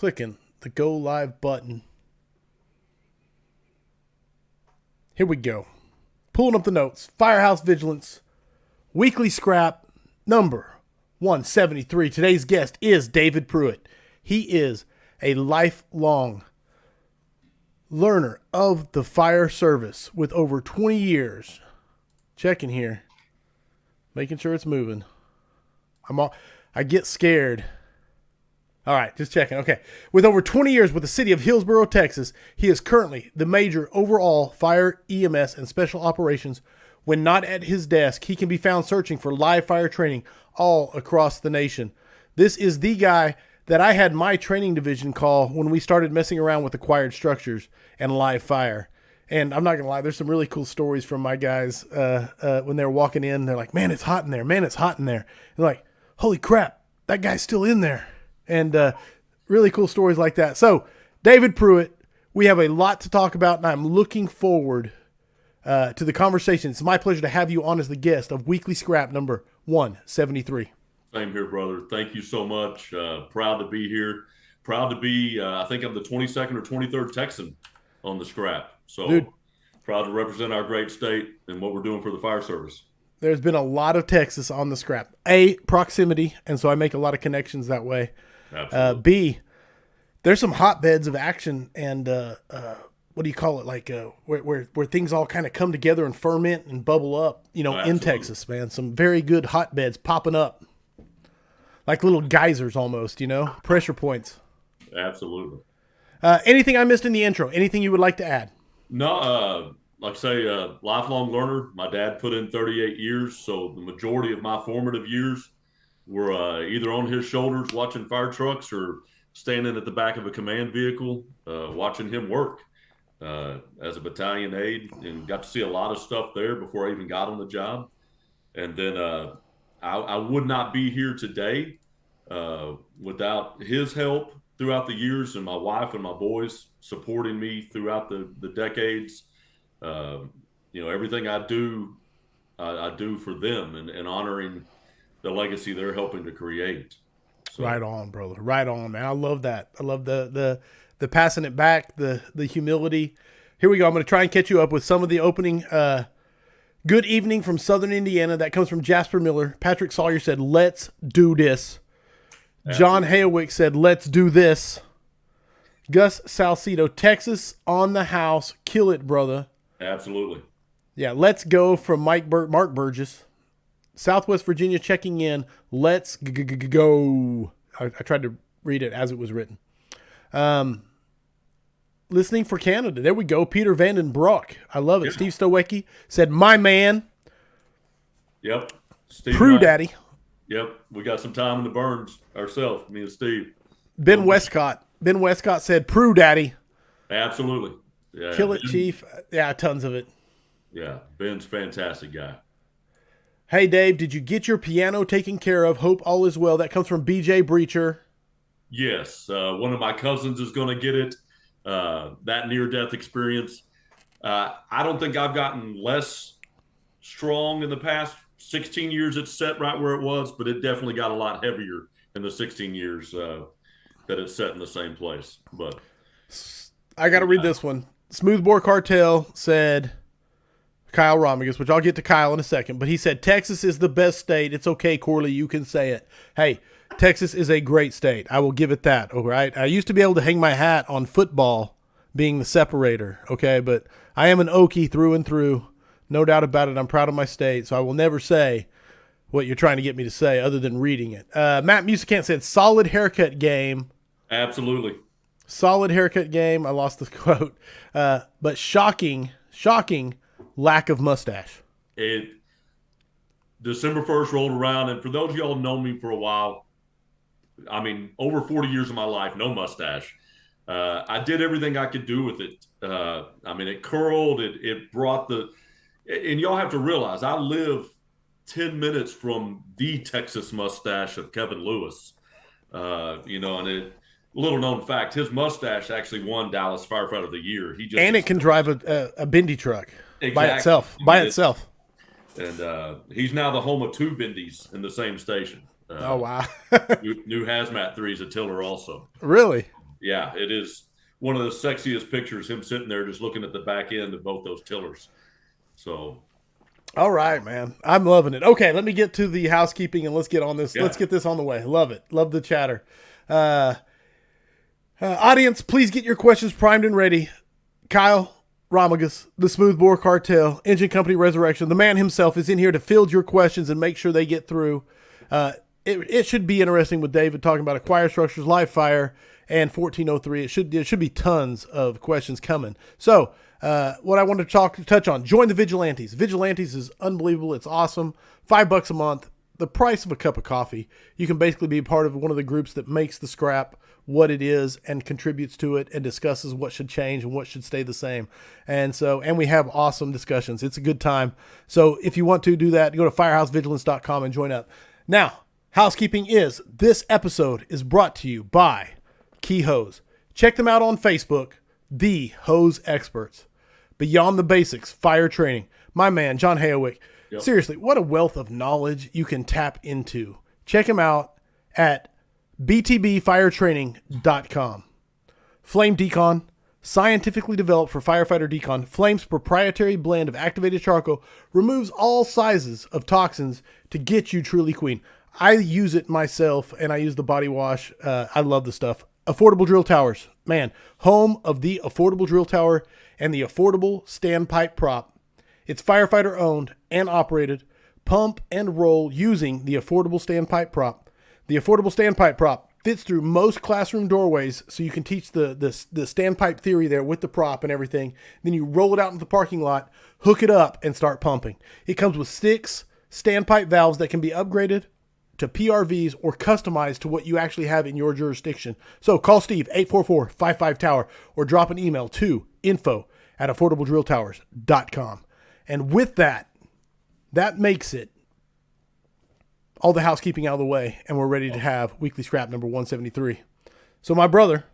clicking the go live button. Here we go. Pulling up the notes. Firehouse Vigilance, weekly scrap number 173. Today's guest is David Pruitt. He is a lifelong learner of the fire service with over 20 years. Checking here. Making sure it's moving. I get scared. All right, just checking. Okay. With over 20 years with the city of Hillsborough, Texas, he is currently the major overall fire, EMS, and special operations. When not at his desk, he can be found searching for live fire training all across the nation. This is the guy that I had my training division call when we started messing around with acquired structures and live fire. And I'm not going to lie, there's some really cool stories from my guys when they're walking in. They're like, man, it's hot in there. Man, it's hot in there. And they're like, holy crap, that guy's still in there. And really cool stories like that. So, David Pruitt, we have a lot to talk about, and I'm looking forward to the conversation. It's my pleasure to have you on as the guest of Weekly Scrap number 173. Same here, brother. Thank you so much. Proud to be here. Proud to be, I think I'm the 22nd or 23rd Texan on the scrap. So, Dude, proud to represent our great state and what we're doing for the fire service. There's been a lot of Texas on the scrap. Proximity, and so I make a lot of connections that way. Absolutely. B, there's some hotbeds of action and what do you call it? Like where things all kind of come together and ferment and bubble up, in Texas, man. Some very good hotbeds popping up. Like little geysers almost, pressure points. Absolutely. Anything I missed in the intro? Anything you would like to add? No, like I say, lifelong learner. My dad put in 38 years, so the majority of my formative years were either on his shoulders watching fire trucks or standing at the back of a command vehicle watching him work as a battalion aide, and got to see a lot of stuff there before I even got on the job. And then I would not be here today without his help throughout the years, and my wife and my boys supporting me throughout the decades. Everything I do for them and honoring the legacy they're helping to create. So. Right on, brother. Right on, man. I love that. I love the passing it back, the humility. Here we go. I'm going to try and catch you up with some of the opening. Good evening from Southern Indiana. That comes from Jasper Miller. Patrick Sawyer said, let's do this. Absolutely. John Hayowick said, let's do this. Gus Salcido, Texas on the house. Kill it, brother. Absolutely. Yeah, let's go from Mark Burgess. Southwest Virginia checking in. Let's go. I tried to read it as it was written. Listening for Canada. There we go. Peter Vandenbroek. I love it. Yep. Steve Stowecki said, my man. Yep. Steve Prue Daddy. Yep. We got some time in the burns ourselves, me and Steve. Ben Westcott said, Prue Daddy. Absolutely. Yeah. Kill it, Chief. Yeah, tons of it. Yeah. Ben's a fantastic guy. Hey, Dave, did you get your piano taken care of? Hope all is well. That comes from BJ Breacher. Yes. One of my cousins is going to get it. That near-death experience. I don't think I've gotten less strong in the past 16 years. It's set right where it was, but it definitely got a lot heavier in the 16 years that it's set in the same place. But I got to read this one. Smoothbore Cartel said... Kyle Romigus, which I'll get to Kyle in a second, but he said, Texas is the best state. It's okay, Corley, you can say it. Hey, Texas is a great state. I will give it that, all right? I used to be able to hang my hat on football being the separator, okay? But I am an Okie through and through. No doubt about it. I'm proud of my state, so I will never say what you're trying to get me to say other than reading it. Matt Musicant said, solid haircut game. Absolutely. Solid haircut game. I lost the quote. But shocking lack of mustache. December 1st rolled around, and for those of y'all who know me for a while, I mean, over 40 years of my life, no mustache. I did everything I could do with it. It curled, it brought and y'all have to realize, I live 10 minutes from the Texas mustache of Kevin Lewis. Little known fact, his mustache actually won Dallas Firefighter of the Year. It can drive a bendy truck. Exactly. By itself. And he's now the home of two bendies in the same station. Oh, wow. new hazmat threes at Tiller also. Really? Yeah, it is one of the sexiest pictures. Him sitting there just looking at the back end of both those tillers. So All right, man. I'm loving it. Okay, let me get to the housekeeping and let's get on this. Let's yeah, get this on the way. Love it. Love the chatter. Uh, Audience, please get your questions primed and ready. Kyle Romagus, the Smoothbore Cartel, Engine Company Resurrection, the man himself is in here to field your questions and make sure they get through. It should be interesting with David talking about acquired structures, live fire, and 1403. It should be tons of questions coming. So, what I wanted to touch on, join the Vigilantes. Vigilantes is unbelievable. It's awesome. $5 a month, the price of a cup of coffee. You can basically be part of one of the groups that makes the scrap what it is and contributes to it and discusses what should change and what should stay the same. And we have awesome discussions. It's a good time. So if you want to do that, go to firehousevigilance.com and join up. Now, housekeeping is this episode is brought to you by Key Hose. Check them out on Facebook, The Hose Experts. Beyond the Basics, Fire Training. My man, John Hayowick. yep. Seriously, what a wealth of knowledge you can tap into. Check him out at btbfiretraining.com. Flame Decon, scientifically developed for firefighter decon. Flame's proprietary blend of activated charcoal removes all sizes of toxins to get you truly clean. I use it myself, and I use the body wash. I love the stuff. Affordable Drill Towers. Man, home of the Affordable Drill Tower and the Affordable Standpipe Prop. It's firefighter owned and operated. Pump and roll using the Affordable Standpipe Prop. The Affordable Standpipe Prop fits through most classroom doorways, so you can teach the standpipe theory there with the prop and everything. Then you roll it out into the parking lot, hook it up, and start pumping. It comes with 6 standpipe valves that can be upgraded to PRVs or customized to what you actually have in your jurisdiction. So call Steve, 844-55-TOWER, or drop an email to info@affordabledrilltowers.com. And with that makes it all the housekeeping out of the way, and we're ready to have weekly scrap number 173. So my brother,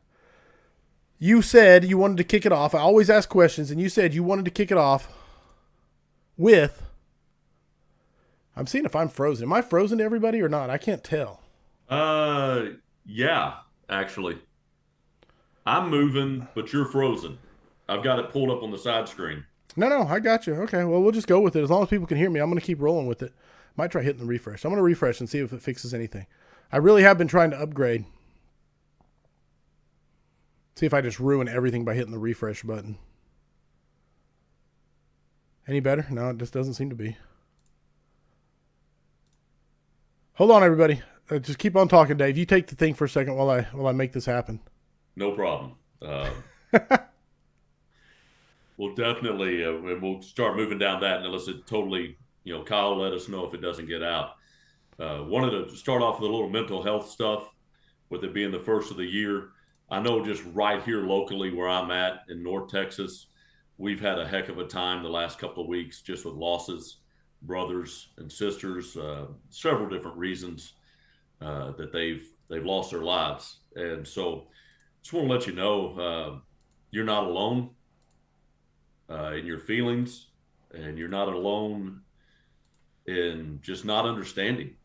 you said you wanted to kick it off. I always ask questions, and you said you wanted to kick it off with, I'm seeing if I'm frozen. Am I frozen to everybody or not? I can't tell. Yeah, actually, I'm moving, but you're frozen. I've got it pulled up on the side screen. No, I got you. Okay, well, we'll just go with it. As long as people can hear me, I'm going to keep rolling with it. Might try hitting the refresh. I'm going to refresh and see if it fixes anything. I really have been trying to upgrade. See if I just ruin everything by hitting the refresh button. Any better? No, it just doesn't seem to be. Hold on, everybody. Just keep on talking, Dave. You take the thing for a second while I make this happen. No problem. We'll definitely we'll start moving down that unless it totally, Kyle let us know if it doesn't get out. Wanted to start off with a little mental health stuff with it being the first of the year. I know just right here locally where I'm at in North Texas, we've had a heck of a time the last couple of weeks just with losses, brothers and sisters, several different reasons that they've lost their lives. And so just want to let you know you're not alone in your feelings, and you're not alone in just not understanding.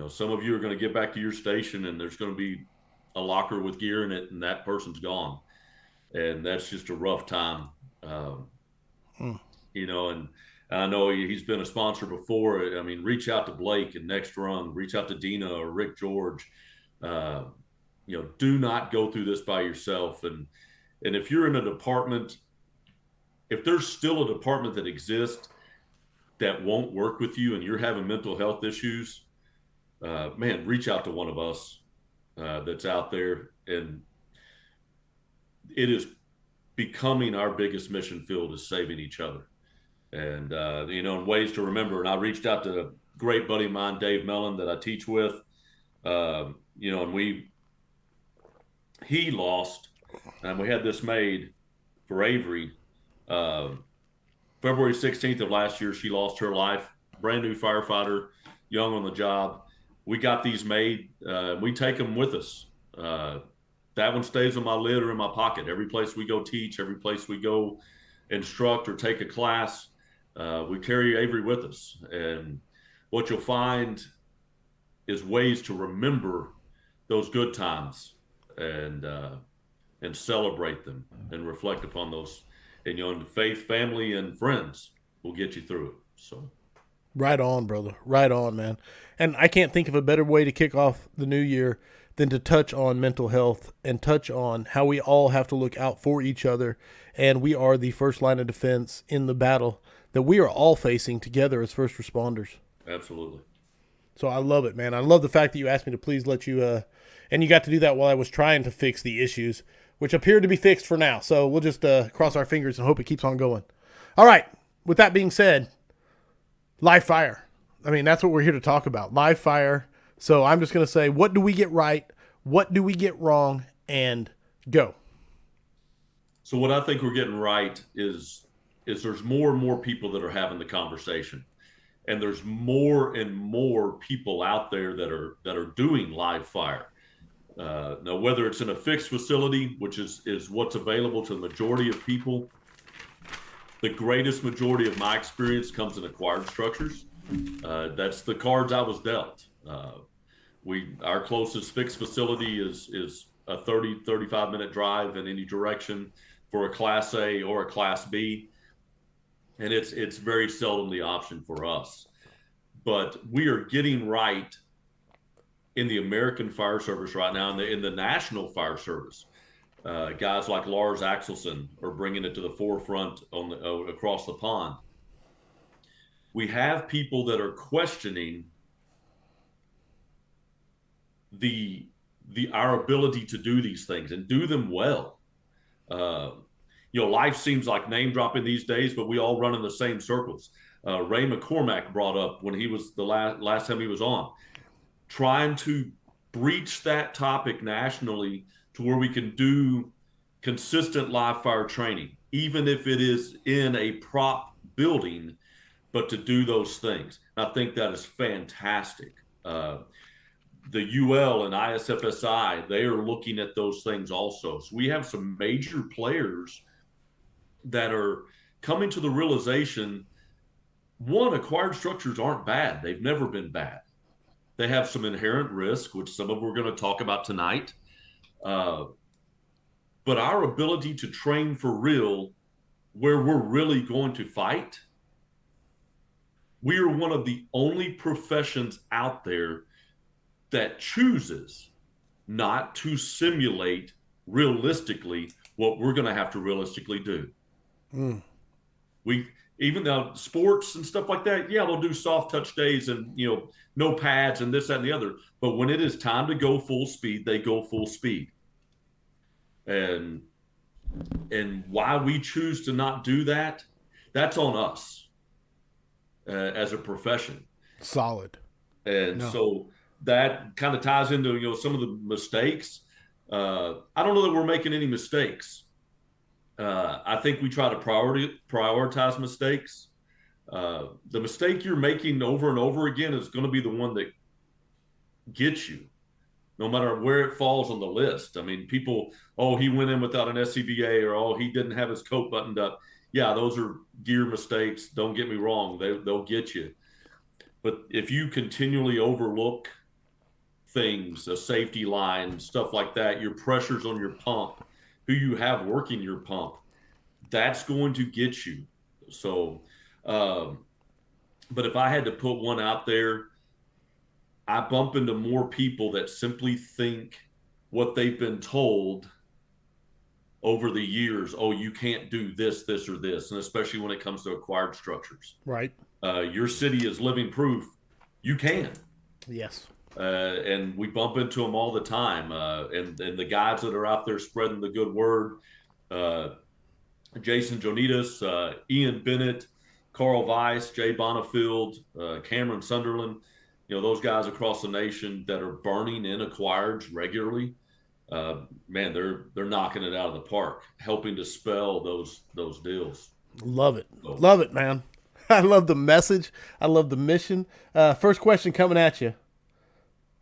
Some of you are going to get back to your station and there's going to be a locker with gear in it and that person's gone. And that's just a rough time. And I know he's been a sponsor before. I mean, reach out to Blake and Next Run, reach out to Dina or Rick George. Do not go through this by yourself. And if you're in a department, if there's still a department that exists that won't work with you and you're having mental health issues, reach out to one of us that's out there. And it is becoming our biggest mission field is saving each other. And, in ways to remember. And I reached out to a great buddy of mine, Dave Mellon, that I teach with, and he lost, and we had this made for Avery. February 16th of last year, she lost her life. Brand new firefighter, young on the job. We got these made. We take them with us. That one stays on my lid or in my pocket. Every place we go teach, every place we go instruct or take a class, we carry Avery with us. And what you'll find is ways to remember those good times. And and celebrate them and reflect upon those. And, and faith, family, and friends will get you through it. So. Right on, brother. Right on, man. And I can't think of a better way to kick off the new year than to touch on mental health and touch on how we all have to look out for each other. And we are the first line of defense in the battle that we are all facing together as first responders. Absolutely. So I love it, man. I love the fact that you asked me to please let you, and you got to do that while I was trying to fix the issues, which appeared to be fixed for now. So we'll just cross our fingers and hope it keeps on going. All right. With that being said, live fire. I mean, that's what we're here to talk about. Live fire. So I'm just going to say, what do we get right? What do we get wrong? And go. So what I think we're getting right is there's more and more people that are having the conversation. And there's more and more people out there that are doing live fire. Now, whether it's in a fixed facility, which is what's available to the majority of people, the greatest majority of my experience comes in acquired structures. That's the cards I was dealt. Our closest fixed facility is a 35 minute drive in any direction for a Class A or a Class B. And it's very seldom the option for us. But we are getting right in the American Fire Service right now, in the National Fire Service. Guys like Lars Axelson are bringing it to the forefront across the pond. We have people that are questioning our ability to do these things and do them well. Life seems like name dropping these days, but we all run in the same circles. Ray McCormack brought up when he was the last time he was on, trying to breach that topic nationally to where we can do consistent live fire training, even if it is in a prop building, but to do those things. I think that is fantastic. The UL and ISFSI, they are looking at those things also. So we have some major players that are coming to the realization, one, acquired structures aren't bad. They've never been bad. They have some inherent risk, which some of we're going to talk about tonight. But our ability to train for real, where we're really going to fight, we are one of the only professions out there that chooses not to simulate realistically what we're going to have to realistically do. Even though sports and stuff like that, yeah, they'll do soft touch days and, no pads and this, that, and the other. But when it is time to go full speed, they go full speed. And why we choose to not do that, that's on us as a profession. Solid. And so that kind of ties into, some of the mistakes. I don't know that we're making any mistakes. I think we try to prioritize mistakes. The mistake you're making over and over again is going to be the one that gets you, no matter where it falls on the list. I mean, people, he went in without an SCBA, or, he didn't have his coat buttoned up. Yeah, those are gear mistakes. Don't get me wrong. They'll get you. But if you continually overlook things, a safety line, stuff like that, your pressures on your pump, who you have working your pump, that's going to get you. So, but if I had to put one out there, I bump into more people that simply think what they've been told over the years, you can't do this, this, or this, and especially when it comes to acquired structures. Right. Your city is living proof. You can. Yes. And we bump into them all the time. And the guys that are out there spreading the good word, Jason Jonitas, Ian Bennett, Carl Weiss, Jay Bonifield, Cameron Sunderland, those guys across the nation that are burning in acquireds regularly, man, they're knocking it out of the park, helping to spell those deals. Love it. So. Love it, man. I love the message. I love the mission. First question coming at you.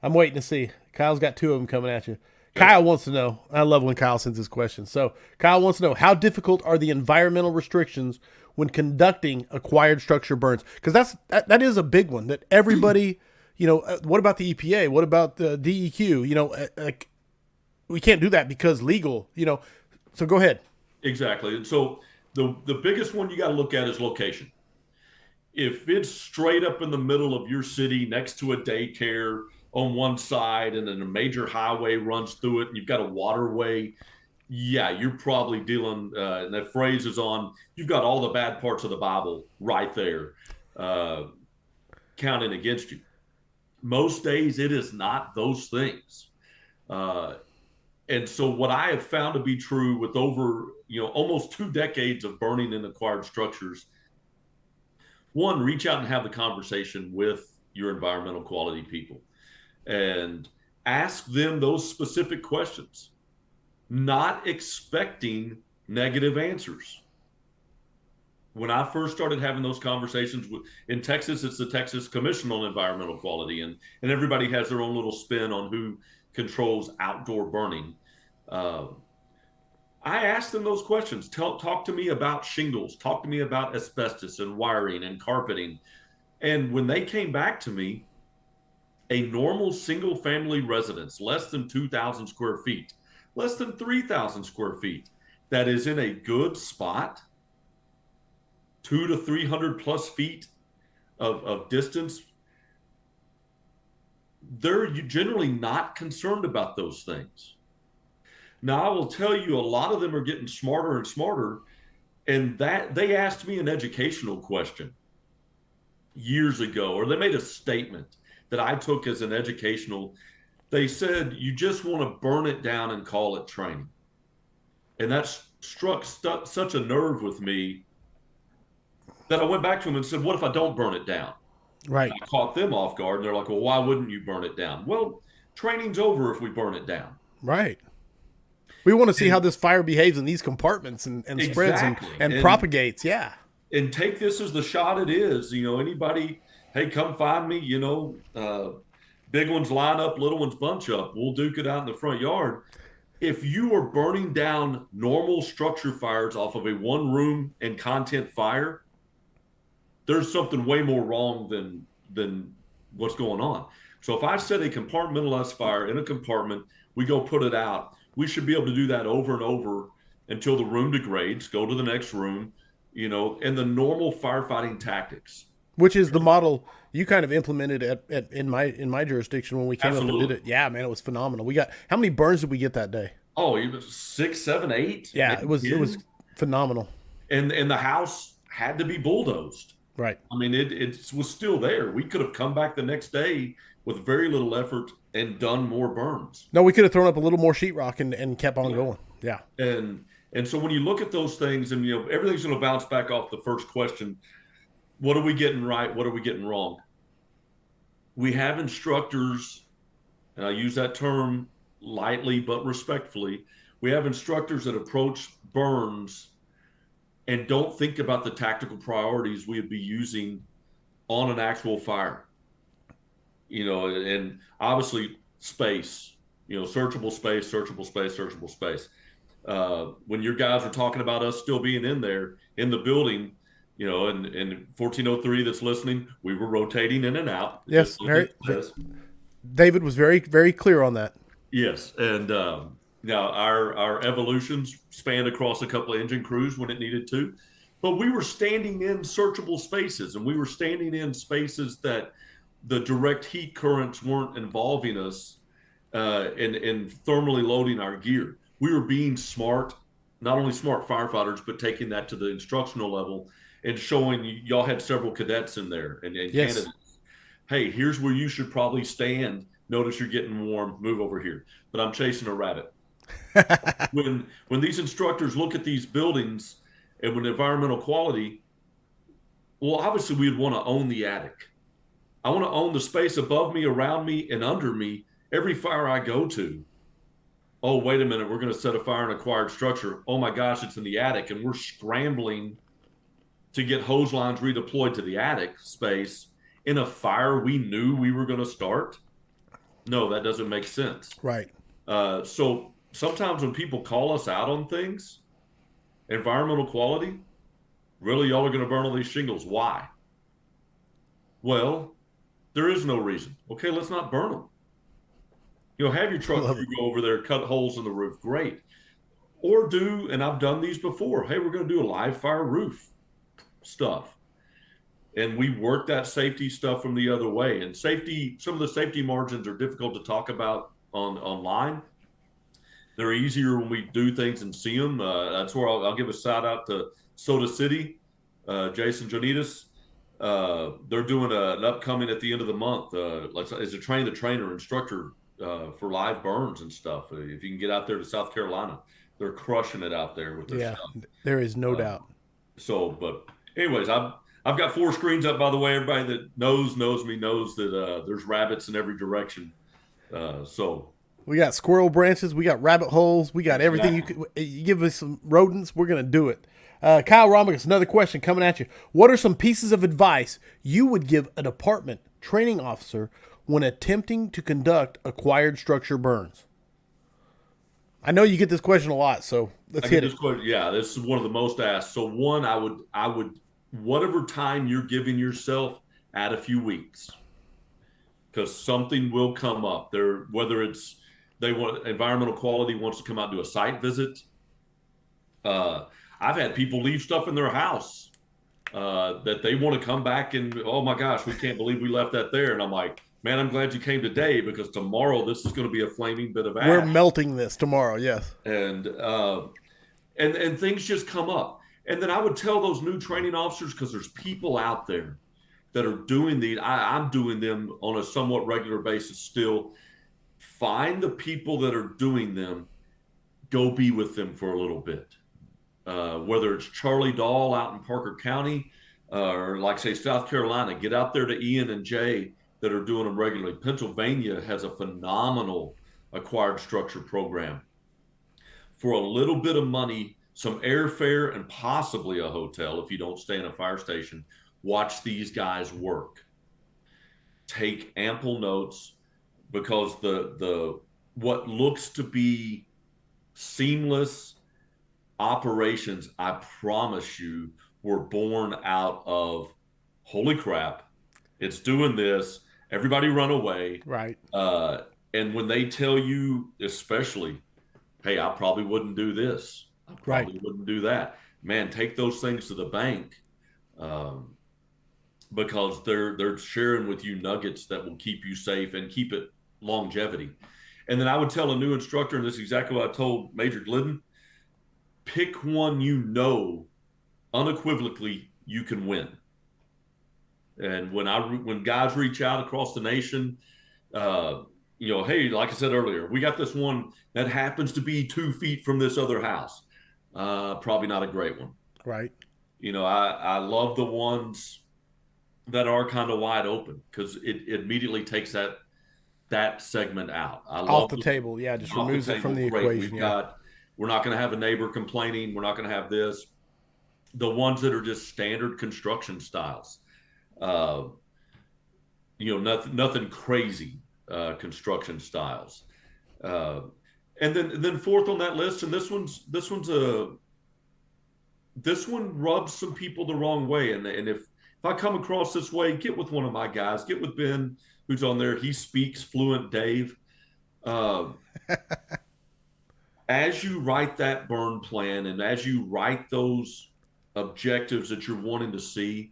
I'm waiting to see. Kyle's got two of them coming at you. Kyle wants to know. I love when Kyle sends his questions. So Kyle wants to know, how difficult are the environmental restrictions when conducting acquired structure burns? Because that is a big one that everybody, what about the EPA? What about the DEQ? we can't do that because legal, So go ahead. Exactly. And so the biggest one you got to look at is location. If it's straight up in the middle of your city next to a daycare on one side and then a major highway runs through it and you've got a waterway, yeah, you're probably dealing, and that phrase is on, you've got all the bad parts of the Bible right there uh, counting against you. Most days it is not those things. Uh, and so what I have found to be true with over, almost 2 decades of burning in acquired structures, one, reach out and have the conversation with your environmental quality people and ask them those specific questions, not expecting negative answers. When I first started having those conversations in Texas, it's the Texas Commission on Environmental Quality, and everybody has their own little spin on who controls outdoor burning. Uh, I asked them those questions. Talk to me about shingles. Talk to me about asbestos and wiring and carpeting. And when they came back to me, a normal single family residence, less than 2,000 square feet, less than 3,000 square feet, that is in a good spot, 200 to 300 plus feet of distance, they're generally not concerned about those things. Now, I will tell you, a lot of them are getting smarter and smarter. And that they asked me an educational question years ago, or they made a statement that I took as an educational. They said, you just want to burn it down and call it training. And that struck such a nerve with me that I went back to them and said, what if I don't burn it down? Right. I caught them off guard. And they're like, well, why wouldn't you burn it down? Well, training's over if we burn it down. Right. We want to see how this fire behaves in these compartments and spreads and propagates. Yeah. And take this as the shot it is. Anybody, hey, come find me, big ones line up, little ones bunch up. We'll duke it out in the front yard. If you are burning down normal structure fires off of a one room and content fire, there's something way more wrong than what's going on. So if I set a compartmentalized fire in a compartment, we go put it out. We should be able to do that over and over until the room degrades, go to the next room, and the normal firefighting tactics. Which is the model you kind of implemented in my jurisdiction when we came Absolutely. up and did it. Yeah, man, it was phenomenal. We got, how many burns did we get that day? Oh, it was 6, 7, 8. Yeah, it was phenomenal. And the house had to be bulldozed. Right. I mean, it was still there. We could have come back the next day with very little effort and done more burns. No, we could have thrown up a little more sheetrock and kept on going. Yeah. And so when you look at those things, and everything's going to bounce back off the first question: what are we getting right? What are we getting wrong? We have instructors, and I use that term lightly but respectfully. We have instructors that approach burns and don't think about the tactical priorities we would be using on an actual fire. And obviously space, searchable space, searchable space, searchable space. When your guys are talking about us still being in there in the building, and 1403 that's listening, we were rotating in and out. Yes, David was very, very clear on that. Yes, and now our evolutions spanned across a couple of engine crews when it needed to, but we were standing in searchable spaces, and we were standing in spaces that the direct heat currents weren't involving us and thermally loading our gear. We were being smart, not only smart firefighters, but taking that to the instructional level and showing y'all had several cadets in there and yes. Candidates. Hey, here's where you should probably stand. Notice you're getting warm. Move over here. But I'm chasing a rabbit. When these instructors look at these buildings and with environmental quality, well, obviously we'd want to own the attic. I want to own the space above me, around me, and under me. Every fire I go to, oh, wait a minute, we're going to set a fire in an acquired structure. Oh my gosh, it's in the attic. And we're scrambling to get hose lines redeployed to the attic space in a fire we knew we were going to start. No, that doesn't make sense. Right. So sometimes when people call us out on things, environmental quality, really, y'all are going to burn all these shingles. Why? Well, there is no reason. Okay, let's not burn them. Have your I truck love it. crew go over there, cut holes in the roof. Great. Or and I've done these before. Hey, we're going to do a live fire roof stuff. And we work that safety stuff from the other way. And some of the safety margins are difficult to talk about online. They're easier when we do things and see them. That's where I'll give a shout out to Soda City, Jason Jonitas. They're doing an upcoming at the end of the month. As a train the trainer instructor for live burns and stuff. If you can get out there to South Carolina, they're crushing it out there with their Yeah, stuff. there is no Uh, doubt. but anyways, I've got 4 screens up. By the way, everybody that knows me knows that there's rabbits in every direction. So We got squirrel branches. We got rabbit holes. We got everything. exactly. You give us some rodents, we're gonna do it. Kyle Romigus, another question coming at you. What are some pieces of advice you would give a department training officer when attempting to conduct acquired structure burns? I know you get this question a lot, so let's I get hit this it. question. Yeah, this is one of the most asked. So one, I would, whatever time you're giving yourself, add a few weeks because something will come up there. Whether it's they want environmental quality wants to come out and do a site visit. Uh, I've had people leave stuff in their house that they want to come back and oh my gosh, we can't believe we left that there. And I'm like, man, I'm glad you came today because tomorrow this is going to be a flaming bit of We're ash. melting this tomorrow. Yes. And things just come up. And then I would tell those new training officers because there's people out there that are doing these. I'm doing them on a somewhat regular basis still. Find the people that are doing them, go be with them for a little bit. Whether it's Charlie Dahl out in Parker County, or like say South Carolina, get out there to Ian and Jay that are doing them regularly. Pennsylvania has a phenomenal acquired structure program. For a little bit of money, some airfare, and possibly a hotel if you don't stay in a fire station, watch these guys work. Take ample notes because the what looks to be seamless operations, I promise you, were born out of holy crap, it's doing this. Everybody run away. Right. And when they tell you, especially, hey, I probably wouldn't do this. I Right. probably wouldn't do that. Man, take those things to the bank because they're sharing with you nuggets that will keep you safe and keep it longevity. And then I would tell a new instructor, and this is exactly what I told Major Glidden, pick one unequivocally you can win. And when guys reach out across the nation, hey, like I said earlier, we got this one that happens to be 2 feet from this other house. Probably not a great one. Right. I love the ones that are kind of wide open because it immediately takes that segment out. I Off love the table. Yeah. Just off the removes it from table. the Great. equation. Yeah. We're not going to have a neighbor complaining. We're not going to have this. The ones that are just standard construction styles. Nothing crazy construction styles. And then fourth on that list, and this one rubs some people the wrong way. And if I come across this way, get with one of my guys. Get with Ben, who's on there. He speaks fluent Dave. As you write that burn plan and as you write those objectives that you're wanting to see,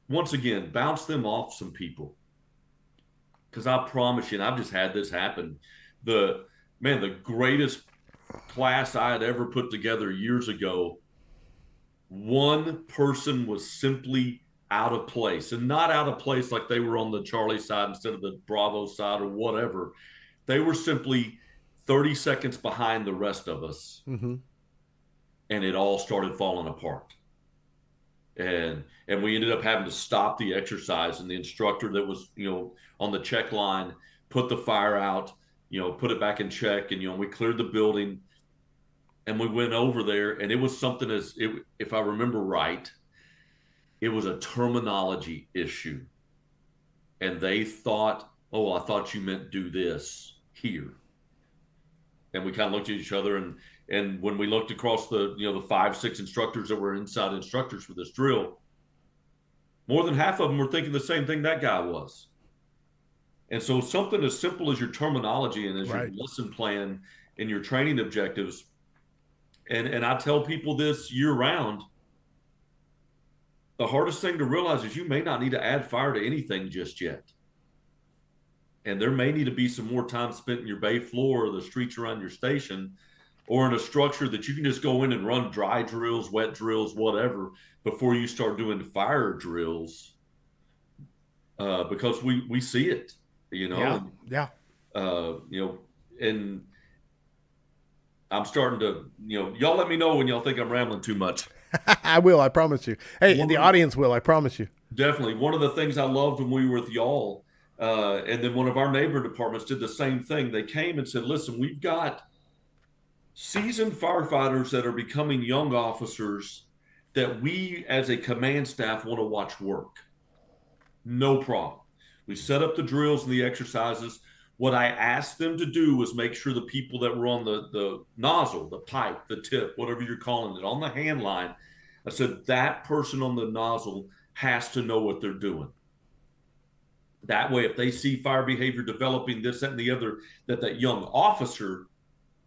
once again, bounce them off some people. Because I promise you, and I've just had this happen, the greatest class I had ever put together years ago, one person was simply out of place, and not out of place like they were on the Charlie side instead of the Bravo side or whatever. They were simply 30 seconds behind the rest of us. Mm-hmm. And it all started falling apart. And we ended up having to stop the exercise, and the instructor that was, on the check line put the fire out, put it back in check, and we cleared the building, and we went over there, and it was something if I remember right, it was a terminology issue, and they thought, oh, I thought you meant do this here, and we kind of looked at each other, and when we looked across the 5-6 instructors that were inside instructors for this drill, more than half of them were thinking the same thing that guy was. And so something as simple as your terminology and as your Right. lesson plan and your training objectives, and I tell people this year round, the hardest thing to realize is you may not need to add fire to anything just yet. And there may need to be some more time spent in your bay floor or the streets around your station or in a structure that you can just go in and run dry drills, wet drills, whatever, before you start doing fire drills, because we see it, Yeah. and, Yeah. and I'm starting to, y'all let me know when y'all think I'm rambling too much. I will. I promise you. Hey, One the of audience will. I promise you. Definitely. One of the things I loved when we were with y'all, and then one of our neighbor departments did the same thing. They came and said, listen, we've got seasoned firefighters that are becoming young officers that we as a command staff want to watch work. No problem. We set up the drills and the exercises. What I asked them to do was make sure the people that were on the nozzle, the pipe, the tip, whatever you're calling it, on the hand line, I said that person on the nozzle has to know what they're doing. That way, if they see fire behavior developing, this, that, and the other, that young officer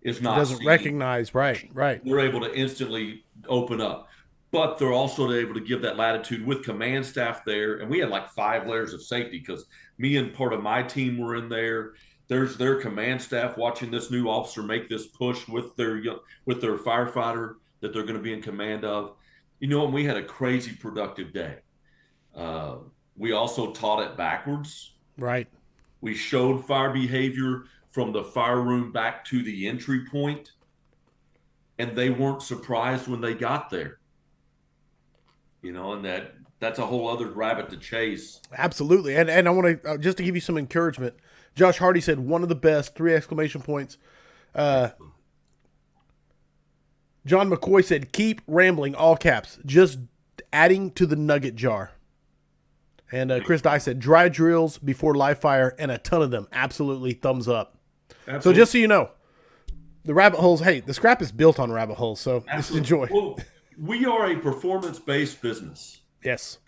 is He not doesn't seeing, recognize. Right. Right. they're able to instantly open up. But they're also able to give that latitude with command staff there. And we had like 5 layers of safety because me and part of my team were in there. There's their command staff watching this new officer make this push with their firefighter that they're going to be in command of. And we had a crazy productive day. We also taught it backwards. Right. We showed fire behavior from the fire room back to the entry point, and they weren't surprised when they got there. And that's a whole other rabbit to chase. Absolutely. And I want to just to give you some encouragement. Josh Hardy said one of the best, 3 exclamation points. John McCoy said, keep rambling, all caps, just adding to the nugget jar. And Chris Dye said, dry drills before live fire and a ton of them. Absolutely, thumbs up. Absolutely. So just so you know, the rabbit holes, hey, the scrap is built on rabbit holes, so just enjoy. Well, we are a performance-based business. Yes.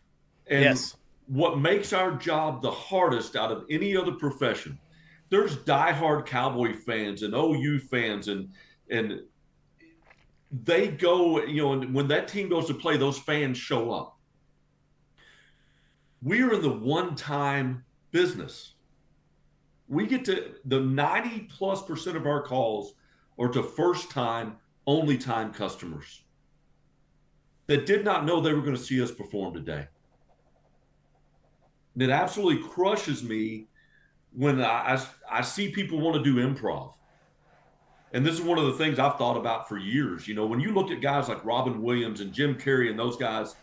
And yes. What makes our job the hardest out of any other profession, there's diehard Cowboy fans and OU fans, and they go, and when that team goes to play, those fans show up. We're in the one-time business. We get to the 90+% of our calls are to first-time, only-time customers that did not know they were going to see us perform today. And it absolutely crushes me when I see people want to do improv. And this is one of the things I've thought about for years. When you look at guys like Robin Williams and Jim Carrey and those guys,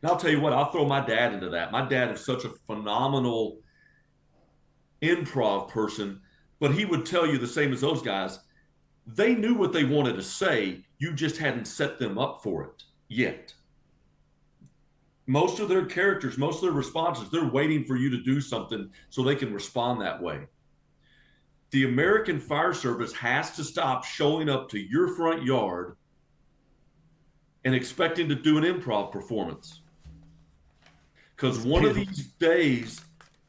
and I'll tell you what, I'll throw my dad into that. My dad is such a phenomenal improv person, but he would tell you the same as those guys. They knew what they wanted to say. You just hadn't set them up for it yet. Most of their characters, most of their responses, they're waiting for you to do something so they can respond that way. The American Fire Service has to stop showing up to your front yard and expecting to do an improv performance. Because one of these days,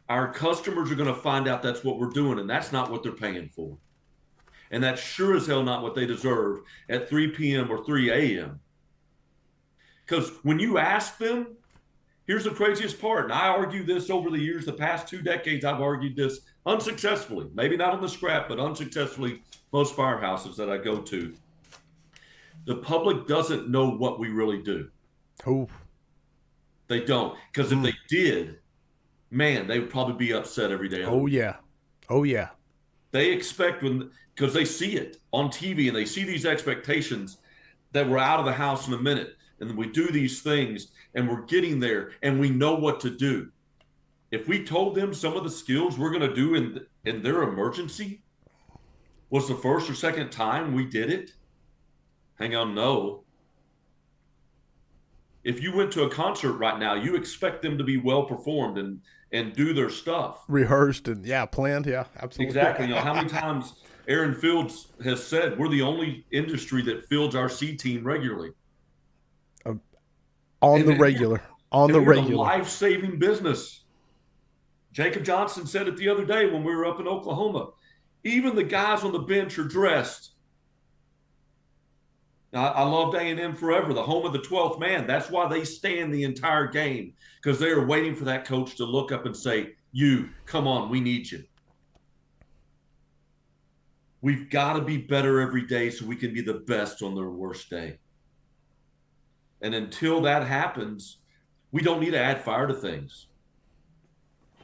our customers are going to find out that's what we're doing, and that's not what they're paying for. And that's sure as hell not what they deserve at 3 p.m. or 3 a.m. Because when you ask them, here's the craziest part, and I argue this over the years, the past 2 decades, I've argued this unsuccessfully, maybe not on the scrap, but unsuccessfully, most firehouses that I go to. The public doesn't know what we really do. Oh. They don't. Because if they did, man, they would probably be upset every day. Oh, yeah. Oh, yeah. They expect because they see it on TV and they see these expectations that we're out of the house in a minute and we do these things and we're getting there and we know what to do. If we told them some of the skills we're going to do in their emergency was the first or second time we did it, hang on, no. If you went to a concert right now, you expect them to be well performed and do their stuff. Rehearsed and, planned. Yeah, absolutely. Exactly. How many times Aaron Fields has said we're the only industry that fields our C team regularly. On the regular. Life-saving business. Jacob Johnson said it the other day when we were up in Oklahoma. Even the guys on the bench are dressed. I loved A&M forever, the home of the 12th man. That's why they stand the entire game, because they are waiting for that coach to look up and say, you, come on, we need you. We've got to be better every day so we can be the best on their worst day. And until that happens, we don't need to add fire to things.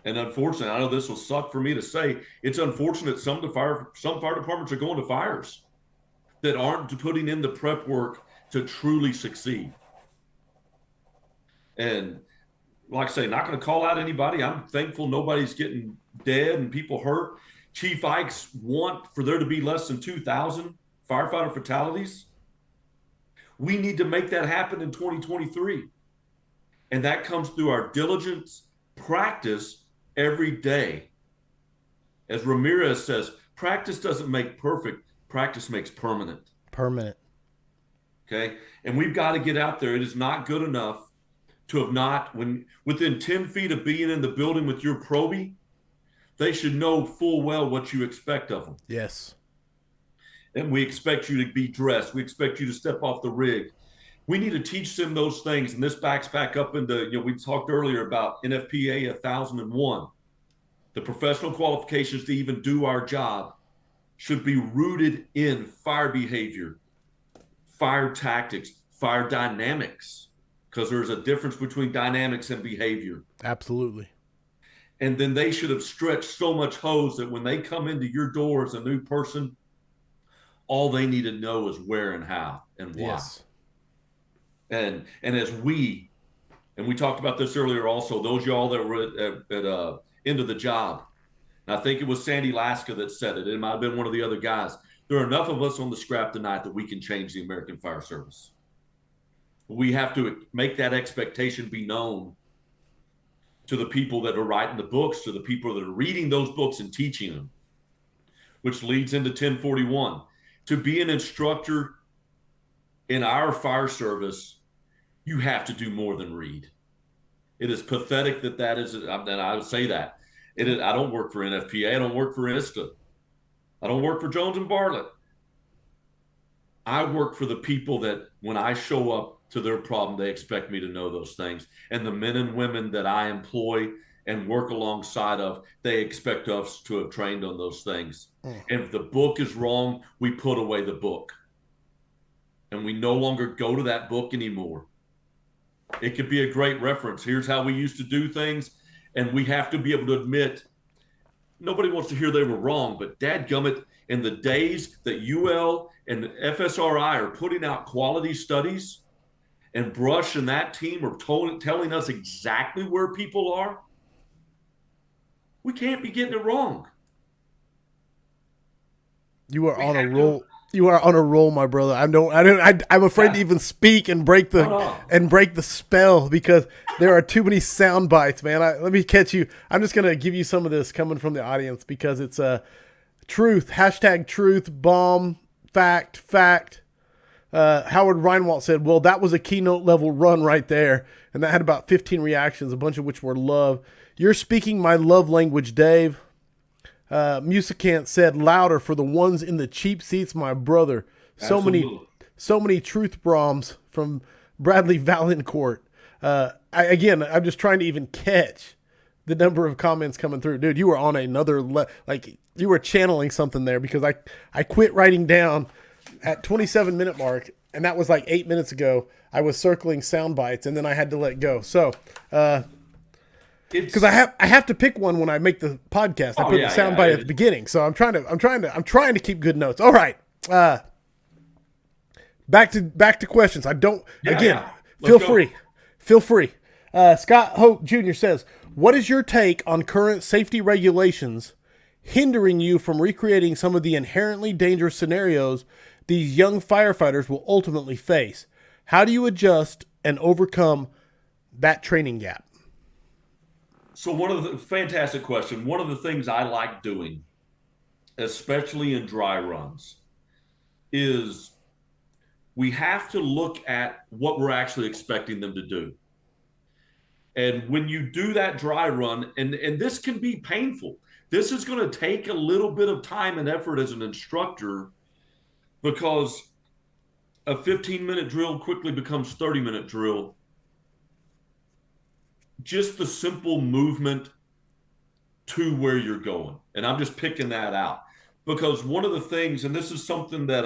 And unfortunately, I know this will suck for me to say, it's unfortunate some fire departments are going to fires that aren't putting in the prep work to truly succeed. And like I say, not going to call out anybody. I'm thankful nobody's getting dead and people hurt. Chief Ikes want for there to be less than 2,000 firefighter fatalities. We need to make that happen in 2023. And that comes through our diligence, practice every day. As Ramirez says, practice doesn't make perfect, practice makes permanent. Permanent. Okay? And we've got to get out there. It is not good enough to have not, when within 10 feet of being in the building with your probie, they should know full well what you expect of them. Yes. And we expect you to be dressed. We expect you to step off the rig. We need to teach them those things. And this backs back up into, we talked earlier about NFPA 1001. The professional qualifications to even do our job should be rooted in fire behavior, fire tactics, fire dynamics, because there's a difference between dynamics and behavior. Absolutely. And then they should have stretched so much hose that when they come into your door as a new person, all they need to know is where and how and why. Yes. And as we talked about this earlier also, those y'all that were at End of the Job, and I think it was Sandy Laska that said it. It might have been one of the other guys. There are enough of us on the scrap tonight that we can change the American Fire Service. We have to make that expectation be known to the people that are writing the books, to the people that are reading those books and teaching them, which leads into 1041. To be an instructor in our fire service, you have to do more than read. It is pathetic that is, and I would say that. It is, I don't work for NFPA. I don't work for ISTA. I don't work for Jones and Bartlett. I work for the people that when I show up to their problem, they expect me to know those things. And the men and women that I employ and work alongside of, they expect us to have trained on those things. And if the book is wrong, we put away the book. And we no longer go to that book anymore. It could be a great reference. Here's how we used to do things. And we have to be able to admit, nobody wants to hear they were wrong, but dadgummit, in the days that UL and FSRI are putting out quality studies, and Brush and that team are telling us exactly where people are, we can't be getting it wrong. You are on a roll. You are on a roll, my brother. I'm afraid to even speak and break the spell because there are too many sound bites, man. Let me catch you. I'm just gonna give you some of this coming from the audience because it's truth. # truth bomb fact. Howard Reinwald said, "Well, that was a keynote level run right there," and that had about 15 reactions, a bunch of which were love. You're speaking my love language, Dave. Musicant said, "Louder for the ones in the cheap seats, my brother." Absolutely. So many truth bombs from Bradley Valancourt. I'm just trying to even catch the number of comments coming through. Dude, you were on another you were channeling something there because I quit writing down at 27-minute mark, and that was like 8 minutes ago. I was circling sound bites, and then I had to let go. So, because I have to pick one when I make the podcast. I put the sound bite at the beginning. So I'm trying to keep good notes. All right. Back to questions. Feel free. Scott Hope Jr. says, "What is your take on current safety regulations hindering you from recreating some of the inherently dangerous scenarios these young firefighters will ultimately face? How do you adjust and overcome that training gap?" So fantastic question. One of the things I like doing, especially in dry runs, is we have to look at what we're actually expecting them to do. And when you do that dry run, and this can be painful, this is going to take a little bit of time and effort as an instructor, because a 15-minute drill quickly becomes 30-minute drill. Just the simple movement to where you're going. And I'm just picking that out because one of the things, and this is something that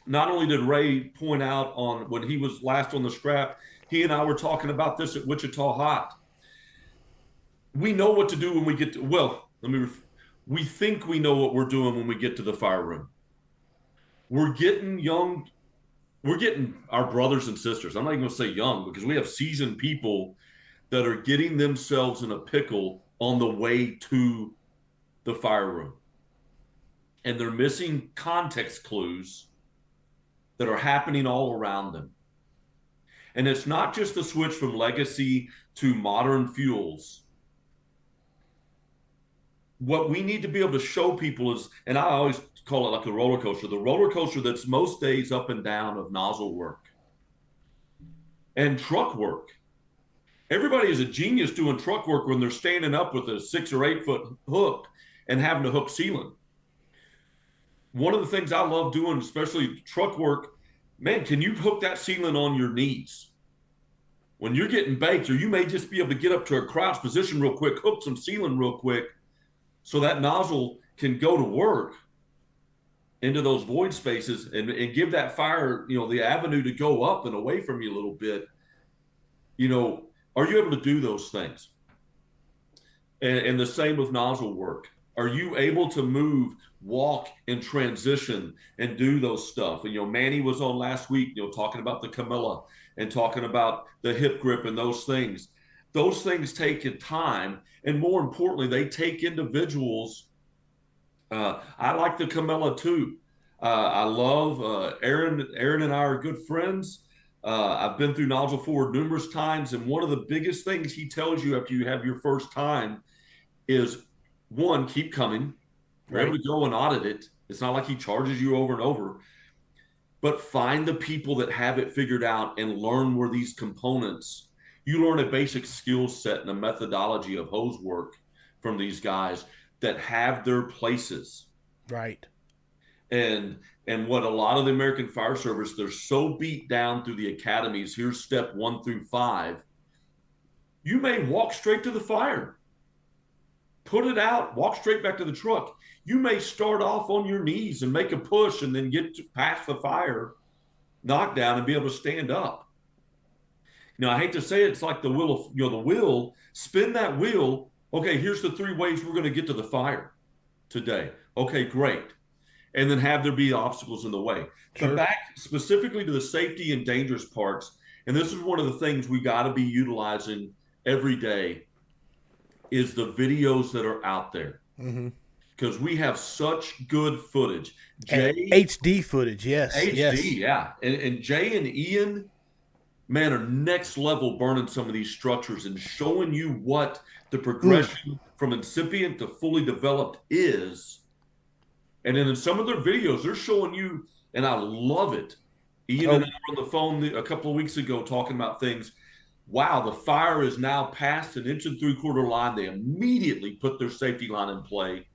not only did Ray point out on when he was last on the scrap, he and I were talking about this at Wichita Hot. We know what to do when we get to, we think we know what we're doing when we get to the fire room. We're getting our brothers and sisters. I'm not even going to say young because we have seasoned people that are getting themselves in a pickle on the way to the fire room. And they're missing context clues that are happening all around them. And it's not just the switch from legacy to modern fuels. What we need to be able to show people is, and I always call it like a roller coaster, the roller coaster that's most days up and down of nozzle work and truck work. Everybody is a genius doing truck work when they're standing up with a 6 or 8 foot hook and having to hook sealant. One of the things I love doing, especially truck work, man, can you hook that sealant on your knees? When you're getting baked, or you may just be able to get up to a crouch position real quick, hook some sealant real quick so that nozzle can go to work into those void spaces and give that fire, the avenue to go up and away from you a little bit. Are you able to do those things? And the same with nozzle work. Are you able to move, walk, and transition and do those stuff? And, Manny was on last week, talking about the Camilla and talking about the hip grip and those things. Those things take time. And more importantly, they take individuals. I like the Camilla too. I love Aaron. Aaron and I are good friends. I've been through nozzle forward numerous times, and one of the biggest things he tells you after you have your first time is, one, keep coming. You're able to go and audit it. It's not like he charges you over and over, but find the people that have it figured out and learn where these components. You learn a basic skill set and a methodology of hose work from these guys that have their places. Right. And what a lot of the American Fire Service, they're so beat down through the academies. Here's step 1 through 5. You may walk straight to the fire, put it out, walk straight back to the truck. You may start off on your knees and make a push and then get past the fire knockdown and be able to stand up. I hate to say it, it's like the wheel, spin that wheel. Okay, here's the 3 ways we're going to get to the fire today. Okay, great. And then have there be obstacles in the way. Sure. But back specifically to the safety and dangerous parts, and this is one of the things we got to be utilizing every day, is the videos that are out there. Because we have such good footage. HD footage, yes. HD, yes. Yeah. And Jay and Ian, man, are next level burning some of these structures and showing you what the progression from incipient to fully developed is. And then in some of their videos, they're showing you, and I love it. Ian and I were on the phone a couple of weeks ago talking about things. Wow, the fire is now past an 1 3/4 line. They immediately put their safety line in play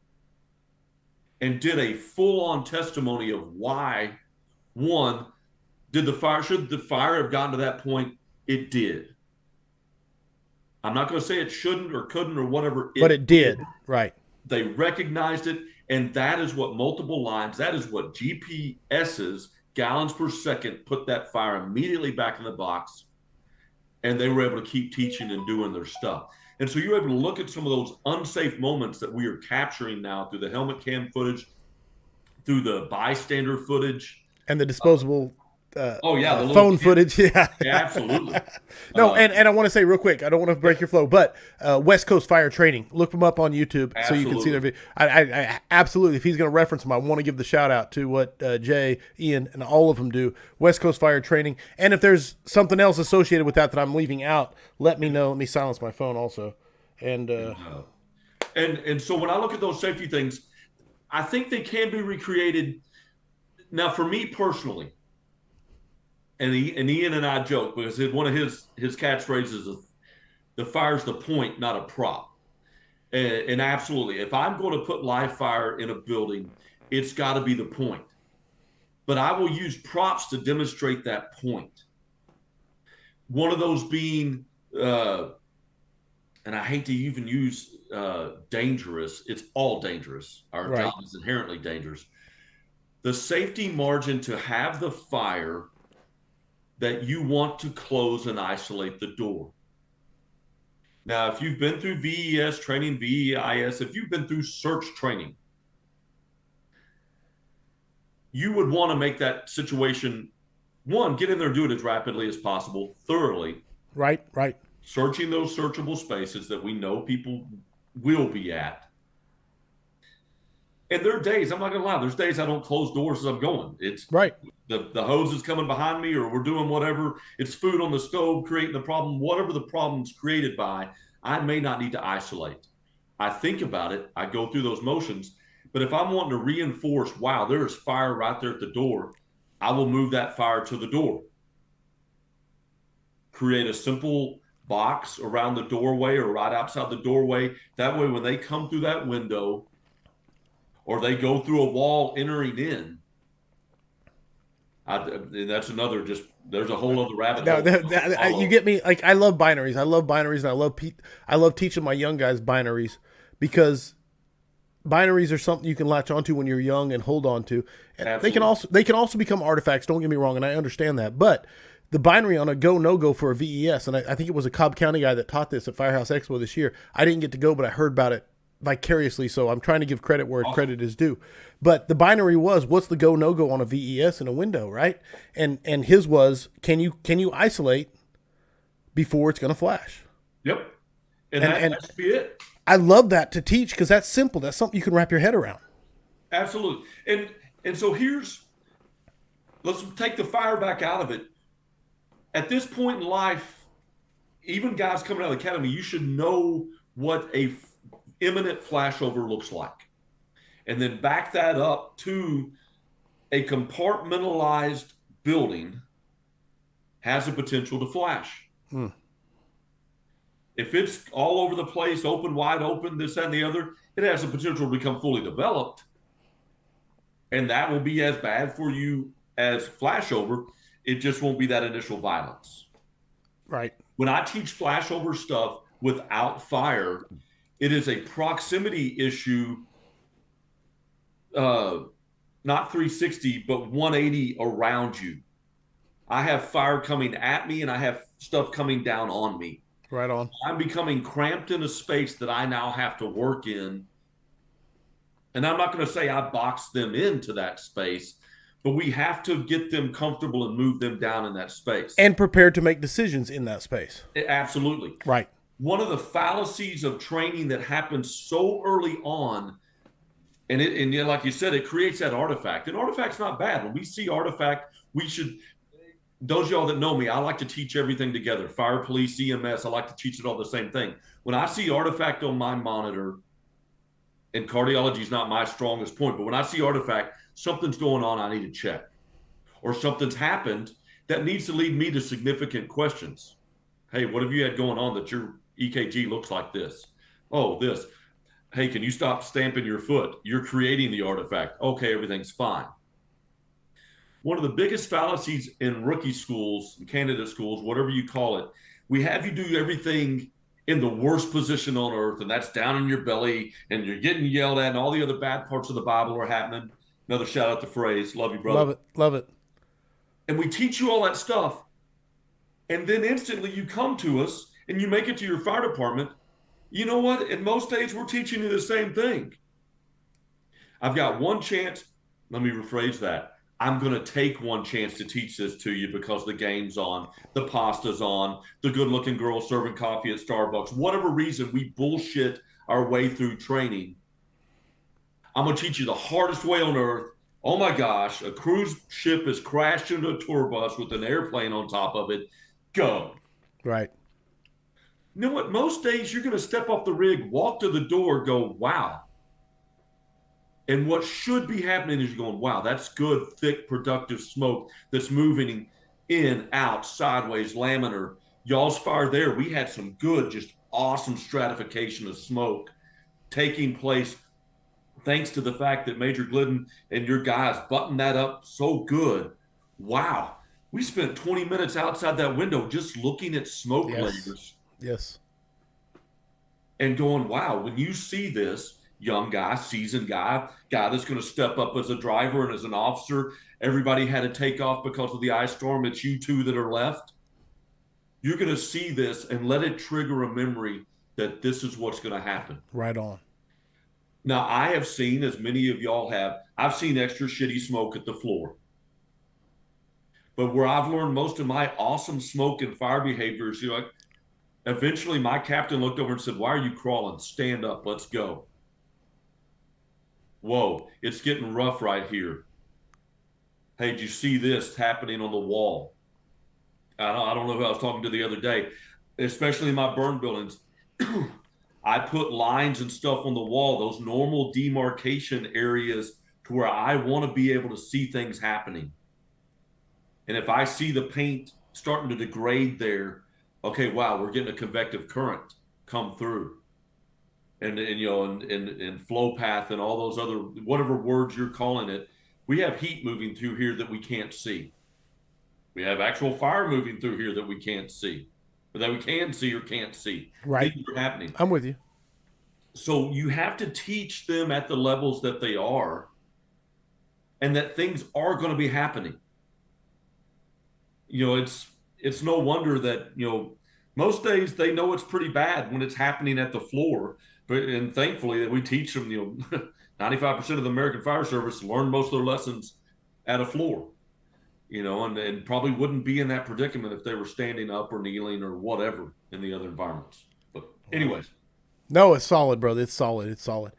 and did a full-on testimony of why. One, should the fire have gotten to that point? It did. I'm not going to say it shouldn't or couldn't or whatever. But it did. Right. They recognized it. And that is what multiple lines, that is what GPS's gallons per second put that fire immediately back in the box. And they were able to keep teaching and doing their stuff. And so you're able to look at some of those unsafe moments that we are capturing now through the helmet cam footage, through the bystander footage. And the disposable the phone footage. Yeah, absolutely. No, and I want to say real quick, I don't want to break your flow, but West Coast Fire Training, look them up on YouTube so you can see their video. I absolutely, if he's going to reference them, I want to give the shout out to what Jay, Ian, and all of them do. West Coast Fire Training. And if there's something else associated with that I'm leaving out, let me know. Let me silence my phone also. And so when I look at those safety things, I think they can be recreated. Now, for me personally, and Ian and I joke because one of his catchphrases is, The fire's the point, not a prop. And absolutely, if I'm going to put live fire in a building, it's got to be the point. But I will use props to demonstrate that point. One of those being, and I hate to even use dangerous, it's all dangerous. Our Right. job is inherently dangerous. The safety margin to have the fire that you want to close and isolate the door. Now, if you've been through VES training, VEIS, if you've been through search training, you would want to make that situation, one, get in there and do it as rapidly as possible, thoroughly, Right. Right. searching those searchable spaces that we know people will be at. And there are days, I'm not going to lie, there's days I don't close doors as I'm going. It's Right. the hose is coming behind me, or we're doing whatever. It's food on the stove creating the problem. Whatever the problem's created by, I may not need to isolate. I think about it. I go through those motions. But if I'm wanting to reinforce, wow, there's fire right there at the door, I will move that fire to the door. Create a simple box around the doorway or right outside the doorway. That way, when they come through that window or they go through a wall entering in, that's another, just there's a whole other rabbit hole. You get me. Like, I love binaries. I love binaries, and I love teaching my young guys binaries, because binaries are something you can latch onto when you're young and hold on to. And Absolutely. they can also become artifacts. Don't get me wrong, and I understand that. But the binary on a go no go for a VES, and I think it was a Cobb County guy that taught this at Firehouse Expo this year. I didn't get to go, but I heard about it vicariously, so I'm trying to give credit where credit is due. But the binary was, what's the go no go on a VES in a window, right? And his was, can you isolate before it's going to flash? Yep. And that should be it. I love that to teach, because that's simple. That's something you can wrap your head around. Absolutely. And so let's take the fire back out of it. At this point in life, even guys coming out of the academy, you should know what a imminent flashover looks like. And then back that up to a compartmentalized building has the potential to flash. If it's all over the place, open, wide open, this, that, and the other, it has the potential to become fully developed. And that will be as bad for you as flashover. It just won't be that initial violence. Right. When I teach flashover stuff without fire, it is a proximity issue, not 360, but 180 around you. I have fire coming at me and I have stuff coming down on me. Right on. I'm becoming cramped in a space that I now have to work in. And I'm not going to say I box them into that space, but we have to get them comfortable and move them down in that space. And prepared to make decisions in that space. Absolutely. Right. One of the fallacies of training that happens so early on, and like you said, it creates that artifact. And artifact's not bad. When we see artifact, we should, those of y'all that know me, I like to teach everything together. Fire, police, EMS, I like to teach it all the same thing. When I see artifact on my monitor, and cardiology is not my strongest point, but when I see artifact, something's going on, I need to check. Or something's happened that needs to lead me to significant questions. Hey, what have you had going on that your EKG looks like this? Oh, this. Hey, can you stop stamping your foot? You're creating the artifact. Okay, everything's fine. One of the biggest fallacies in rookie schools, candidate schools, whatever you call it, we have you do everything in the worst position on earth, and that's down in your belly, and you're getting yelled at, and all the other bad parts of the Bible are happening. Another shout out to Phrase. Love you, brother. Love it. Love it. And we teach you all that stuff. And then instantly you come to us and you make it to your fire department. You know what? In most days, we're teaching you the same thing. I've got one chance. Let me rephrase that. I'm going to take one chance to teach this to you because the game's on, the pasta's on, the good-looking girl serving coffee at Starbucks. Whatever reason we bullshit our way through training, I'm going to teach you the hardest way on earth. Oh my gosh, a cruise ship has crashed into a tour bus with an airplane on top of it. Go. Right. You know what? Most days you're going to step off the rig, walk to the door, go, wow. And what should be happening is you're going, wow, that's good, thick, productive smoke that's moving in, out, sideways, laminar. Y'all's fire there, we had some good, just awesome stratification of smoke taking place thanks to the fact that Major Glidden and your guys buttoned that up so good. Wow. We spent 20 minutes outside that window just looking at smoke Yes. layers Yes. and going, wow, when you see this young guy, seasoned guy that's going to step up as a driver and as an officer, everybody had to take off because of the ice storm. It's you two that are left. You're going to see this and let it trigger a memory that this is what's going to happen. Right on. Now, I have seen, as many of y'all have, I've seen extra shitty smoke at the floor. But where I've learned most of my awesome smoke and fire behaviors, like eventually my captain looked over and said, "Why are you crawling? Stand up. Let's go." Whoa, it's getting rough right here. Hey, did you see this happening on the wall? I don't know who I was talking to the other day, especially in my burn buildings. I put lines and stuff on the wall, those normal demarcation areas to where I want to be able to see things happening. And if I see the paint starting to degrade there, okay, wow, we're getting a convective current come through. And you know, and flow path and all those other, whatever words you're calling it, we have heat moving through here that we can't see. We have actual fire moving through here that we can't see, or that we can see or can't see. Right. Things are happening. I'm with you. So you have to teach them at the levels that they are, and that things are going to be happening. You know, it's no wonder that, you know, most days they know it's pretty bad when it's happening at the floor. But and thankfully that we teach them, you know, 95% of the American Fire Service learn most of their lessons at a floor. You know, and probably wouldn't be in that predicament if they were standing up or kneeling or whatever in the other environments. But anyways. No, it's solid, brother. It's solid. It's solid.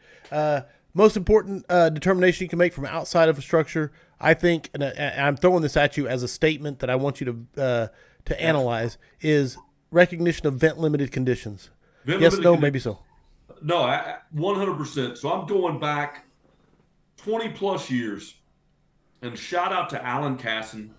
Most important determination you can make from outside of a structure, I think, and I'm throwing this at you as a statement that I want you to analyze, is recognition of vent limited conditions. Yes, no, maybe so. No, 100%. So I'm going back 20 plus years, and shout out to Alan Casson.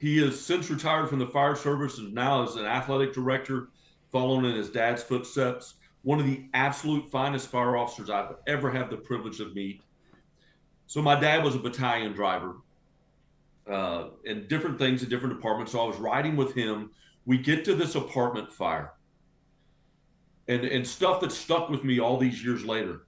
He has since retired from the fire service and now is an athletic director, following in his dad's footsteps. One of the absolute finest fire officers I've ever had the privilege of meet. So my dad was a battalion driver and different things in different departments. So I was riding with him. We get to this apartment fire and stuff that stuck with me all these years later.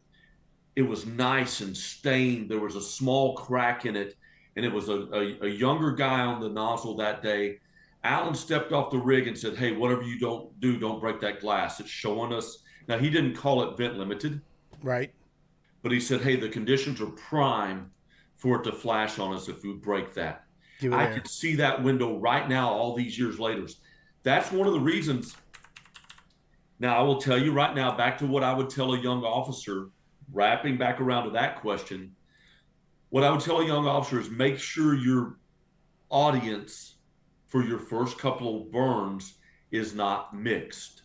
It was nice and stained. There was a small crack in it, and it was a younger guy on the nozzle that day. Alan stepped off the rig and said, "Hey, whatever you don't do, don't break that glass. It's showing us." Now, he didn't call it vent limited. Right. But he said, "Hey, the conditions are prime for it to flash on us if we break that." I can see that window right now, all these years later. That's one of the reasons. Now, I will tell you right now, back to what I would tell a young officer, wrapping back around to that question, what I would tell a young officer is make sure your audience for your first couple of burns is not mixed.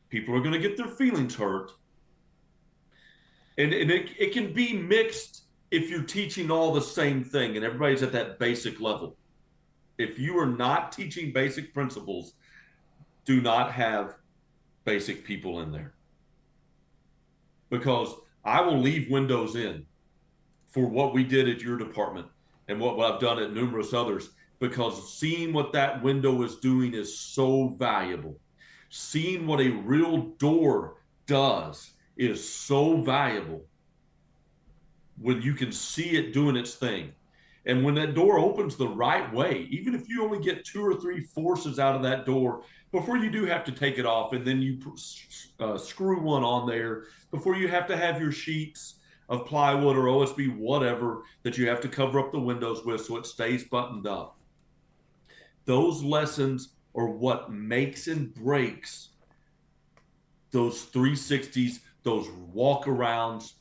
People are going to get their feelings hurt. And it can be mixed if you're teaching all the same thing and everybody's at that basic level. If you are not teaching basic principles, do not have basic people in there. Because I will leave windows in for what we did at your department and what I've done at numerous others, because seeing what that window is doing is so valuable. Seeing what a real door does is so valuable when you can see it doing its thing. And when that door opens the right way, even if you only get 2 or 3 forces out of that door before you do have to take it off, and then you screw one on there, before you have to have your sheets of plywood or OSB, whatever, that you have to cover up the windows with so it stays buttoned up. Those lessons are what makes and breaks those 360s, those walk-arounds,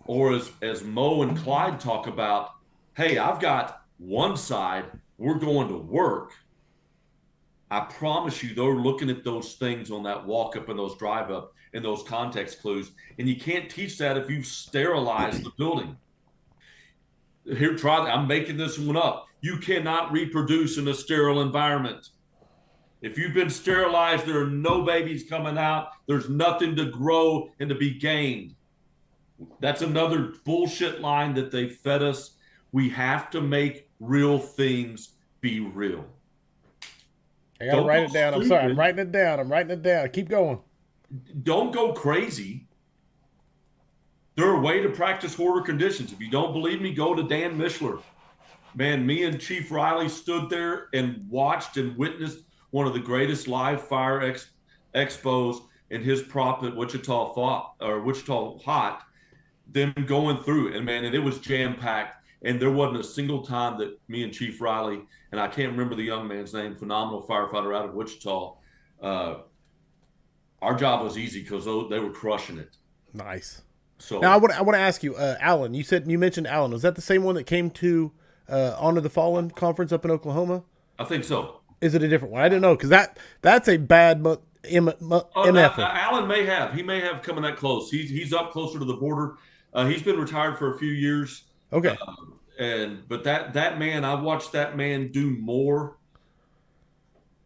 or as Mo and Clyde talk about, hey, I've got one side, we're going to work. I promise you, they're looking at those things on that walk up and those drive up and those context clues. And you can't teach that if you've sterilized the building. Here, try that. I'm making this one up. You cannot reproduce in a sterile environment. If you've been sterilized, there are no babies coming out. There's nothing to grow and to be gained. That's another bullshit line that they fed us. We have to make real things be real. I gotta Don't write go it down. I'm sorry. I'm stupid. writing it down. I'm writing it down. Keep going. Don't go crazy. There are ways to practice hoarder conditions. If you don't believe me, go to Dan Mishler. Man, me and Chief Riley stood there and watched and witnessed one of the greatest live fire expos in his prop at Wichita Hot, them going through it. And man, and it was jam packed. And there wasn't a single time that me and Chief Riley, and I can't remember the young man's name, phenomenal firefighter out of Wichita, our job was easy because they were crushing it. Nice. So Now I want to ask you, Alan. You mentioned Alan. Was that the same one that came to Honor the Fallen conference up in Oklahoma? I think so. Is it a different one? I didn't know because that's a bad MF. Alan may have. He may have coming that close. He's up closer to the border. He's been retired for a few years. Okay. But that man, I watched that man do more.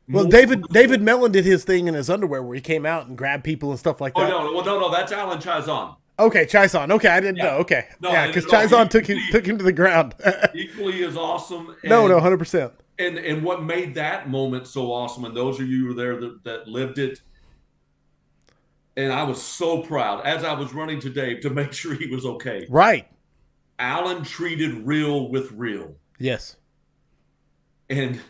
Well, David Mellon did his thing in his underwear where he came out and grabbed people and stuff like that. No, that's Alan Chazon. Okay, Chison. Okay, I didn't know. Okay, yeah, because Chison took him to the ground. Equally as awesome. No, 100%. And what made that moment so awesome, and those of you who were there that lived it, and I was so proud as I was running to Dave to make sure he was okay. Right. Alan treated real with real. Yes. And,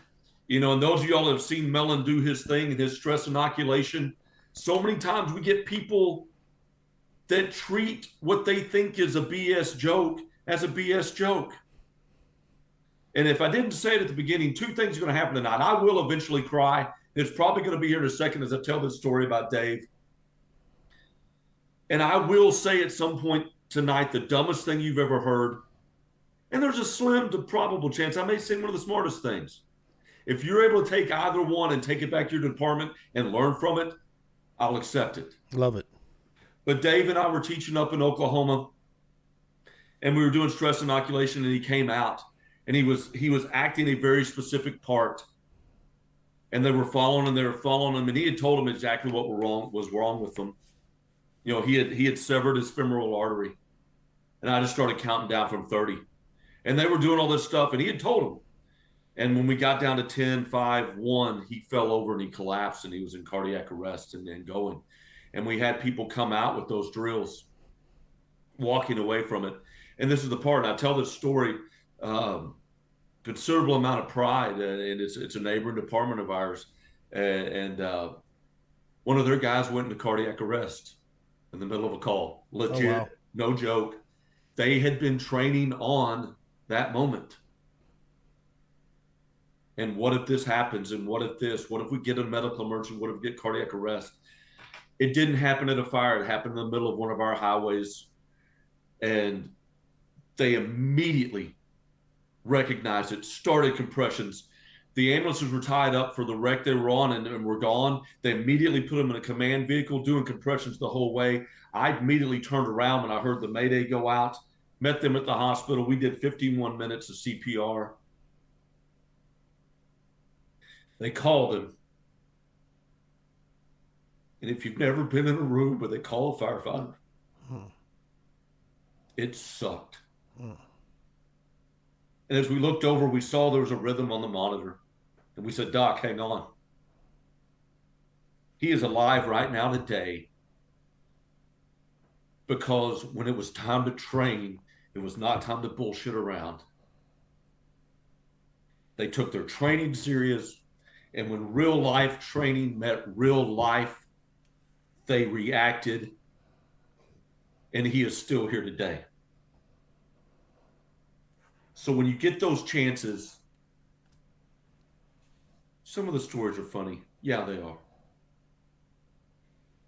and those of y'all have seen Mellon do his thing and his stress inoculation, so many times we get people that treat what they think is a BS joke as a BS joke. And if I didn't say it at the beginning, two things are going to happen tonight. I will eventually cry. It's probably going to be here in a second as I tell this story about Dave. And I will say at some point tonight the dumbest thing you've ever heard. And there's a slim to probable chance I may say one of the smartest things. If you're able to take either one and take it back to your department and learn from it, I'll accept it. Love it. But Dave and I were teaching up in Oklahoma, and we were doing stress inoculation, and he came out, and he was acting a very specific part, and they were following him, and he had told them exactly what was wrong with them. He had severed his femoral artery, and I just started counting down from 30, and they were doing all this stuff, and he had told them. And when we got down to 10, 5, 1, he fell over and he collapsed, and he was in cardiac arrest and going. And we had people come out with those drills, walking away from it. And this is the part, and I tell this story, considerable amount of pride, and it's a neighboring department of ours. And one of their guys went into cardiac arrest in the middle of a call. Legit, wow. No joke. They had been training on that moment. And what if this happens? And what if we get a medical emergency? What if we get cardiac arrest? It didn't happen at a fire. It happened in the middle of one of our highways. And they immediately recognized it, started compressions. The ambulances were tied up for the wreck they were on and were gone. They immediately put them in a command vehicle doing compressions the whole way. I immediately turned around when I heard the Mayday go out, met them at the hospital. We did 51 minutes of CPR. They called him. And if you've never been in a room where they call a firefighter, it sucked. And as we looked over, we saw there was a rhythm on the monitor. And we said, Doc, hang on. He is alive right now today because when it was time to train, it was not time to bullshit around. They took their training serious. And when real life training met real life, they reacted, and he is still here today. So when you get those chances, some of the stories are funny. Yeah, they are.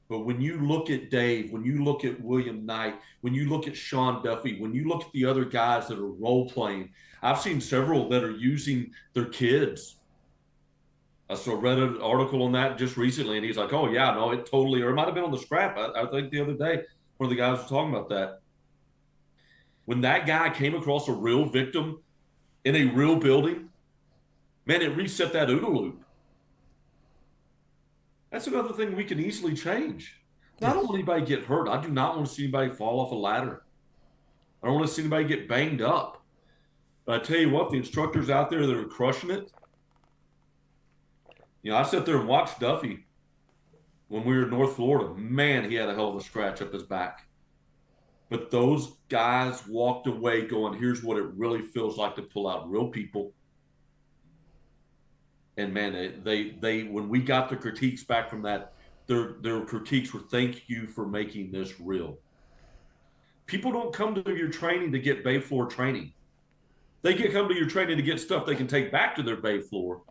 But when you look at Dave, when you look at William Knight, when you look at Sean Duffy, when you look at the other guys that are role playing, I've seen several that are using their kids. I read an article on that just recently, and he's like, oh, yeah, no, it totally, or it might have been on the scrap. I think the other day, one of the guys was talking about that. When that guy came across a real victim in a real building, man, it reset that OODA loop. That's another thing we can easily change. I Yes. don't want anybody to get hurt. I do not want to see anybody fall off a ladder. I don't want to see anybody get banged up. But I tell you what, the instructors out there that are crushing it, I sat there and watched Duffy when we were in North Florida. Man, he had a hell of a scratch up his back. But those guys walked away going, here's what it really feels like to pull out real people. And man, they when we got the critiques back from that, their critiques were, thank you for making this real. People don't come to your training to get bay floor training. They come to your training to get stuff they can take back to their bay floor.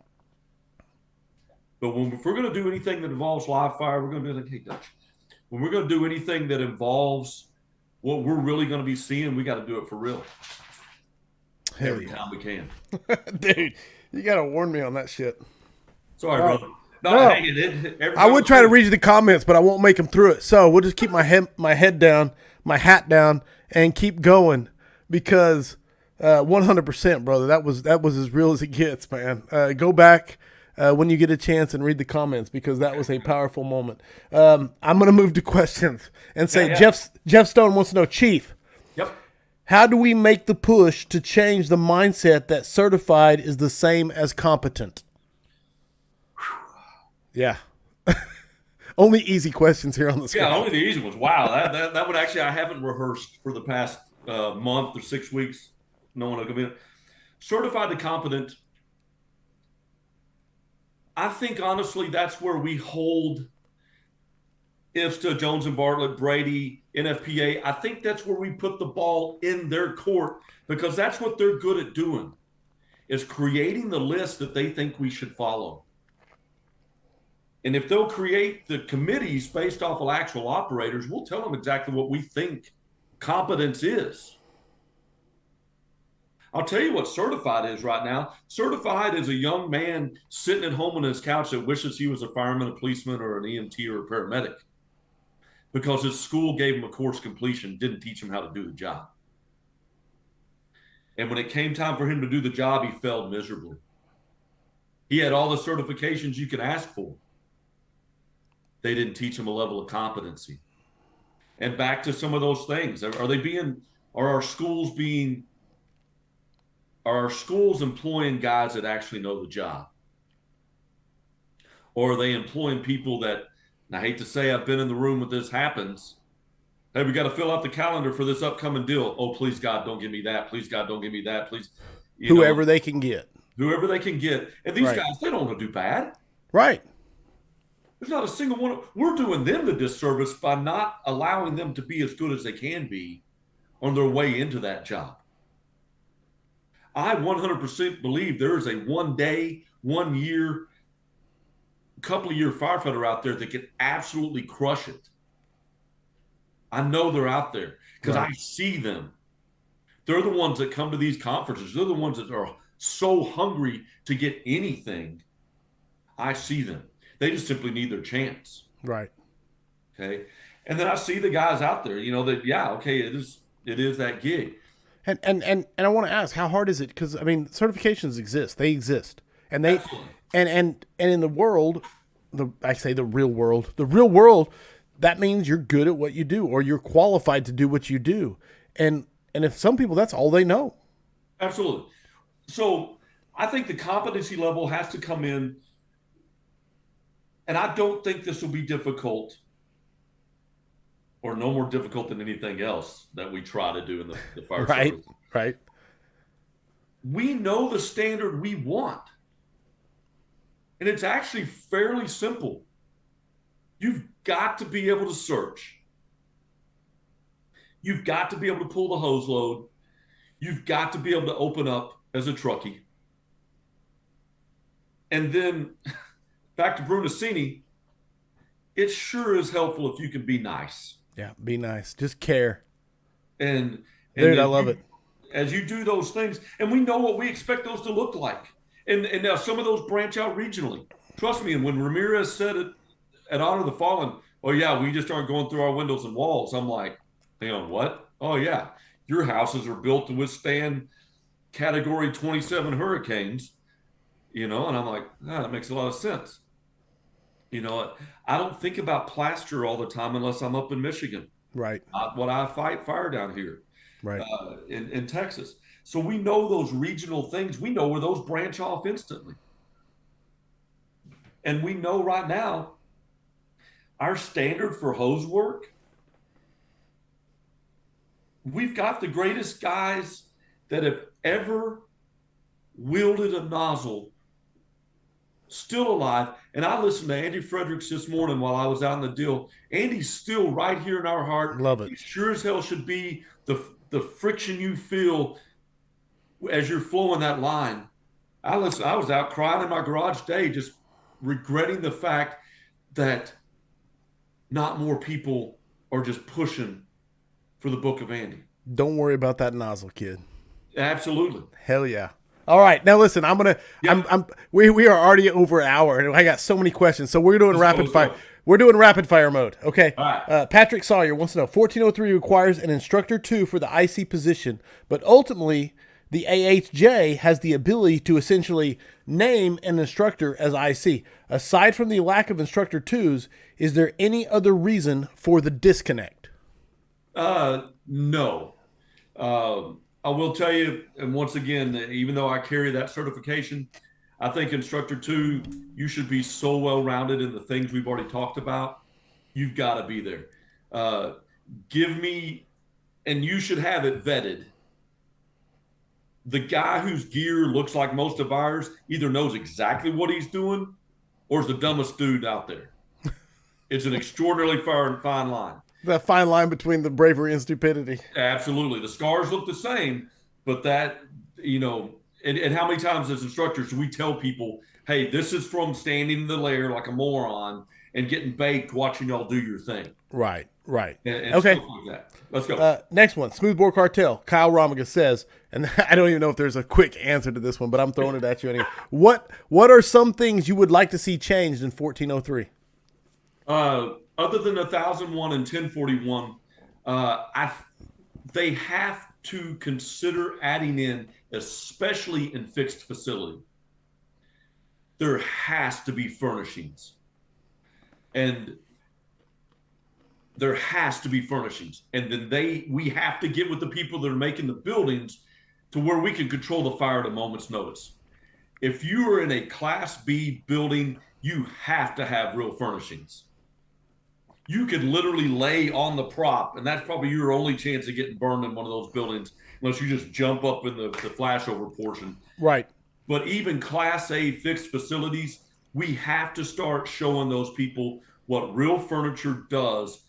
But if we're going to do anything that involves live fire, we're going to be like, hey, Dutch, when we're going to do anything that involves what we're really going to be seeing, we got to do it for real. Hell Every time we can. Dude, you got to warn me on that shit. Sorry, brother. No. I would try to read you the comments, but I won't make them through it. So we'll just keep my head down, my hat down, and keep going because 100%, brother. That was as real as it gets, man. Go back when you get a chance and read the comments because that was a powerful moment. I'm going to move to questions and say Jeff Stone wants to know, Chief. Yep. How do we make the push to change the mindset that certified is the same as competent? Yeah. Only easy questions here on the screen. Yeah, only the easy ones. Wow, that would actually, I haven't rehearsed for the past month or 6 weeks. No one will come in. Certified to competent. I think honestly that's where we hold IFSTA, Jones and Bartlett, Brady, NFPA. I think that's where we put the ball in their court because that's what they're good at doing, is creating the list that they think we should follow. And if they'll create the committees based off of actual operators, we'll tell them exactly what we think competence is. I'll tell you what certified is right now. Certified is a young man sitting at home on his couch that wishes he was a fireman, a policeman, or an EMT or a paramedic because his school gave him a course completion, didn't teach him how to do the job. And when it came time for him to do the job, he failed miserably. He had all the certifications you could ask for. They didn't teach him a level of competency. And back to some of those things. Are our schools employing guys that actually know the job? Or are they employing people that, and I hate to say I've been in the room when this happens, hey, we got to fill out the calendar for this upcoming deal. Oh, please, God, don't give me that. Please, God, don't give me that. Please. Whoever they can get. Whoever they can get. And these guys, they don't want to do bad. Right. There's not a single one. We're doing them the disservice by not allowing them to be as good as they can be on their way into that job. I 100% believe there is a 1 day, 1 year, couple of year firefighter out there that can absolutely crush it. I know they're out there because I see them. They're the ones that come to these conferences. They're the ones that are so hungry to get anything. I see them. They just simply need their chance. Right. Okay. And then I see the guys out there, it is that gig. And I want to ask, how hard is it? Because I mean, certifications exist; they exist, and they, and in the world, the real world, that means you're good at what you do, or you're qualified to do what you do, and if some people, that's all they know. Absolutely. So I think the competency level has to come in, and I don't think this will be difficult. Or no more difficult than anything else that we try to do in the fire service. Right. We know the standard we want. And it's actually fairly simple. You've got to be able to search. You've got to be able to pull the hose load. You've got to be able to open up as a truckie. And then back to Brunacini, it sure is helpful if you can be nice. Yeah, be nice. Just care. And dude, I love it. As you do those things, and we know what we expect those to look like. And now some of those branch out regionally. Trust me, and when Ramirez said it at Honor the Fallen, oh yeah, we just aren't going through our windows and walls. I'm like, hang on, what? Oh yeah, your houses are built to withstand Category 27 hurricanes, and I'm like, that makes a lot of sense. You know, I don't think about plaster all the time unless I'm up in Michigan. Right. Not what I fight fire down here Right. in Texas. So we know those regional things. We know where those branch off instantly. And we know right now our standard for hose work, we've got the greatest guys that have ever wielded a nozzle still alive. And I listened to Andy Fredericks this morning while I was out in the deal. Andy's still right here in our heart. Love it. He sure as hell should be. The friction you feel as you're flowing that line. I was out crying in my garage today, just regretting the fact that not more people are just pushing for the book of Andy. Don't worry about that nozzle, kid. Absolutely. Hell yeah. All right, now listen. We are already over an hour, and I got so many questions. So we're doing rapid fire. We're doing rapid fire mode. Okay. All right. Patrick Sawyer wants to know: 1403 requires an instructor 2 for the IC position, but ultimately the AHJ has the ability to essentially name an instructor as IC. Aside from the lack of instructor 2s, is there any other reason for the disconnect? No. I will tell you, and once again, even though I carry that certification, I think instructor 2, you should be so well-rounded in the things we've already talked about. You've got to be there. Give me, and you should have it vetted. The guy whose gear looks like most of ours either knows exactly what he's doing or is the dumbest dude out there. It's an extraordinarily fine line. That fine line between the bravery and stupidity. Absolutely. The scars look the same, but that, and how many times as instructors do we tell people, hey, this is from standing in the lair like a moron and getting baked watching y'all do your thing. Right. And okay. Stuff like that. Let's go. Next one, Smoothbore Cartel. Kyle Romiga says, and I don't even know if there's a quick answer to this one, but I'm throwing it at you anyway. What are some things you would like to see changed in 1403? Other than 1001 and 1041, they have to consider adding in, especially in fixed facility, there has to be furnishings. And there has to be furnishings. And then we have to get with the people that are making the buildings to where we can control the fire at a moment's notice. If you are in a Class B building, you have to have real furnishings. You could literally lay on the prop, and that's probably your only chance of getting burned in one of those buildings, unless you just jump up in the flashover portion. Right. But even Class A fixed facilities, we have to start showing those people what real furniture does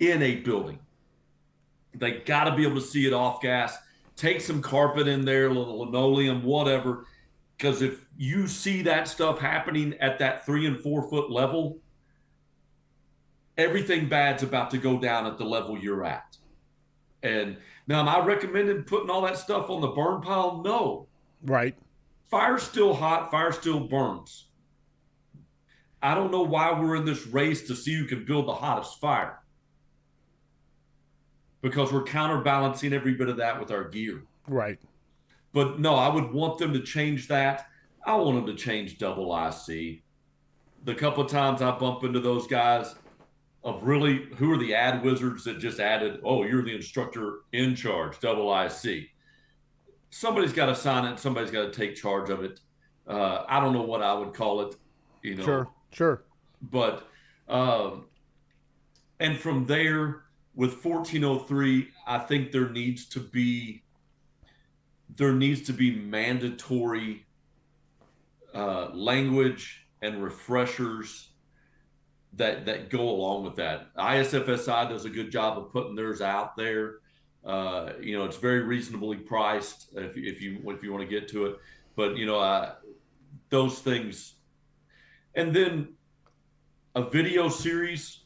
in a building. They got to be able to see it off gas. Take some carpet in there, a little linoleum, whatever. Because if you see that stuff happening at that 3 and 4 foot level, everything bad's about to go down at the level you're at. And now, am I recommending putting all that stuff on the burn pile? No. Right. Fire's still hot. Fire still burns. I don't know why we're in this race to see who can build the hottest fire. Because we're counterbalancing every bit of that with our gear. Right. But no, I would want them to change that. I want them to change double IC. The couple of times I bump into those guys of really, who are the ad wizards that just added, oh, you're the instructor in charge, double IC. Somebody's got to sign it. Somebody's got to take charge of it. I don't know what I would call it. Sure. But, and from there, with 1403, I think there needs to be mandatory language and refreshers that go along with that. ISFSI does a good job of putting theirs out there. It's very reasonably priced if you want to get to it. But those things, and then a video series.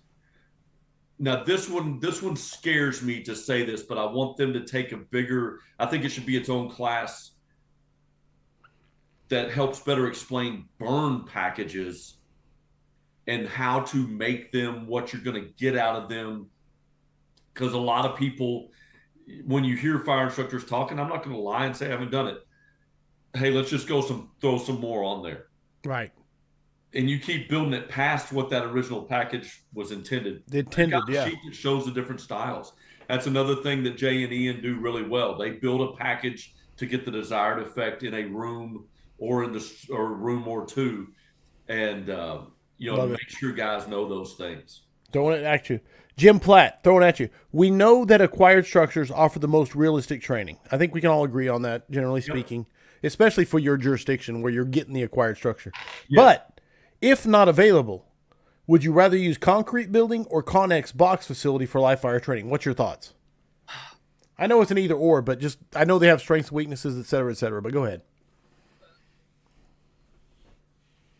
Now this one scares me to say this, but I want them to take a bigger. I think it should be its own class that helps better explain burn packages and how to make them, what you're going to get out of them. Because a lot of people, when you hear fire instructors talking, I'm not going to lie and say I haven't done it. Hey, let's just throw some more on there. Right. and you keep building it past what that original package was intended. They Make out intended, a yeah. sheet that shows the different styles. That's another thing that Jay and Ian do really well. They build a package to get the desired effect in a room or in the or room or two, and to Love it. make sure guys know those things. Throwing it at you. Jim Platt, throwing at you. We know that acquired structures offer the most realistic training. I think we can all agree on that, generally Yep. speaking, especially for your jurisdiction where you're getting the acquired structure. Yes. But if not available, would you rather use concrete building or Connex box facility for live fire training? What's your thoughts? I know it's an either or, but just I know they have strengths, weaknesses, et cetera, et cetera. But go ahead.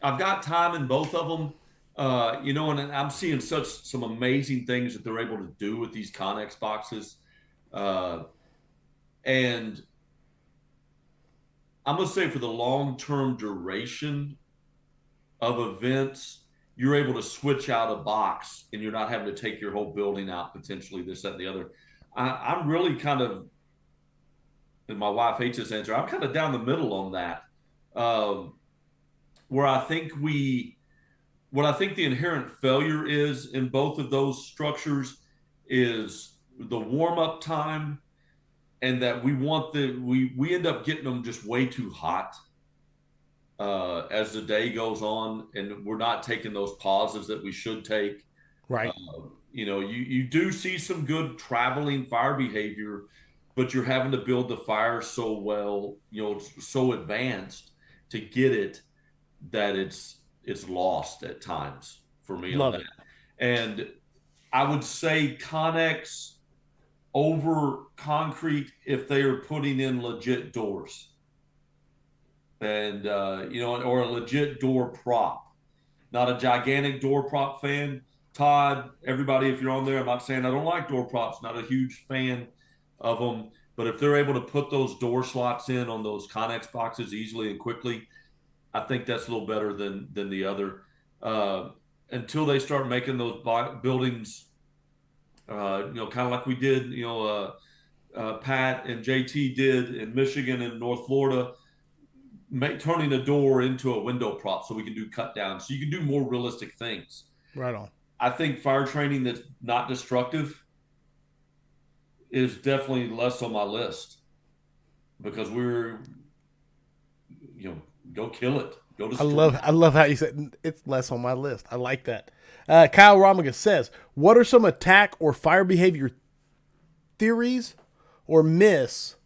I've got time in both of them. And I'm seeing some amazing things that they're able to do with these Connex boxes. Uh, and I'm gonna say for the long term duration of events, you're able to switch out a box and you're not having to take your whole building out potentially this, that, and the other. I'm really kind of, and my wife hates this answer. I'm kind of down the middle on that, um, where I think what I think the inherent failure is in both of those structures is the warm up time, and that we end up getting them just way too hot as the day goes on, and we're not taking those pauses that we should take. Uh, Right. you do see some good traveling fire behavior, but you're having to build the fire so well, so advanced to get it that it's lost at times for me on Love that. it. And I would say Connex over concrete if they are putting in legit doors and or a legit door prop. Not a gigantic door prop fan. Todd, everybody, if you're on there, I'm not saying I don't like door props. Not a huge fan of them, but if they're able to put those door slots in on those Connex boxes easily and quickly, I think that's a little better than the other. Uh, until they start making those buildings, kind of like we did, Pat and JT did in Michigan and North Florida, turning a door into a window prop so we can do cut down, so you can do more realistic things. Right on. I think fire training that's not destructive is definitely less on my list because go kill it, go destroy it. I love how you said it's less on my list. I like that. Kyle Romiga says, "What are some attack or fire behavior theories or myths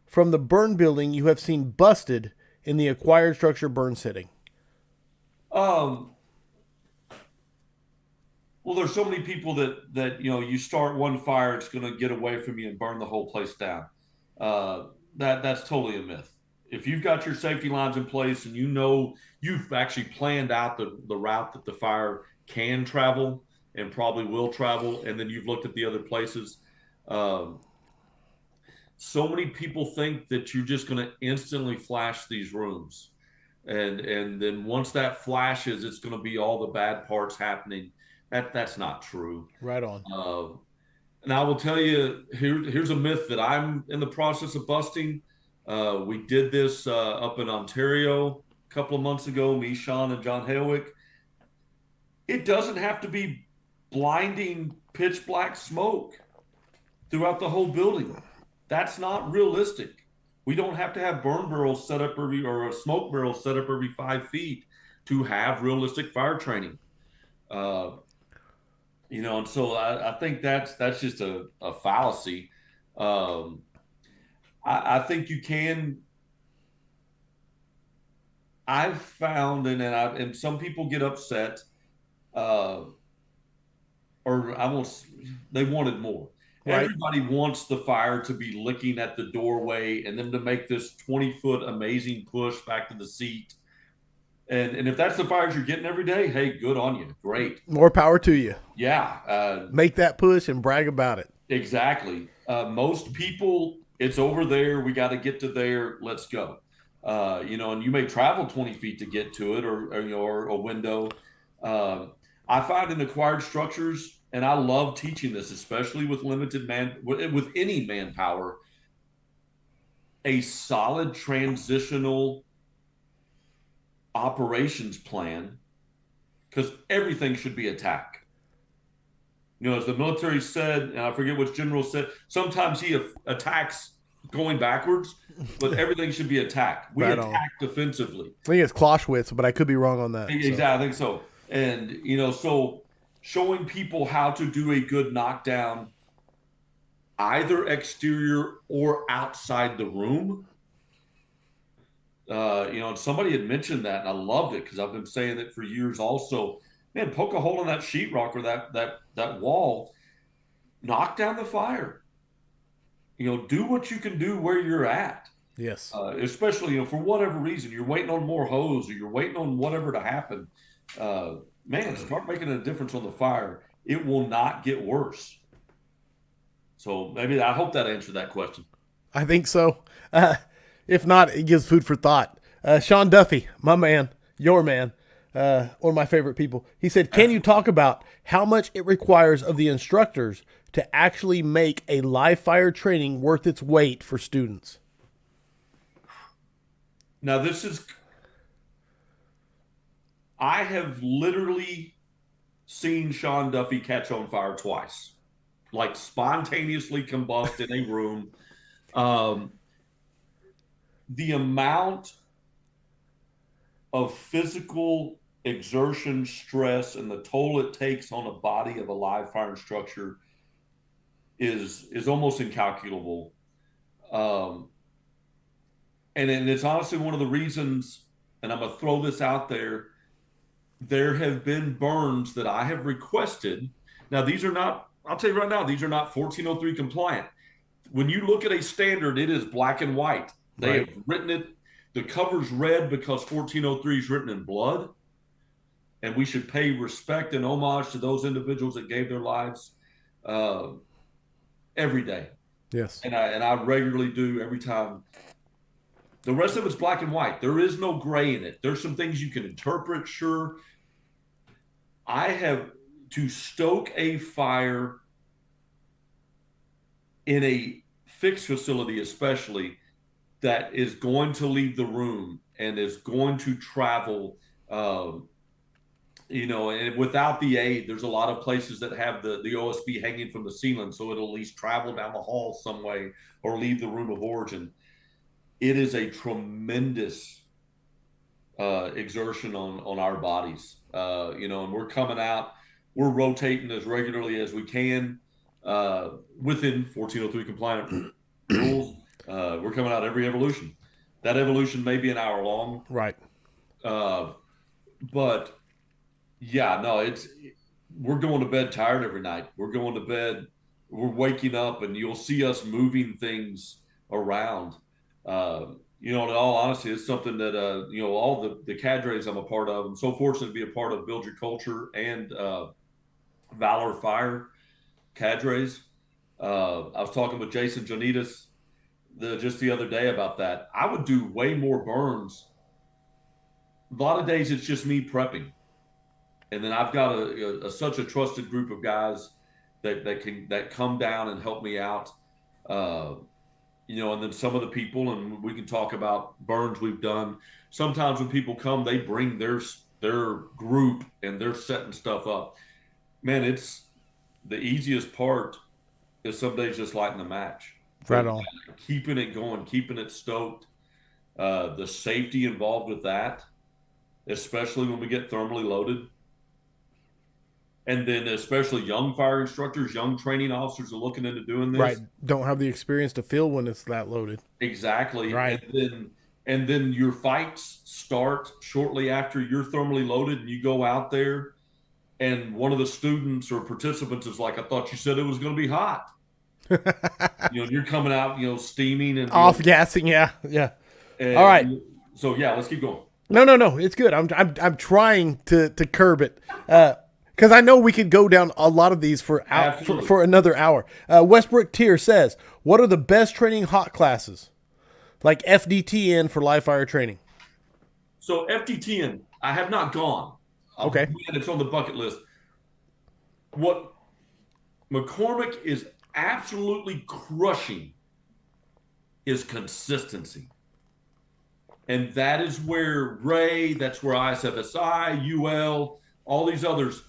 from the burn building you have seen busted in the acquired structure burn setting?" Um, well, there's so many people that you start one fire, it's going to get away from you and burn the whole place down. That's totally a myth. If you've got your safety lines in place and you've actually planned out the route that the fire can travel and probably will travel, and then you've looked at the other places. Um, so many people think that you're just going to instantly flash these rooms, and then once that flashes, it's going to be all the bad parts happening. That's not true. Right on. And I will tell you, here's a myth that I'm in the process of busting. We did this up in Ontario a couple of months ago, me, Sean, and John Haywick. It doesn't have to be blinding pitch black smoke throughout the whole building. That's not realistic. We don't have to have burn barrels set up or a smoke barrel set up every 5 feet to have realistic fire training. Uh, and so I think that's just a fallacy. Um, I think you can. I've found, and some people get upset, uh, or they wanted more. Right. Everybody wants the fire to be licking at the doorway and then to make this 20-foot amazing push back to the seat. And if that's the fires you're getting every day, hey, good on you. Great. More power to you. Yeah. Make that push and brag about it. Exactly. Most people, it's over there. We got to get to there. Let's go. And you may travel 20 feet to get to it or a window. I find in acquired structures, and I love teaching this, especially with with any manpower, a solid transitional operations plan because everything should be attack. As the military said, and I forget which general said, sometimes he attacks going backwards, but everything should be attack. We Right on. attack defensively. I think it's Clausewitz, but I could be wrong on that. Exactly, So. I think so. And so showing people how to do a good knockdown, either exterior or outside the room. And somebody had mentioned that, and I loved it because I've been saying it for years. Also, man, poke a hole in that sheetrock or that wall, knock down the fire. Do what you can do where you're at. Yes. Especially, for whatever reason, you're waiting on more hose or you're waiting on whatever to happen. Man, start making a difference on the fire. It will not get worse. So maybe I hope that answered that question. I think so. If not, it gives food for thought. Sean Duffy, my man, your man, one of my favorite people. He said, can you talk about how much it requires of the instructors to actually make a live fire training worth its weight for students? Now, I have literally seen Sean Duffy catch on fire twice, like spontaneously combust in a room. The amount of physical exertion, stress, and the toll it takes on a body of a live firing structure is almost incalculable. And it's honestly one of the reasons, and I'm going to throw this out there, there have been burns that I have requested. Now, these are not, I'll tell you right now, these are not 1403 compliant. When you look at a standard, it is black and white. They have written it, the cover's red because 1403 is written in blood. And we should pay respect and homage to those individuals that gave their lives every day. Yes. And I regularly do every time. The rest of it's black and white. There is no gray in it. There's some things you can interpret, sure. I have to stoke a fire in a fixed facility, especially, that is going to leave the room and is going to travel, and without the aid, there's a lot of places that have the OSB hanging from the ceiling, so it'll at least travel down the hall some way or leave the room of origin. It is a tremendous exertion on our bodies, and we're coming out, we're rotating as regularly as we can within 1403 compliant rules. We're coming out every evolution. That evolution may be an hour long. Right. But yeah, no, we're going to bed tired every night. We're going to bed, we're waking up, and you'll see us moving things around. In all honesty, it's something that, all the cadres I'm a part of, I'm so fortunate to be a part of Build Your Culture and Valor Fire cadres. I was talking with Jason Jonitas just the other day about that. I would do way more burns. A lot of days it's just me prepping. And then I've got such a trusted group of guys that come down and help me out. And then some of the people, and we can talk about burns we've done. Sometimes when people come, they bring their group and they're setting stuff up. Man, it's the easiest part is some days just lighting the match. Right on. Keeping it going, keeping it stoked. The safety involved with that, especially when we get thermally loaded. And then especially young fire instructors, young training officers are looking into doing this. Right. Don't have the experience to feel when it's that loaded. Exactly. Right. And then your fights start shortly after you're thermally loaded and you go out there and one of the students or participants is like, I thought you said it was going to be hot. You're coming out, steaming and off gassing. Yeah. And all right. So yeah, let's keep going. No. It's good. I'm trying to curb it. Because I know we could go down a lot of these for another hour. Westbrook Tier says, what are the best training hot classes? Like FDTN for live fire training. So FDTN, I have not gone. Okay. And it's on the bucket list. What McCormick is absolutely crushing is consistency. And that is where Ray, that's where ISFSI, UL, all these others.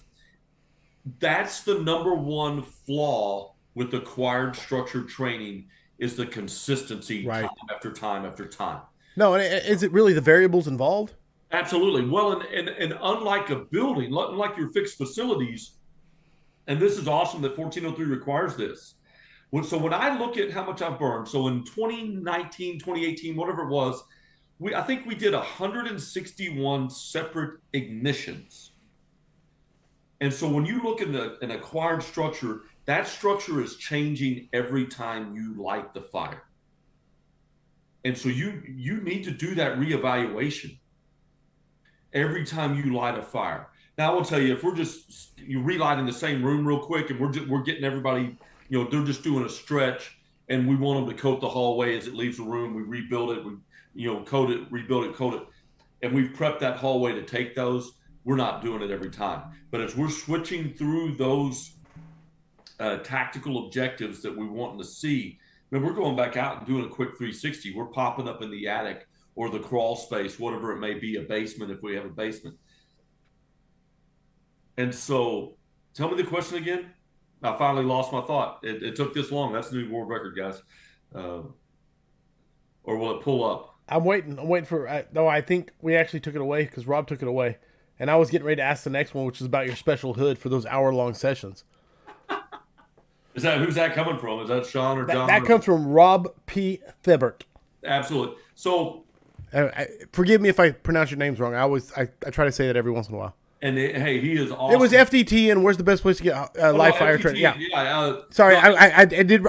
That's the number one flaw with acquired structured training is the consistency time Right. after time after time. No, and is it really the variables involved? Absolutely. Well, and unlike a building, unlike your fixed facilities, and this is awesome that 1403 requires this. So when I look at how much I've burned, so in 2019, 2018, whatever it was, I think we did 161 separate ignitions. And so when you look at an acquired structure, that structure is changing every time you light the fire. And so you need to do that reevaluation every time you light a fire. Now, I will tell you, if we're just you relighting the same room real quick and we're getting everybody, they're just doing a stretch and we want them to coat the hallway as it leaves the room, we rebuild it, we coat it, rebuild it, coat it, and we've prepped that hallway to take those. We're not doing it every time. But as we're switching through those tactical objectives that we want to see, we're going back out and doing a quick 360. We're popping up in the attic or the crawl space, whatever it may be, a basement if we have a basement. And so, tell me the question again. I finally lost my thought. It took this long. That's the new world record, guys. Or will it pull up? I'm waiting. I'm waiting for. No, I think we actually took it away because Rob took it away, and I was getting ready to ask the next one, which is about your special hood for those hour-long sessions. Who's that coming from? Is that Sean or John? That comes from Rob P. Thibert. Absolutely. So, forgive me if I pronounce your names wrong. I try to say that every once in a while. And hey, he is awesome. It was FDT, and where's the best place to get live fire training? Yeah. Sorry, no, I did.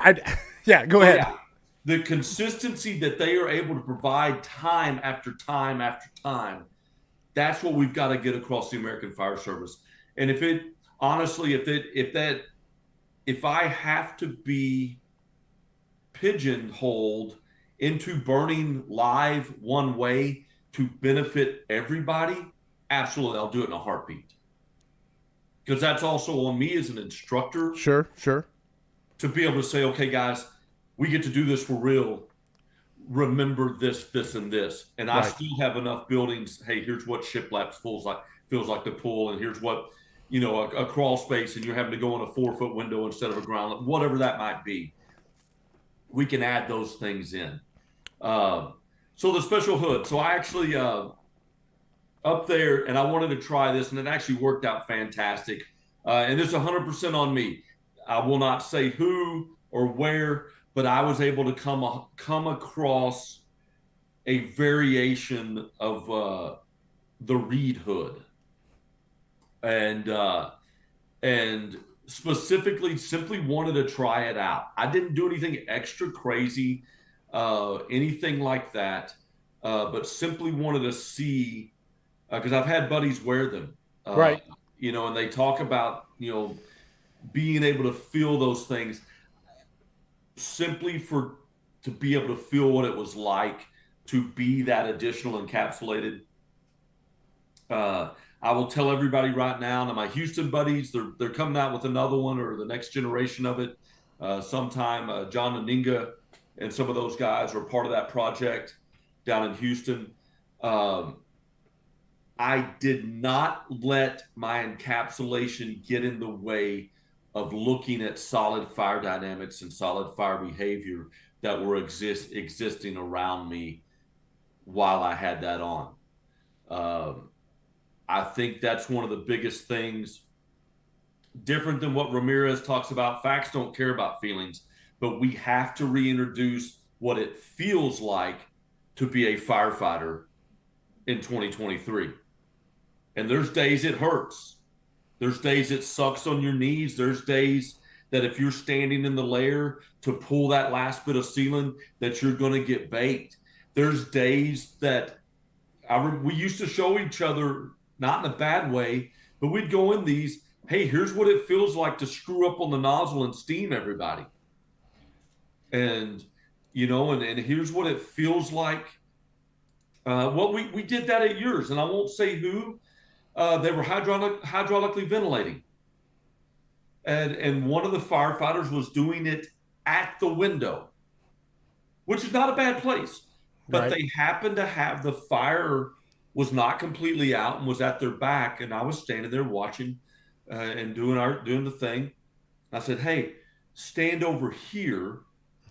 Yeah, go ahead. Yeah. The consistency that they are able to provide time after time after time, that's what we've got to get across the American Fire Service. And if I have to be pigeonholed into burning live one way to benefit everybody, absolutely, I'll do it in a heartbeat. Because that's also on me as an instructor. Sure. To be able to say, okay, guys, we get to do this for real. Remember this, this, and this. And I still have enough buildings. Hey, here's what shiplaps feels like the pool, and here's what, a crawl space, and you're having to go in a 4-foot window instead of a ground, whatever that might be. We can add those things in. So the special hood. So I actually up there, and I wanted to try this, and it actually worked out fantastic. And it's 100% on me. I will not say who or where, but I was able to come across a variation of the reed hood, and specifically simply wanted to try it out. I didn't do anything extra crazy, anything like that, but simply wanted to see, because I've had buddies wear them, right? And they talk about being able to feel those things, simply to be able to feel what it was like to be that additional encapsulated. I will tell everybody right now, and my Houston buddies, they're coming out with another one or the next generation of it sometime. John Aninga and some of those guys are part of that project down in Houston. I did not let my encapsulation get in the way of looking at solid fire dynamics and solid fire behavior that were existing around me while I had that on. I think that's one of the biggest things, different than what Ramirez talks about. Facts don't care about feelings, but we have to reintroduce what it feels like to be a firefighter in 2023. And there's days it hurts. There's days it sucks on your knees. There's days that if you're standing in the lair to pull that last bit of ceiling, that you're going to get baked. There's days that we used to show each other, not in a bad way, but we'd go in these, hey, here's what it feels like to screw up on the nozzle and steam everybody. And, and here's what it feels like. We did that at yours, and I won't say who. They were hydraulically ventilating. And one of the firefighters was doing it at the window, which is not a bad place. But They happened to have the fire was not completely out and was at their back, and I was standing there watching and doing the thing. I said, "Hey, stand over here."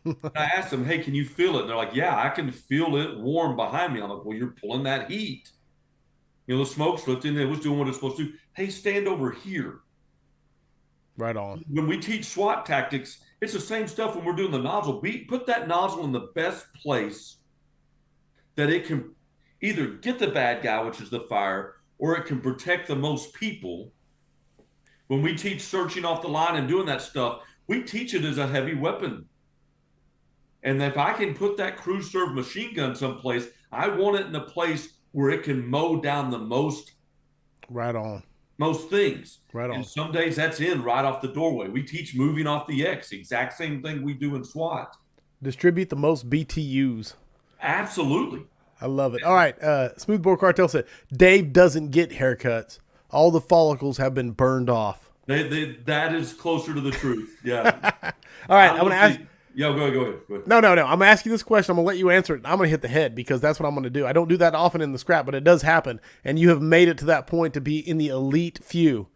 I asked them, "Hey, can you feel it?" And they're like, "Yeah, I can feel it warm behind me." I'm like, "Well, you're pulling that heat. You know, the smoke's lifting. It was doing what it's supposed to do. Hey, stand over here." Right on. When we teach SWAT tactics, it's the same stuff when we're doing the nozzle. We put that nozzle in the best place that it can either get the bad guy, which is the fire, or it can protect the most people. When we teach searching off the line and doing that stuff, we teach it as a heavy weapon. And if I can put that cruise serve machine gun someplace, I want it in a place where it can mow down the Right on. most things. Right on. And some days that's in right off the doorway. We teach moving off the X, exact same thing we do in SWAT. Distribute the most BTUs. Absolutely. I love it. All right. Smoothbore Cartel said Dave doesn't get haircuts. All the follicles have been burned off. That is closer to the truth. Yeah. All right. I'm going to ask. Yeah, go ahead. No. I'm going to ask you this question. I'm going to let you answer it. I'm going to hit the head because that's what I'm going to do. I don't do that often in the scrap, but it does happen. And you have made it to that point to be in the elite few.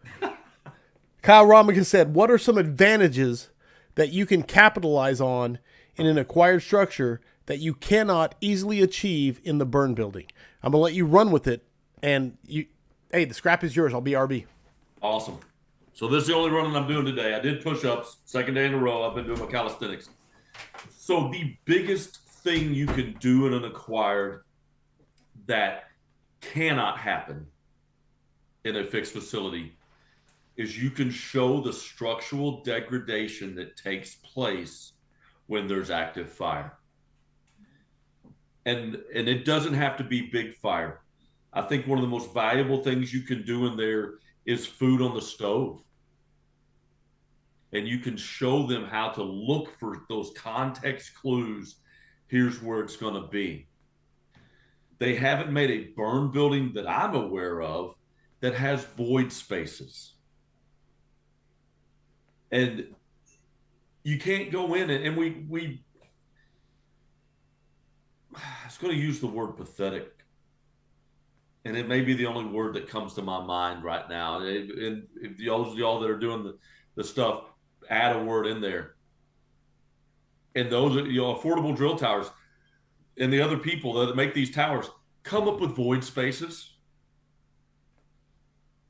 Kyle Romick said, what are some advantages that you can capitalize on in an acquired structure that you cannot easily achieve in the burn building? I'm going to let you run with it. And hey, the scrap is yours. I'll be RB. Awesome. So this is the only running I'm doing today. I did push-ups, second day in a row. I've been doing my calisthenics. So the biggest thing you can do in an acquired that cannot happen in a fixed facility is you can show the structural degradation that takes place when there's active fire. And it doesn't have to be big fire. I think one of the most valuable things you can do in there is food on the stove. And you can show them how to look for those context clues. Here's where it's going to be. They haven't made a burn building that I'm aware of that has void spaces. And you can't go in and we I was going to use the word pathetic. And it may be the only word that comes to my mind right now. And if y'all that are doing the stuff, add a word in there. And those are, affordable drill towers and the other people that make these towers come up with void spaces.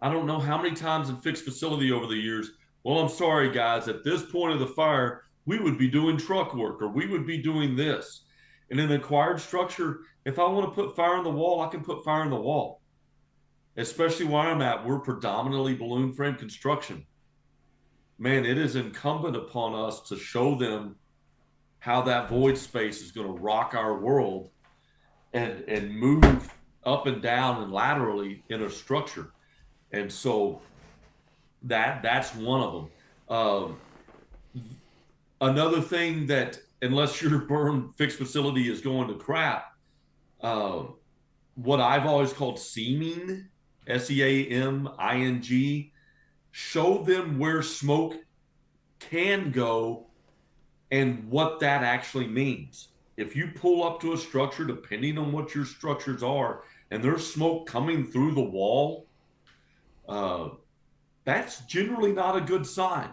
I don't know how many times in fixed facility over the years, well, I'm sorry, guys, at this point of the fire, we would be doing truck work or we would be doing this. And in an acquired structure, if I want to put fire in the wall, I can put fire in the wall. Especially where I'm at, we're predominantly balloon frame construction. Man, it is incumbent upon us to show them how that void space is going to rock our world and move up and down and laterally in a structure. And so that's one of them. Another thing that, unless your burn fixed facility is going to crap, what I've always called seaming, SEAMING, show them where smoke can go and what that actually means. If you pull up to a structure, depending on what your structures are, and there's smoke coming through the wall, that's generally not a good sign.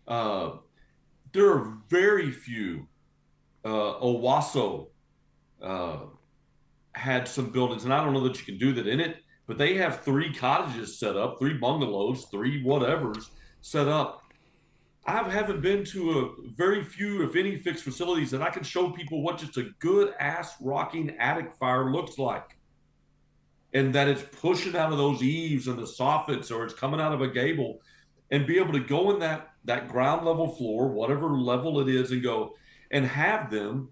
There are very few. Owasso had some buildings, and I don't know that you can do that in it, but they have 3 cottages set up, 3 bungalows, 3 whatevers set up. I haven't been to a very few, if any, fixed facilities that I can show people what just a good ass rocking attic fire looks like. And that it's pushing out of those eaves and the soffits, or it's coming out of a gable, and be able to go in that ground level floor, whatever level it is, and go and have them.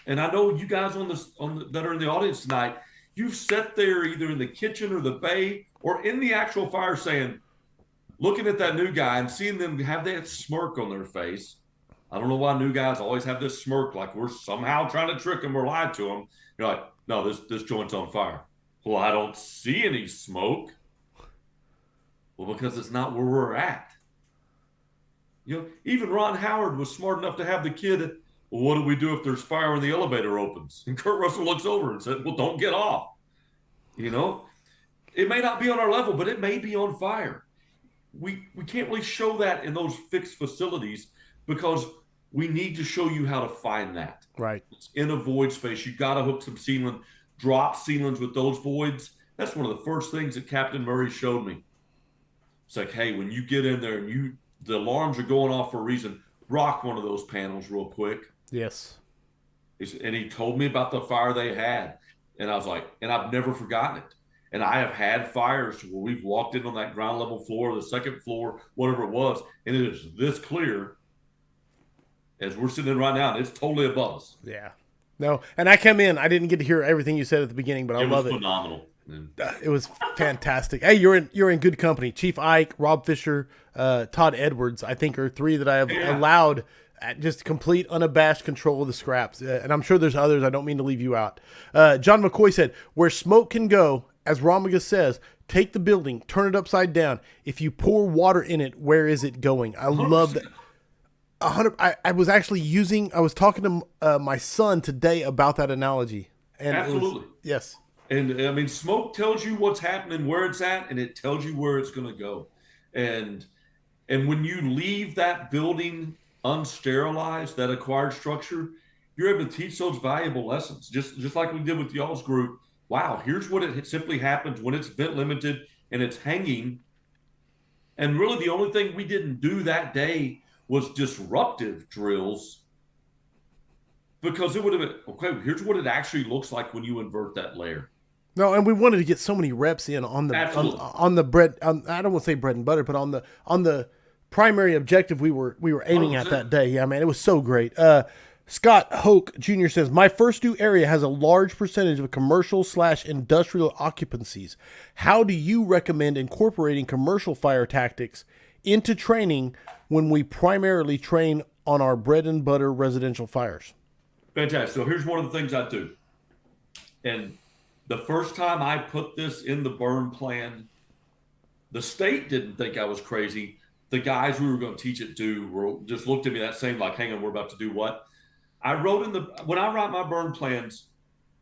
And I know you guys that are in the audience tonight, you've sat there either in the kitchen or the bay or in the actual fire saying, looking at that new guy and seeing them have that smirk on their face. I don't know why new guys always have this smirk like we're somehow trying to trick them or lie to them. You're like, no, this joint's on fire. Well, I don't see any smoke. Well, because it's not where we're at. Even Ron Howard was smart enough to have the kid, well, what do we do if there's fire when the elevator opens? And Kurt Russell looks over and said, well, don't get off. You know, it may not be on our level, but it may be on fire. We can't really show that in those fixed facilities because we need to show you how to find that. Right. It's in a void space. You got to hook some ceiling, drop ceilings with those voids. That's one of the first things that Captain Murray showed me. It's like, hey, when you get in there and the alarms are going off for a reason, rock one of those panels real quick. Yes. And he told me about the fire they had. And I was like, and I've never forgotten it. And I have had fires where we've walked in on that ground level floor, the second floor, whatever it was, and it is this clear as we're sitting in right now. And it's totally above us. Yeah. No, and I came in. I didn't get to hear everything you said at the beginning, but I It was love it. phenomenal. It was fantastic. Hey, you're in good company. Chief Ike, Rob Fisher, Todd Edwards, I think are three that I have allowed just complete unabashed control of the scraps. And I'm sure there's others. I don't mean to leave you out. John McCoy said, "Where smoke can go, as Romiga says, take the building, turn it upside down. If you pour water in it, where is it going?" I love that. 100. I was talking to my son today about that analogy. And Absolutely. Yes. And I mean, smoke tells you what's happening, where it's at, and it tells you where it's going to go. And when you leave that building unsterilized, that acquired structure, you're able to teach those valuable lessons. Just like we did with y'all's group. Wow, here's what it simply happens when it's vent limited and it's hanging. And really, the only thing we didn't do that day was disruptive drills, because it would have been okay. Here's what it actually looks like when you invert that layer. No, and we wanted to get so many reps in on the on the bread. I don't want to say bread and butter, but on the primary objective we were aiming 100%. at that day. Yeah, man, it was so great. Scott Hoke Jr. says, "My first new area has a large percentage of commercial/industrial occupancies. How do you recommend incorporating commercial fire tactics into training when we primarily train on our bread and butter residential fires?" Fantastic. So here's one of the things I do. And the first time I put this in the burn plan, the state didn't think I was crazy. The guys we were going to teach it to just looked at me that same like, hang on, we're about to do what? I wrote when I write my burn plans,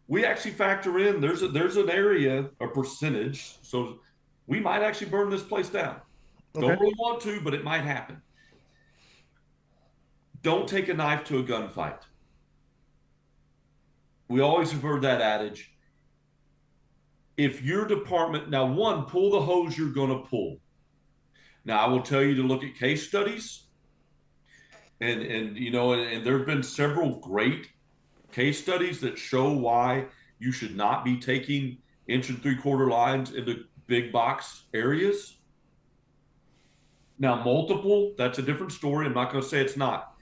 we actually factor in there's an area, a percentage. So we might actually burn this place down. Okay. Don't really want to, but it might happen. Don't take a knife to a gunfight. We always have heard that adage. If your department, now one, pull the hose you're going to pull. Now I will tell you to look at case studies, and there have been several great case studies that show why you should not be taking 1 3/4 lines into big box areas. Now multiple, that's a different story. I'm not going to say it's not.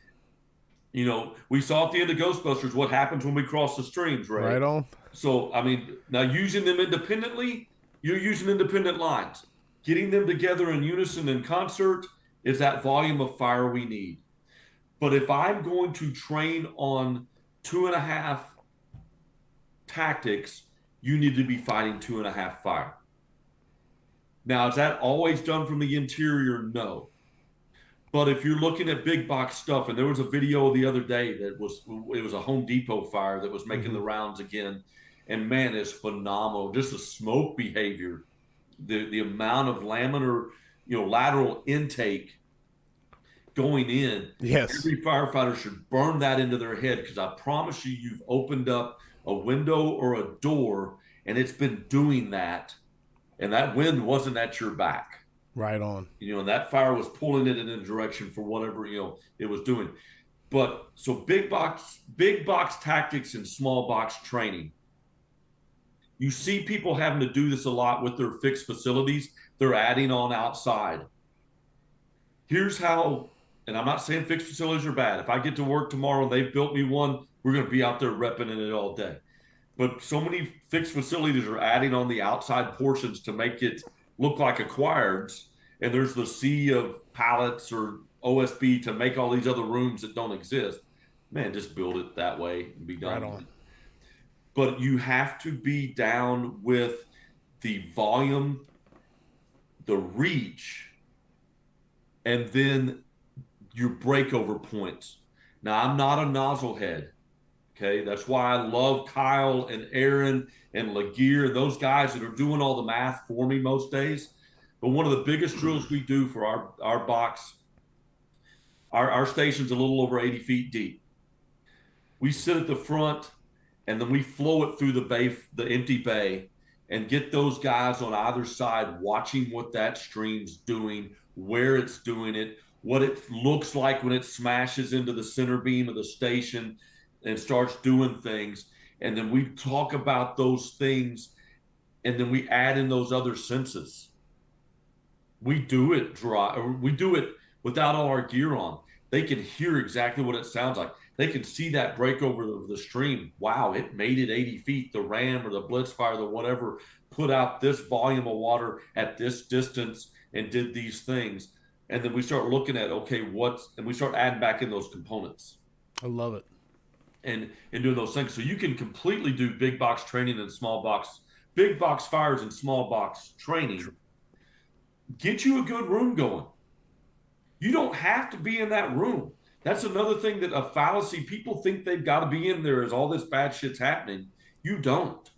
We saw at the end of Ghostbusters what happens when we cross the streams, right? Right on. So, I mean, now using them independently, you're using independent lines. Getting them together in unison in concert is that volume of fire we need. But if I'm going to train on 2.5 tactics, you need to be fighting 2.5 fire. Now, is that always done from the interior? No. But if you're looking at big box stuff, and there was a video the other day it was a Home Depot fire that was making the rounds again, and man, it's phenomenal. Just the smoke behavior, the amount of laminar, lateral intake going in. Yes. Every firefighter should burn that into their head, because I promise you, you've opened up a window or a door, and it's been doing that, and that wind wasn't at your back. Right on. And that fire was pulling it in a direction for whatever, it was doing. But so big box tactics and small box training. You see people having to do this a lot with their fixed facilities. They're adding on outside. Here's how, and I'm not saying fixed facilities are bad. If I get to work tomorrow and they've built me one, we're going to be out there repping in it all day. But so many fixed facilities are adding on the outside portions to make it look like acquireds, and there's the sea of pallets or OSB to make all these other rooms that don't exist. Man, just build it that way and be done. Right on. But you have to be down with the volume, the reach, and then your breakover points. Now, I'm not a nozzle head, Okay, that's why I love Kyle and Aaron and Laguerre, those guys that are doing all the math for me most days. But one of the biggest drills we do for our box, our station's a little over 80 feet deep. We sit at the front and then we flow it through the bay, the empty bay, and get those guys on either side watching what that stream's doing, where it's doing it, what it looks like when it smashes into the center beam of the station and starts doing things. And then we talk about those things, and then we add in those other senses. We do it dry, or we do it without all our gear on. They can hear exactly what it sounds like. They can see that break over the stream. Wow, it made it 80 feet. The ram or the blitz fire, the whatever, put out this volume of water at this distance and did these things. And then we start looking at, okay, and we start adding back in those components. I love it. And doing those things. So you can completely do big box training and big box fires and small box training. Get you a good room going. You don't have to be in that room. That's another thing that a fallacy. People think they've got to be in there as all this bad shit's happening. You don't.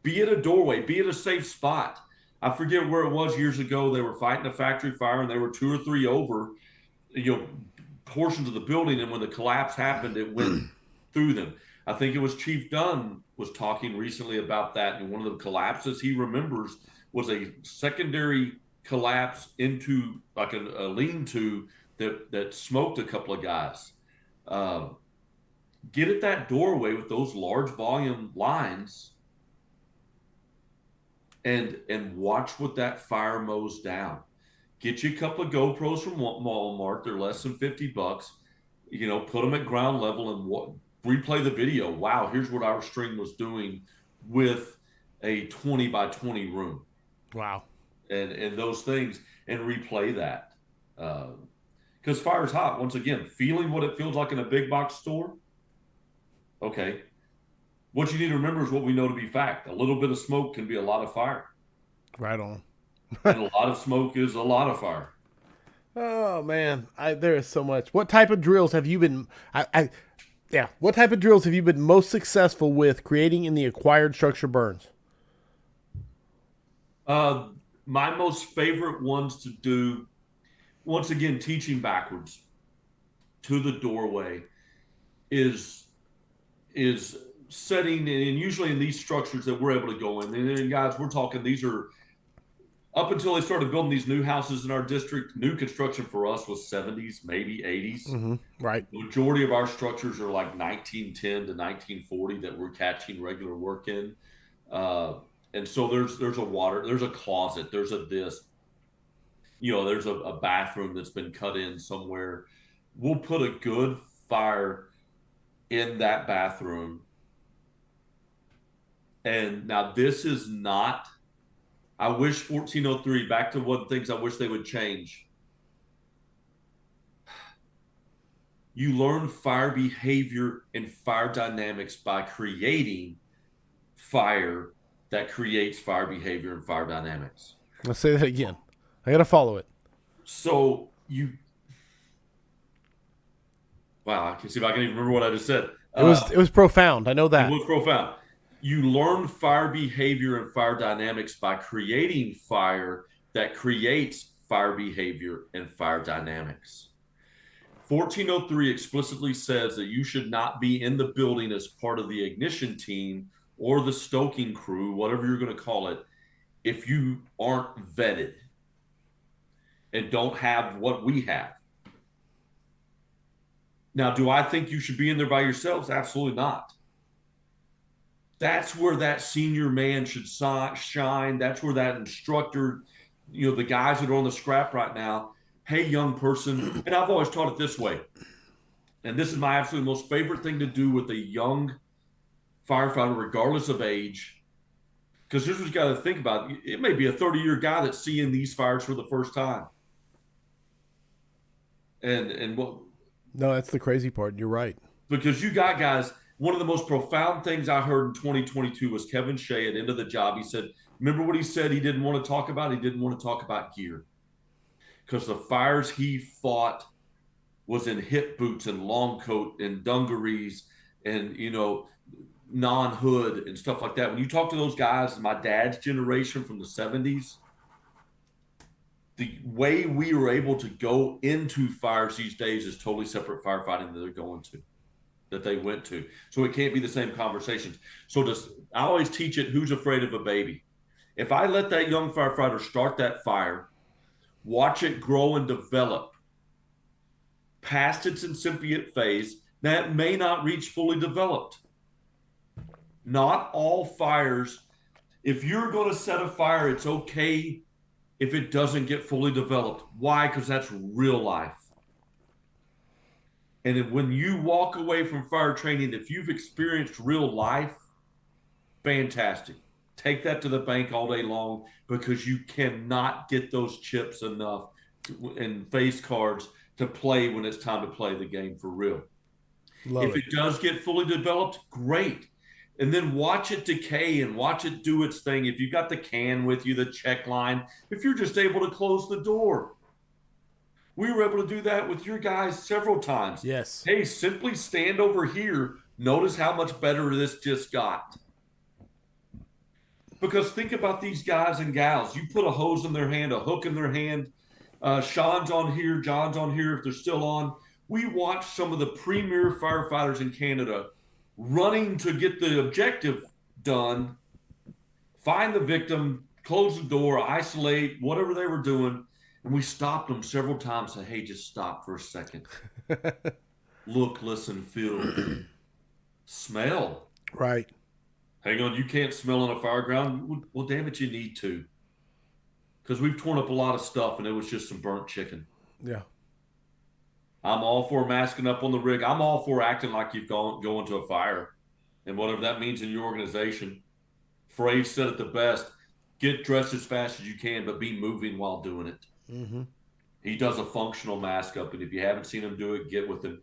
Be at a doorway. Be at a safe spot. I forget where it was years ago. They were fighting a factory fire and they were 2 or 3 over, portions of the building. And when the collapse happened, it went through them. I think it was Chief Dunn was talking recently about that. And one of the collapses he remembers was a secondary collapse into like a lean-to that smoked a couple of guys. Get at that doorway with those large volume lines and watch what that fire mows down. Get you a couple of GoPros from Walmart. They're less than $50. Put them at ground level and replay the video. Wow, here's what our string was doing with a 20 by 20 room. Wow. And those things, and replay that. Because fire's hot. Once again, feeling what it feels like in a big box store. Okay. What you need to remember is what we know to be fact. A little bit of smoke can be a lot of fire. Right on. And a lot of smoke is a lot of fire. Oh man, there is so much. What type of drills have you been? What type of drills have you been most successful with creating in the acquired structure burns? My most favorite ones to do, once again, teaching backwards to the doorway, is setting, and usually in these structures that we're able to go in. And guys, we're talking, these are up until they started building these new houses in our district. New construction for us was 70s, maybe 80s. Mm-hmm. Right. The majority of our structures are like 1910 to 1940 that we're catching regular work in. And so there's a water, there's a closet, there's there's a bathroom that's been cut in somewhere. We'll put a good fire in that bathroom. And now this is not, I wish 1403, back to what things I wish they would change. You learn fire behavior and fire dynamics by creating fire that creates fire behavior and fire dynamics. Let's say that again. I got to follow it. So wow, I can see if I can even remember what I just said. It was profound. I know that. It was profound. You learn fire behavior and fire dynamics by creating fire that creates fire behavior and fire dynamics. 1403 explicitly says that you should not be in the building as part of the ignition team or the stoking crew, whatever you're going to call it, if you aren't vetted and don't have what we have. Now, do I think you should be in there by yourselves? Absolutely not. That's where that senior man should shine. That's where that instructor, the guys that are on the scrap right now, hey, young person, and I've always taught it this way, and this is my absolute most favorite thing to do with a young firefighter, regardless of age, because here's what you got to think about. It may be a 30-year guy that's seeing these fires for the first time. And what? No, that's the crazy part. You're right. Because you got guys, one of the most profound things I heard in 2022 was Kevin Shea at the end of the job. He said, remember what he said he didn't want to talk about? He didn't want to talk about gear. Because the fires he fought was in hip boots and long coat and dungarees and non-hood and stuff like that. When you talk to those guys, my dad's generation from the 70s, the way we were able to go into fires these days is totally separate firefighting that they went to. So it can't be the same conversations. So I always teach it, who's afraid of a baby? If I let that young firefighter start that fire, watch it grow and develop past its incipient phase, that may not reach fully developed. Not all fires, if you're going to set a fire, it's okay if it doesn't get fully developed. Why? Because that's real life. And when you walk away from fire training, if you've experienced real life, fantastic. Take that to the bank all day long, because you cannot get those chips enough and face cards to play when it's time to play the game for real. If it does get fully developed, great. And then watch it decay and watch it do its thing. If you've got the can with you, the check line, if you're just able to close the door. We were able to do that with your guys several times. Yes. Hey, simply stand over here. Notice how much better this just got. Because think about these guys and gals. You put a hose in their hand, a hook in their hand. Sean's on here, John's on here if they're still on. We watched some of the premier firefighters in Canada running to get the objective done, find the victim, close the door, isolate, whatever they were doing. And we stopped them several times. Say, hey, just stop for a second. Look, listen, feel, smell. Right. Hang on, you can't smell on a fire ground? Well, damn it, you need to. Because we've torn up a lot of stuff, and it was just some burnt chicken. Yeah. I'm all for masking up on the rig. I'm all for acting like you've going to a fire, and whatever that means in your organization. Frey said it the best. Get dressed as fast as you can, but be moving while doing it. Mm-hmm. He does a functional mask up, and if you haven't seen him do it, get with him.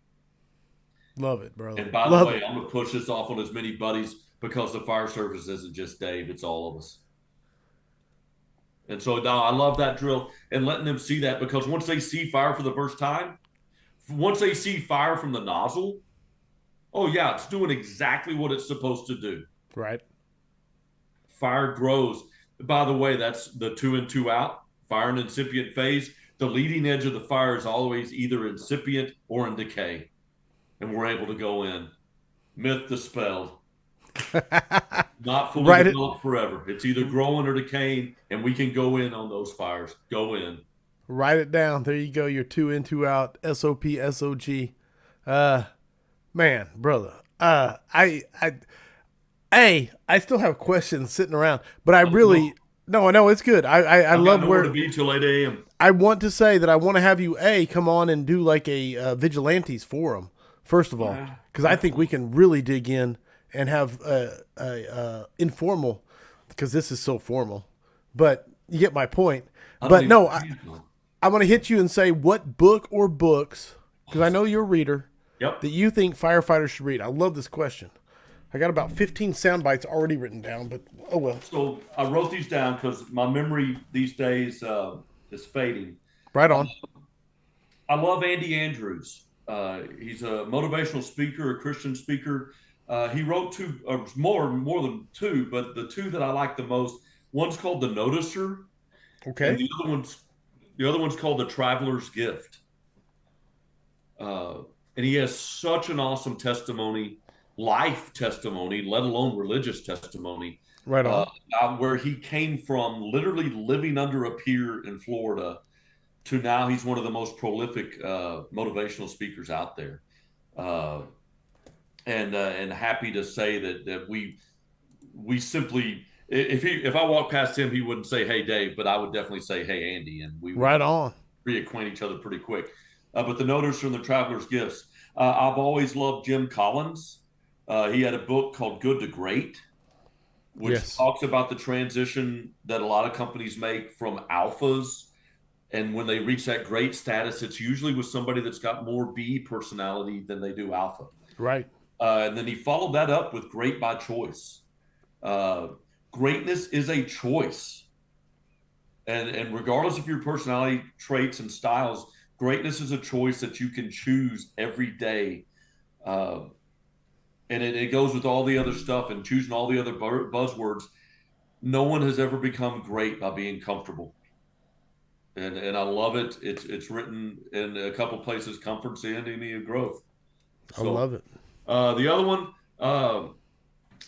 Love it, brother. And by the way, I'm going to push this off on as many buddies, because the fire service isn't just Dave, it's all of us. And so now I love that drill and letting them see that, because once they see fire for the first time, once they see fire from the nozzle, oh yeah, it's doing exactly what it's supposed to do. Right. Fire grows. By the way, that's the 2 in 2 out, fire in incipient phase. The leading edge of the fire is always either incipient or in decay. And we're able to go in. Myth dispelled. Not fully developed forever. It's either growing or decaying, and we can go in on those fires. Go in. Write it down. There you go. Your 2 in 2 out. SOP SOG. Man, brother. I still have questions sitting around, but I really no, it's good. I love where to be till 8 a.m. I want to say that I want to have you come on and do like a vigilantes forum first of all, because I think we can really dig in and have a informal, because this is so formal, but you get my point. But no, I want to hit you and say what book or books, because I know you're a reader, that you think firefighters should read. I love this question. I got about 15 sound bites already written down, but oh well. So I wrote these down because my memory these days is fading. Right on. I love Andy Andrews. He's a motivational speaker, a Christian speaker. He wrote two, or more than two, but the two that I like the most, one's called The Noticer. Okay. And the other one's called The Traveler's Gift. And he has such an awesome testimony, life testimony, let alone religious testimony. Right on. Where he came from literally living under a pier in Florida to now he's one of the most prolific motivational speakers out there. And happy to say that we simply, if I walked past him, he wouldn't say, "Hey, Dave," but I would definitely say, "Hey, Andy," and we would reacquaint each other pretty quick. But the Noticer and the Traveler's Gifts. I've always loved Jim Collins. He had a book called Good to Great, which talks about the transition that a lot of companies make from alphas. And when they reach that great status, it's usually with somebody that's got more B personality than they do alpha. Right. And then he followed that up with Great by Choice. Greatness is a choice. And regardless of your personality traits and styles, greatness is a choice that you can choose every day and it goes with all the other stuff and choosing all the other buzzwords. No one has ever become great by being comfortable. And I love it. It's written in a couple places, Comfort's the Enemy of Growth. I So love it. the other one,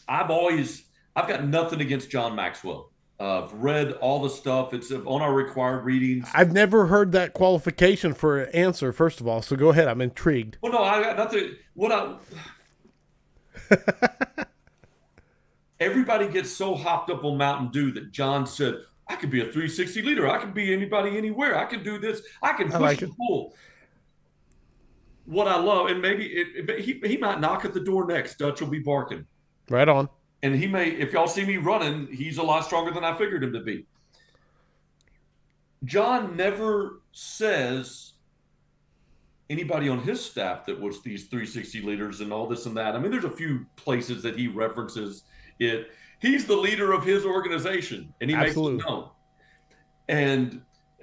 I've always I've got nothing against John Maxwell. I've read all the stuff. It's on our required readings. I've never heard that qualification for an answer, first of all. So go ahead. I'm intrigued. Well, no, I got nothing. Everybody gets so hopped up on Mountain Dew that John said, I could be a 360 leader. I can be anybody, anywhere. I can do this. I can I push like and it. pull. What I love, and maybe he might knock at the door next. Dutch will be barking. Right on. And he may, if y'all see me running, he's a lot stronger than I figured him to be. John never says anybody on his staff that was these 360 leaders and all this and that. I mean, there's a few places that he references it. He's the leader of his organization, and he Absolutely. makes it known.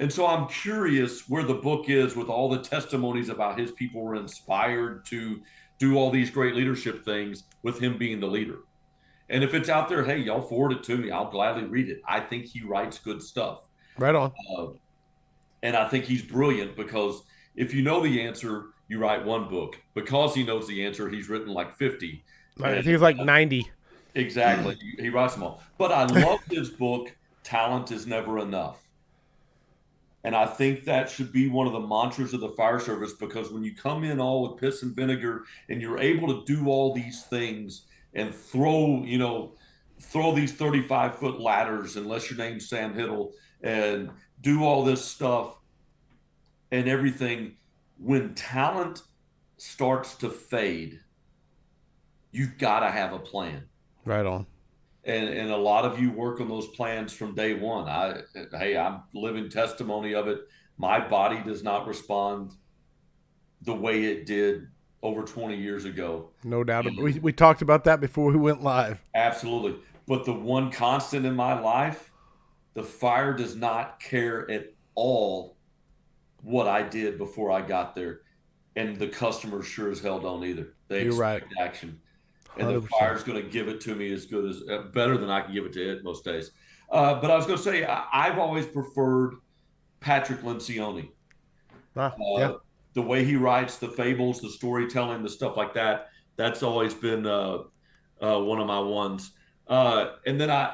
And so I'm curious where the book is with all the testimonies about his people were inspired to do all these great leadership things with him being the leader. And if it's out there, hey, y'all forward it to me. I'll gladly read it. I think he writes good stuff. Right on. And I think he's brilliant because if you know the answer, you write one book. Because he knows the answer, he's written like 50. I think it's like 90. Exactly. He writes them all. But I love his book, Talent is Never Enough. And I think that should be one of the mantras of the fire service, because when you come in all with piss and vinegar and you're able to do all these things and throw these 35-foot ladders, unless your name's Sam Hiddle, and do all this stuff and everything, when talent starts to fade, you've got to have a plan. Right on. And a lot of you work on those plans from day one. I'm living testimony of it. My body does not respond the way it did over 20 years ago. No doubt. We talked about that before we went live. Absolutely. But the one constant in my life, the fire does not care at all what I did before I got there. And the customers sure as hell don't either. They You're right. expect action. And 100%. the fire's going to give it to me as good as better than I can give it to it most days. But I was going to say, I've always preferred Patrick Lencioni. Yeah. The way he writes the fables, the storytelling, the stuff like that, that's always been one of my ones. And then I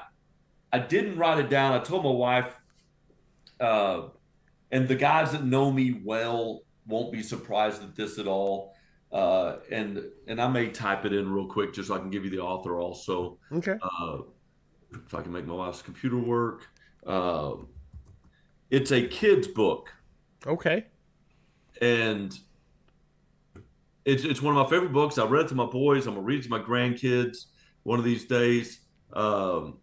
didn't write it down. I told my wife, and the guys that know me well won't be surprised at this at all. And I may type it in real quick just so I can give you the author also. Okay. If I can make my wife's computer work. It's a kid's book. Okay. And it's one of my favorite books. I read it to my boys. I'm going to read it to my grandkids one of these days. Okay,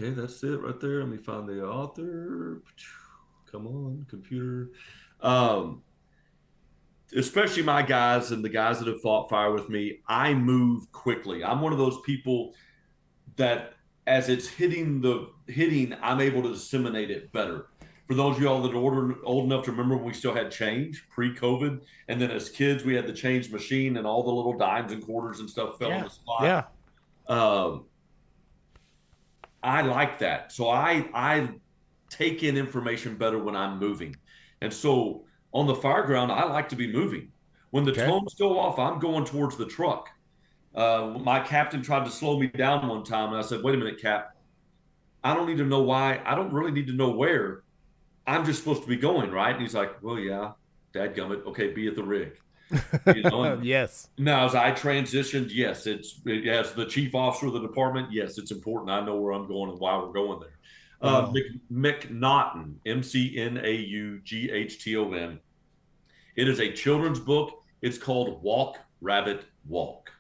that's it right there. Let me find the author. Come on, computer. Especially my guys and the guys that have fought fire with me, I move quickly. I'm one of those people that as it's hitting, I'm able to disseminate it better. For those of y'all that are old enough to remember when we still had change pre-COVID, and then as kids we had the change machine and all the little dimes and quarters and stuff fell on the spot. Yeah. I like that. So I take in information better when I'm moving. And so on the fire ground, I like to be moving. When the tones go off, I'm going towards the truck. My captain tried to slow me down one time, and I said, wait a minute, Cap. I don't need to know why. I don't really need to know where. I'm just supposed to be going, right? And he's like, well, yeah, dadgummit. Okay, be at the rig. Yes. Now, as I transitioned, yes, as the chief officer of the department, yes, it's important. I know where I'm going and why we're going there. McNaughton, McNaughton. It is a children's book. It's called Walk, Rabbit, Walk.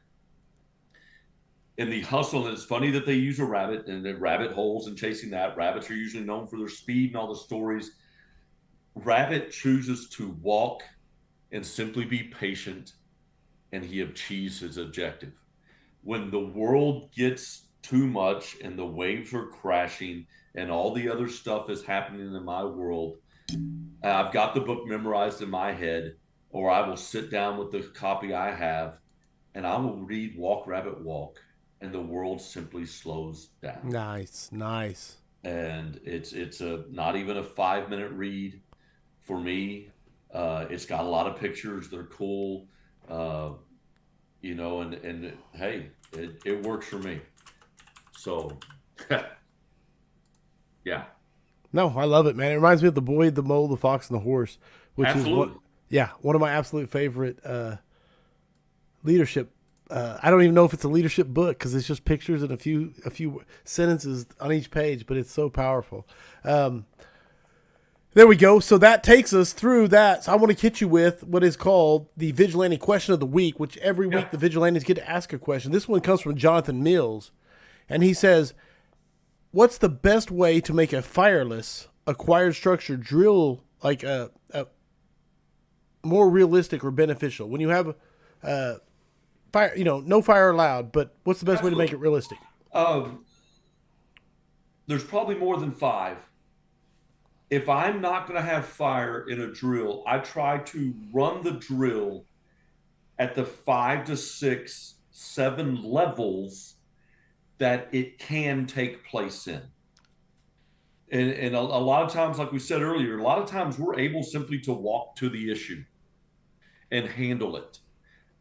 In the hustle, and it's funny that they use a rabbit and the rabbit holes and chasing that. Rabbits are usually known for their speed and all the stories. Rabbit chooses to walk and simply be patient, and he achieves his objective. When the world gets too much and the waves are crashing and all the other stuff is happening in my world, I've got the book memorized in my head, or I will sit down with the copy I have and I will read Walk Rabbit Walk, and the world simply slows down. Nice, nice. And it's a not even a 5 minute read for me. It's got a lot of pictures. They're cool, uh, and hey, it works for me. So, yeah, No, I love it, man. It reminds me of The Boy, the Mole, the Fox, and the Horse, which is absolutely. one of my absolute favorite leadership. I don't even know if it's a leadership book because it's just pictures and a few sentences on each page, but it's so powerful. There we go. So that takes us through that. So I want to hit you with what is called the Vigilante Question of the Week, which every week the Vigilantes get to ask a question. This one comes from Jonathan Mills, and he says, what's the best way to make a fireless acquired structure drill like a more realistic or beneficial? When you have fire, no fire allowed, but what's the best way to make it realistic? Um, there's probably more than five. If I'm not going to have fire in a drill, I try to run the drill at the 5 to 6, 7 levels that it can take place in. And a lot of times, like we said earlier, a lot of times we're able simply to walk to the issue and handle it.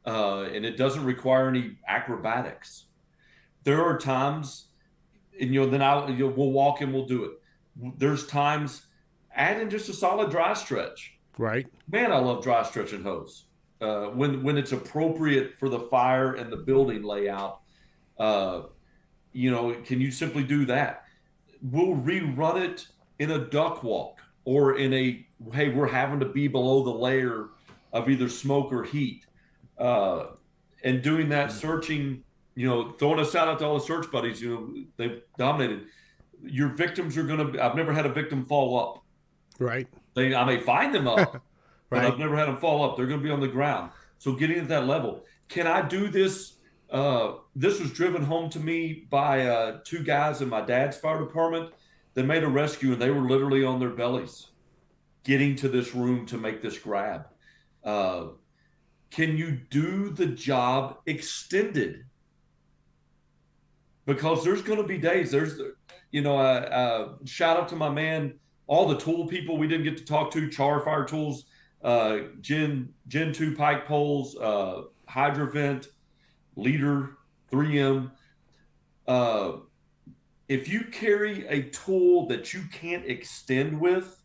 And it doesn't require any acrobatics. There are times, and then we'll walk and we'll do it. There's times, add in just a solid dry stretch. Right. Man, I love dry stretching hose. When it's appropriate for the fire and the building layout, can you simply do that? We'll rerun it in a duck walk or hey, we're having to be below the layer of either smoke or heat. And doing that searching, throwing a shout out to all the search buddies, they've dominated. Your victims are going to, I've never had a victim fall up. Right. I may find them up, right. but I've never had them fall up. They're going to be on the ground. So getting at that level. Can I do this? This was driven home to me by 2 guys in my dad's fire department that made a rescue, and they were literally on their bellies getting to this room to make this grab. Can you do the job extended? Because there's going to be days. There's, shout out to my man, all the tool people we didn't get to talk to, char fire tools, Gen 2 pike poles, Hydrovent, Leader, 3M. If you carry a tool that you can't extend with,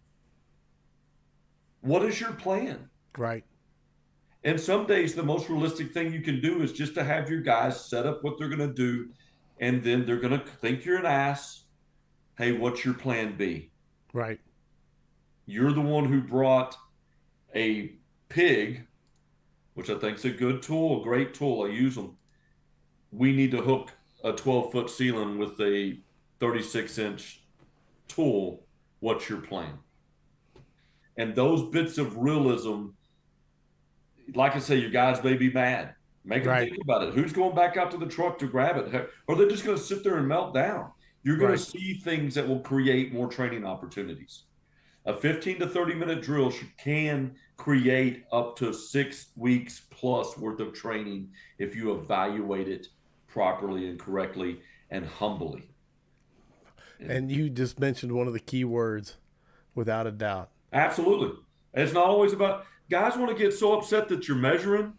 what is your plan? Right. And some days the most realistic thing you can do is just to have your guys set up what they're going to do, and then they're going to think you're an ass. Hey, what's your plan B? Right. You're the one who brought a pig, which I think is a good tool, a great tool. I use them. We need to hook a 12-foot ceiling with a 36-inch tool. What's your plan? And those bits of realism, like I say, your guys may be mad. Make them think about it. Who's going back out to the truck to grab it? Or they're just going to sit there and melt down. You're going to see things that will create more training opportunities. A 15 to 30-minute drill can create up to 6 weeks plus worth of training if you evaluate it properly and correctly and humbly. And you just mentioned one of the key words, without a doubt. Absolutely. It's not always about – guys want to get so upset that you're measuring,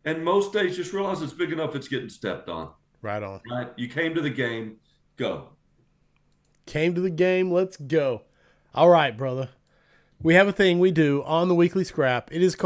and most days just realize it's big enough it's getting stepped on. Right on. Right? You came to the game. Go. Came to the game. Let's go. All right, brother. We have a thing we do on the Weekly Scrap. It is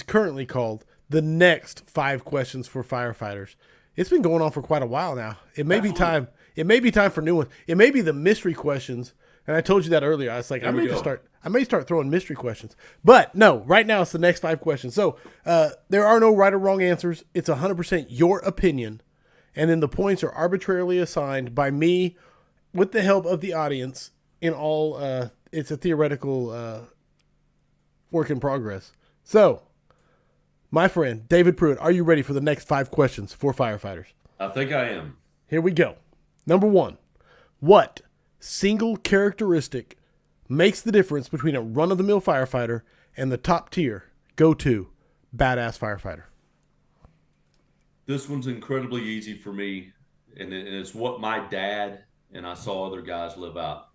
currently called the Next 5 Questions for Firefighters. It's been going on for quite a while now. It may be time. It may be time for new ones. It may be the mystery questions. And I told you that earlier. I was like, I may start throwing mystery questions. But no, right now it's the next 5 questions. So there are no right or wrong answers. It's 100% your opinion. And then the points are arbitrarily assigned by me with the help of the audience in all, it's a theoretical work in progress. So, my friend, David Pruitt, are you ready for the next 5 questions for firefighters? I think I am. Here we go. Number 1, what single characteristic makes the difference between a run-of-the-mill firefighter and the top-tier, go-to, badass firefighter? This one's incredibly easy for me, and it's what my dad and I saw other guys live out.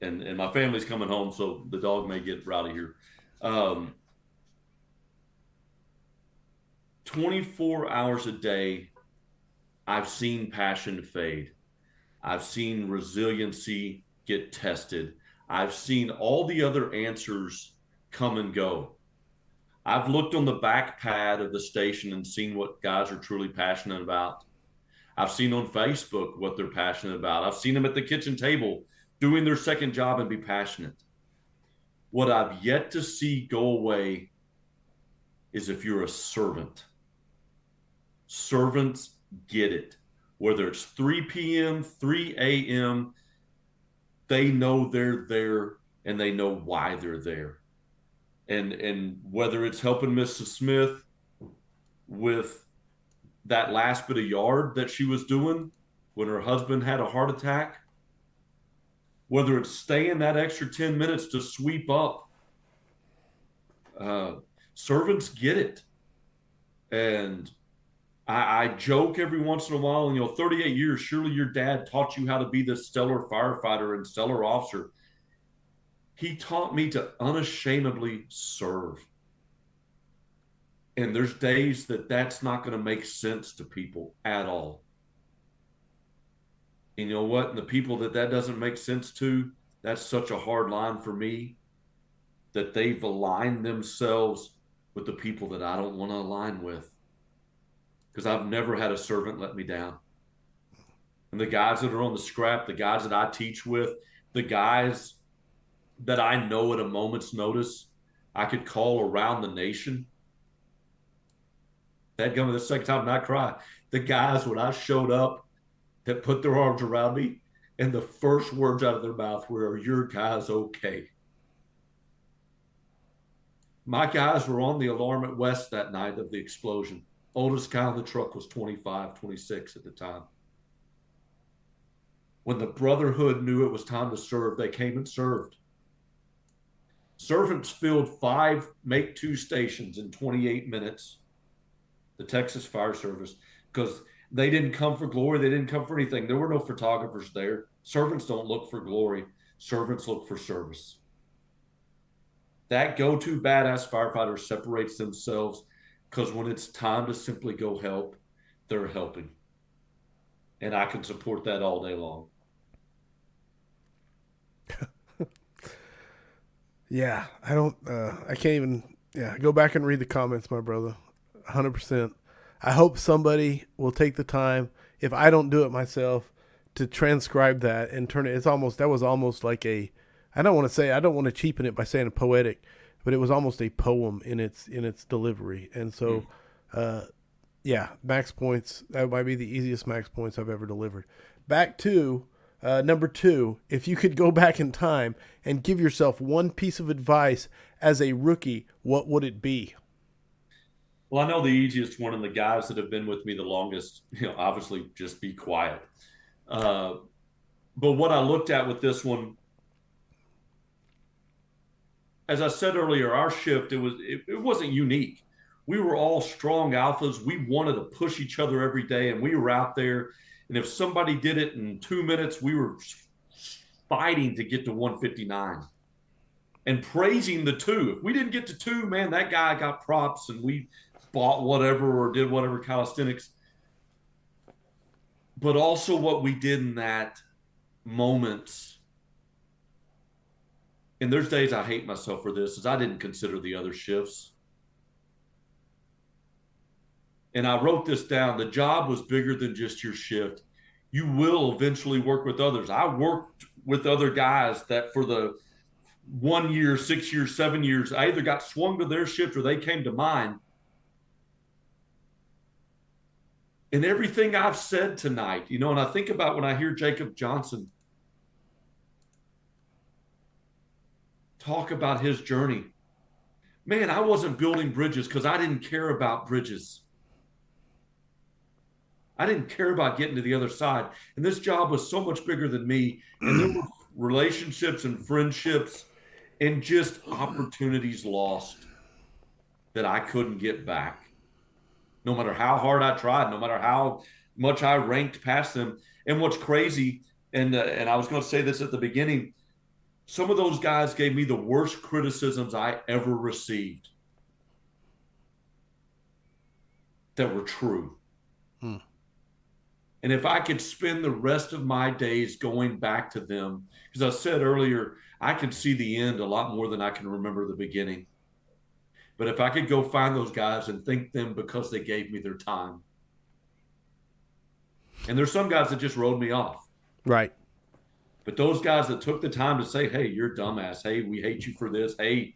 And my family's coming home, so the dog may get rowdy here. Um, 24 hours a day, I've seen passion fade. I've seen resiliency get tested. I've seen all the other answers come and go. I've looked on the back pad of the station and seen what guys are truly passionate about. I've seen on Facebook what they're passionate about. I've seen them at the kitchen table doing their second job and be passionate. What I've yet to see go away is if you're a servant. Servants get it. Whether it's 3 p.m., 3 a.m., they know they're there and they know why they're there. And whether it's helping Mrs. Smith with that last bit of yard that she was doing when her husband had a heart attack, whether it's staying that extra 10 minutes to sweep up, servants get it. And I joke every once in a while, 38 years, surely your dad taught you how to be this stellar firefighter and stellar officer. He taught me to unashamedly serve. And there's days that's not going to make sense to people at all. And you know what? And the people that doesn't make sense to, that's such a hard line for me, that they've aligned themselves with the people that I don't want to align with. Because I've never had a servant let me down. And the guys that are on the scrap, the guys that I teach with, the guys that I know at a moment's notice I could call around the nation. That got me the second time and I cried. The guys, when I showed up, that put their arms around me, and the first words out of their mouth were, "Are your guys okay?" My guys were on the alarm at West that night of the explosion. Oldest guy in the truck was 25, 26 at the time. When the Brotherhood knew it was time to serve, they came and served. Servants filled 5 Make 2 stations in 28 minutes, the Texas Fire Service, because they didn't come for glory. They didn't come for anything. There were no photographers there. Servants don't look for glory. Servants look for service. That go-to badass firefighter separates themselves because when it's time to simply go help, they're helping. And I can support that all day long. Yeah, I can't even, go back and read the comments, my brother. 100%. I hope somebody will take the time, if I don't do it myself, to transcribe that and turn it. That was almost like I don't want to cheapen it by saying a poetic, but it was almost a poem in its delivery. And so, max points. That might be the easiest max points I've ever delivered. Back to number 2. If you could go back in time and give yourself one piece of advice as a rookie, what would it be? Well, I know the easiest one, and the guys that have been with me the longest, obviously just be quiet. But what I looked at with this one, as I said earlier, our shift, it wasn't unique. We were all strong alphas. We wanted to push each other every day, and we were out there. And if somebody did it in 2 minutes, we were fighting to get to 159 and praising the 2. If we didn't get to 2, man, that guy got props, and we bought whatever or did whatever calisthenics. But also what we did in that moment, and there's days I hate myself for this, is I didn't consider the other shifts. And I wrote this down. The job was bigger than just your shift. You will eventually work with others. I worked with other guys that for the 1 year, 6 years, 7 years, I either got swung to their shift or they came to mine. And everything I've said tonight, and I think about when I hear Jacob Johnson talk about his journey. Man, I wasn't building bridges because I didn't care about bridges. I didn't care about getting to the other side. And this job was so much bigger than me. And there were relationships and friendships and just opportunities lost that I couldn't get back. no matter how hard I tried, no matter how much I ranked past them. And what's crazy, and I was going to say this at the beginning, some of those guys gave me the worst criticisms I ever received that were true. Hmm. And if I could spend the rest of my days going back to them, because I said earlier, I can see the end a lot more than I can remember the beginning. But if I could go find those guys and thank them because they gave me their time. And there's some guys that just rode me off. Right. But those guys that took the time to say, hey, you're a dumbass. Hey, we hate you for this. Hey,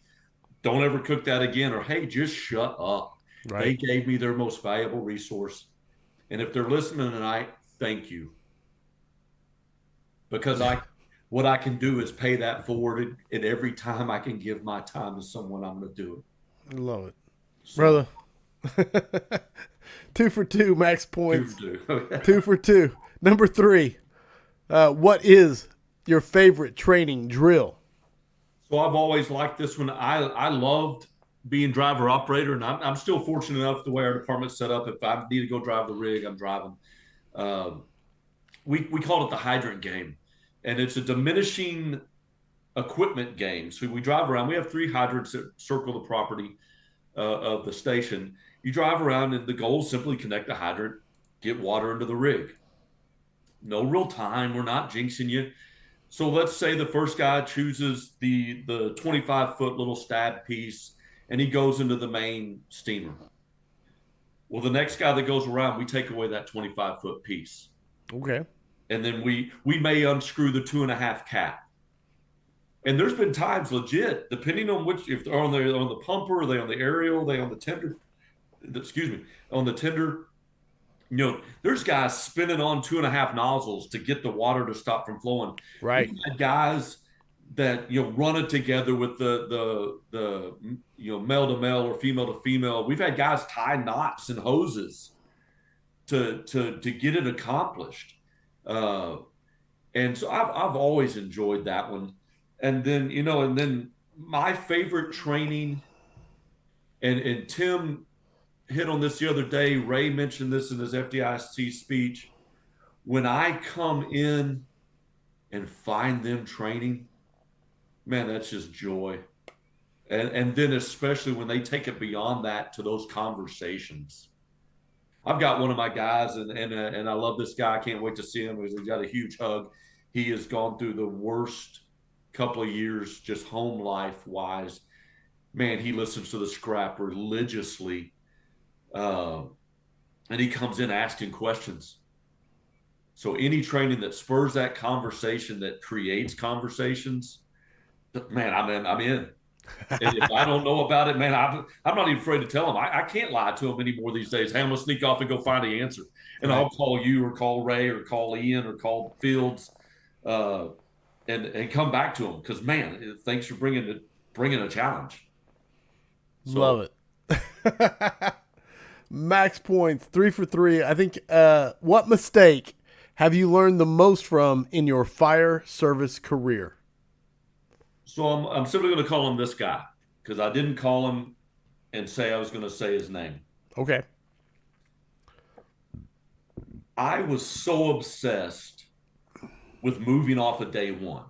don't ever cook that again. Or hey, just shut up. They Right. gave me their most valuable resource. And if they're listening tonight, thank you. Because what I can do is pay that forward. And every time I can give my time to someone, I'm going to do it. Love it. So, Brother. 2 for 2 max two for points. two. 2 for 2. Number 3. What is your favorite training drill? So I've always liked this one. I loved being driver operator, and I'm still fortunate enough the way our department's set up. If I need to go drive the rig, I'm driving. Um, we called it the hydrant game, and it's a diminishing equipment game. So we drive around. We have 3 hydrants that circle the property of the station. You drive around, and the goal is simply connect the hydrant, get water into the rig. No real time. We're not jinxing you. So let's say the first guy chooses the 25-foot little stab piece, and he goes into the main steamer. Well, the next guy that goes around, we take away that 25-foot piece, Okay. and then we may unscrew the 2.5 cap. And there's been times, legit, depending on which, if they're on the pumper, are they on the aerial, are they on the tender, excuse me, on the tender. There's guys spinning on 2.5 nozzles to get the water to stop from flowing. We've Right. had guys that run it together with the male to male or female to female. We've had guys tie knots and hoses to get it accomplished. Uh, and so I've always enjoyed that one. And then my favorite training, and Tim hit on this the other day. Ray mentioned this in his FDIC speech. When I come in and find them training, man, that's just joy. And then especially when they take it beyond that to those conversations. I've got one of my guys, and I love this guy. I can't wait to see him. He's got a huge hug. He has gone through the worst couple of years, just home life wise. Man, he listens to the scrap religiously, and he comes in asking questions. So any training that spurs that conversation, that creates conversations, man, I'm in. And if I don't know about it, man, I'm not even afraid to tell him. I can't lie to him anymore these days. Hey, I'm gonna sneak off and go find the answer, and Right. I'll call you or call Ray or call Ian or call Fields, uh, and come back to him because man, thanks for bringing a challenge. So Love it. Max points. 3 for 3. I think. What mistake have you learned the most from in your fire service career? So I'm simply going to call him this guy because I didn't call him and say I was going to say his name. Okay. I was so obsessed with moving off of day one.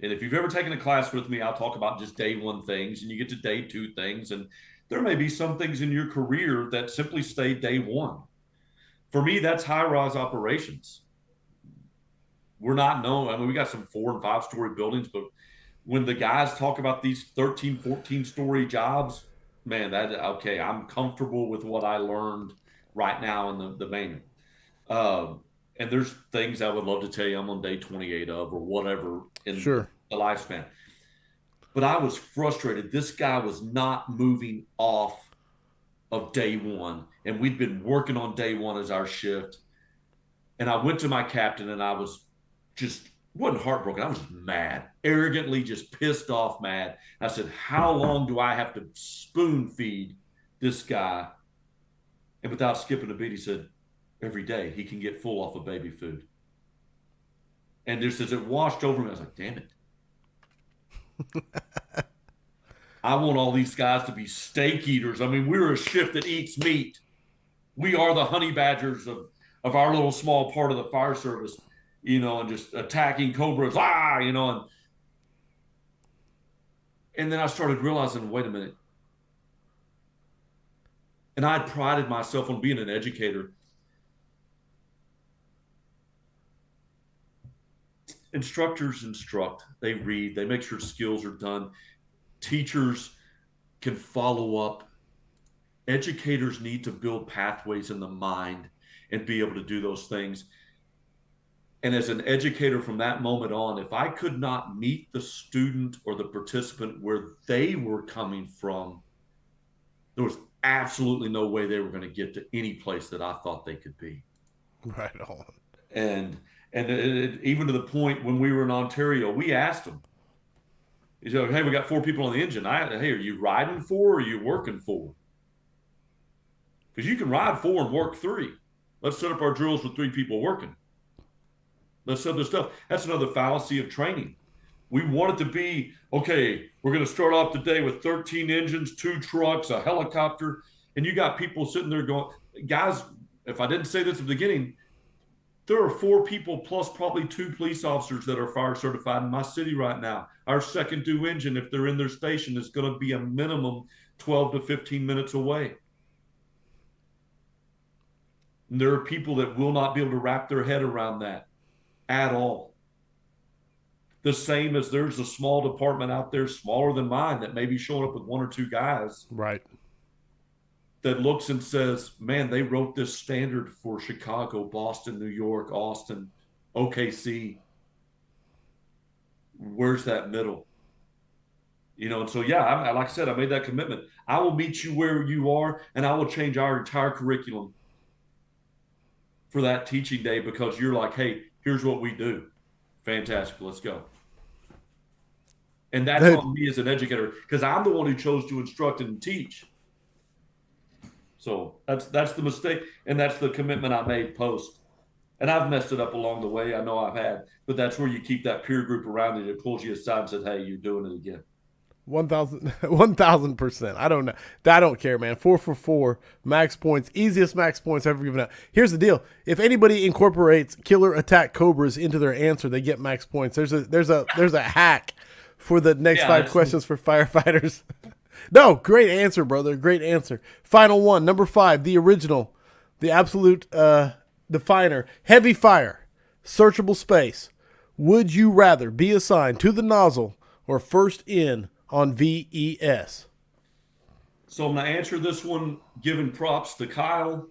And if you've ever taken a class with me, I'll talk about just day one things and you get to day two things. And there may be some things in your career that simply stay day one. For me, that's high rise operations. We're not known. I mean, we got some 4 and 5 story buildings, but when the guys talk about these 13, 14 story jobs, man, okay, I'm comfortable with what I learned right now in the manual. And there's things I would love to tell you I'm on day 28 of or whatever in Sure. the lifespan. But I was frustrated. This guy was not moving off of day one. And we'd been working on day one as our shift. And I went to my captain and I was just wasn't heartbroken. I was just mad, arrogantly just pissed off, mad. I said, how long do I have to spoon feed this guy? And without skipping a beat, he said, every day he can get full off of baby food. And just as it washed over me, I was like, damn it. I want all these guys to be steak eaters. I mean, we're a shift that eats meat. We are the honey badgers of our little small part of the fire service, and just attacking cobras, and then I started realizing, wait a minute. And I prided myself on being an educator. Instructors instruct, they read, they make sure skills are done. Teachers can follow up. Educators need to build pathways in the mind and be able to do those things. And as an educator from that moment on, if I could not meet the student or the participant where they were coming from, there was absolutely no way they were going to get to any place that I thought they could be. Right on. And even to the point when we were in Ontario, we asked them, hey, we got 4 people on the engine. Hey, are you riding 4 or are you working 4? Because you can ride 4 and work 3. Let's set up our drills with 3 people working. Let's set this stuff. That's another fallacy of training. We want it to be, okay, we're going to start off the day with 13 engines, 2 trucks, a helicopter, and you got people sitting there going, guys, if I didn't say this at the beginning, there are 4 people plus probably 2 police officers that are fire certified in my city right now. Our second due engine, if they're in their station, is going to be a minimum 12 to 15 minutes away. And there are people that will not be able to wrap their head around that at all. The same as there's a small department out there, smaller than mine, that may be showing up with 1 or 2 guys. Right. That looks and says, man, they wrote this standard for Chicago, Boston, New York, Austin, OKC. Where's that middle? And so, yeah, like I said, I made that commitment. I will meet you where you are, and I will change our entire curriculum for that teaching day because you're like, hey, here's what we do. Fantastic. Let's go. And that's on me as an educator because I'm the one who chose to instruct and teach. So that's the mistake, and that's the commitment I made post. And I've messed it up along the way. I know I've had, but that's where you keep that peer group around you that pulls you aside and says, hey, you're doing it again. 1,000%. I don't know. I don't care, man. 4 for 4 max points, easiest max points ever given out. Here's the deal: if anybody incorporates killer attack cobras into their answer, they get max points. There's a hack for the next 5 questions for firefighters. No, great answer, brother. Great answer. Final one, number 5, the original, the absolute definer. Heavy fire, searchable space. Would you rather be assigned to the nozzle or first in on VES? So I'm going to answer this one giving props to Kyle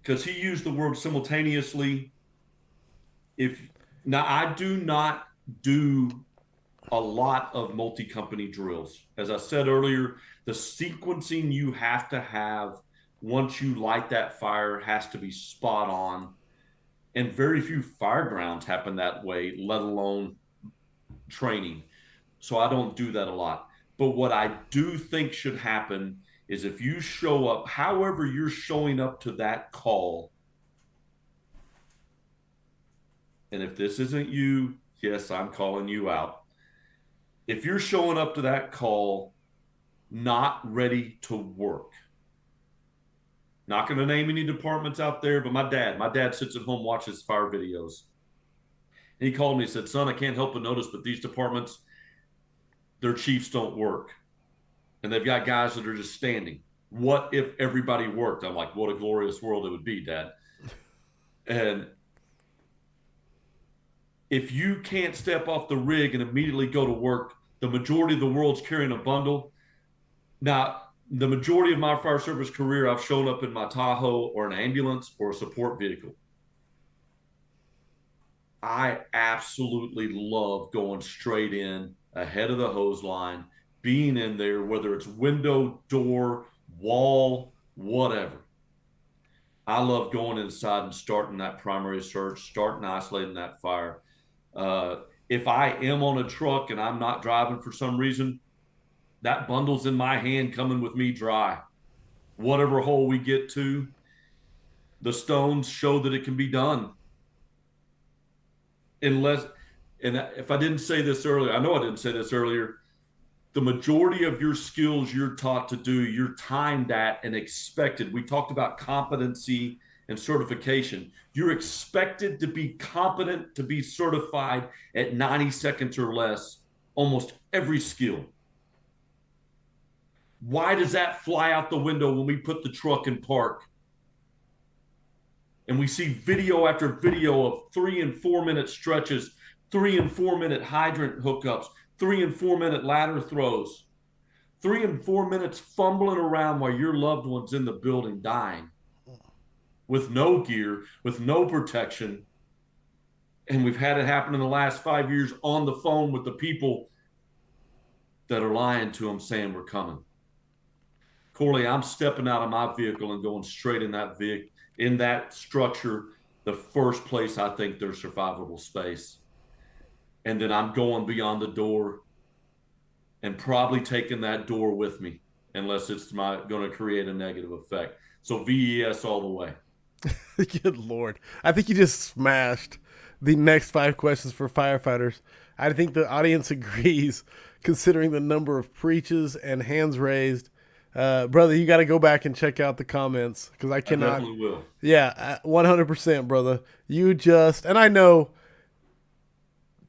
because he used the word simultaneously. Now, I do not do a lot of multi-company drills. As I said earlier, the sequencing you have to have once you light that fire has to be spot on. And very few fire grounds happen that way, let alone training. So I don't do that a lot. But what I do think should happen is if you show up, however you're showing up to that call, and if this isn't you, yes, I'm calling you out. If you're showing up to that call not ready to work, not going to name any departments out there, but my dad sits at home, watches fire videos. And he called me and said, son, I can't help but notice, but these departments, their chiefs don't work. And they've got guys that are just standing. What if everybody worked? I'm like, what a glorious world it would be, Dad. And if you can't step off the rig and immediately go to work, the majority of the world's carrying a bundle. Now, the majority of my fire service career, I've shown up in my Tahoe or an ambulance or a support vehicle. I absolutely love going straight in ahead of the hose line, being in there, whether it's window, door, wall, whatever. I love going inside and starting that primary search, starting isolating that fire. If I am on a truck and I'm not driving for some reason, that bundle's in my hand coming with me dry. Whatever hole we get to, the stones show that it can be done. And if I didn't say this earlier, I know I didn't say this earlier, the majority of your skills you're taught to do, you're timed at and expected. We talked about competency and certification. You're expected to be competent, to be certified at 90 seconds or less, almost every skill. Why does that fly out the window when we put the truck in park? And we see video after video of 3 and 4 minute stretches, 3 and 4 minute hydrant hookups, 3 and 4 minute ladder throws, 3 and 4 minutes fumbling around while your loved one's in the building dying with no gear, with no protection. And we've had it happen in the last 5 years on the phone with the people that are lying to them saying we're coming. Corley, I'm stepping out of my vehicle and going straight in that vehicle, in that structure, the first place I think there's survivable space. And then I'm going beyond the door and probably taking that door with me, unless it's going to create a negative effect. So VES all the way. Good Lord. I think you just smashed the next 5 questions for firefighters. I think the audience agrees, considering the number of preaches and hands raised. Brother, you got to go back and check out the comments, because I cannot. I definitely will. Yeah, 100%, brother. And I know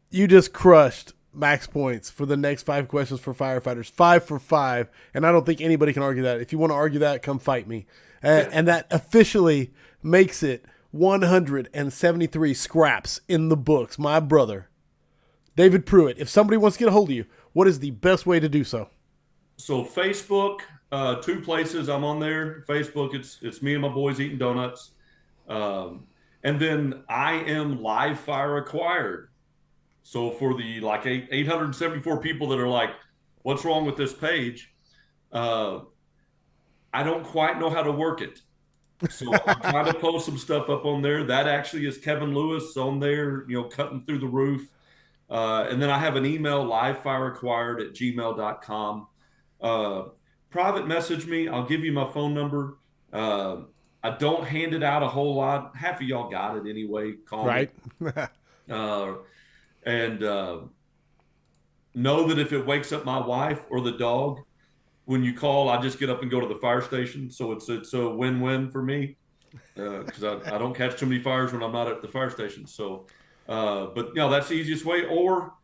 you just crushed max points for the next 5 questions for firefighters. 5 for 5, and I don't think anybody can argue that. If you want to argue that, come fight me. And that officially makes it 173 scraps in the books. My brother, David Pruitt, if somebody wants to get a hold of you, what is the best way to do so? So Facebook, 2 places I'm on there. Facebook, it's me and my boys eating donuts. And then I am live fire acquired. So for the 874 people that are like, what's wrong with this page? I don't quite know how to work it. So I'm trying to post some stuff up on there. That actually is Kevin Lewis on there, cutting through the roof. And then I have an email, livefireacquired@gmail.com. Private message me. I'll give you my phone number. I don't hand it out a whole lot. Half of y'all got it anyway. Call right. me. And know that if it wakes up my wife or the dog, when you call, I just get up and go to the fire station. So it's a win-win for me, because I don't catch too many fires when I'm not at the fire station. So, but that's the easiest way. Or,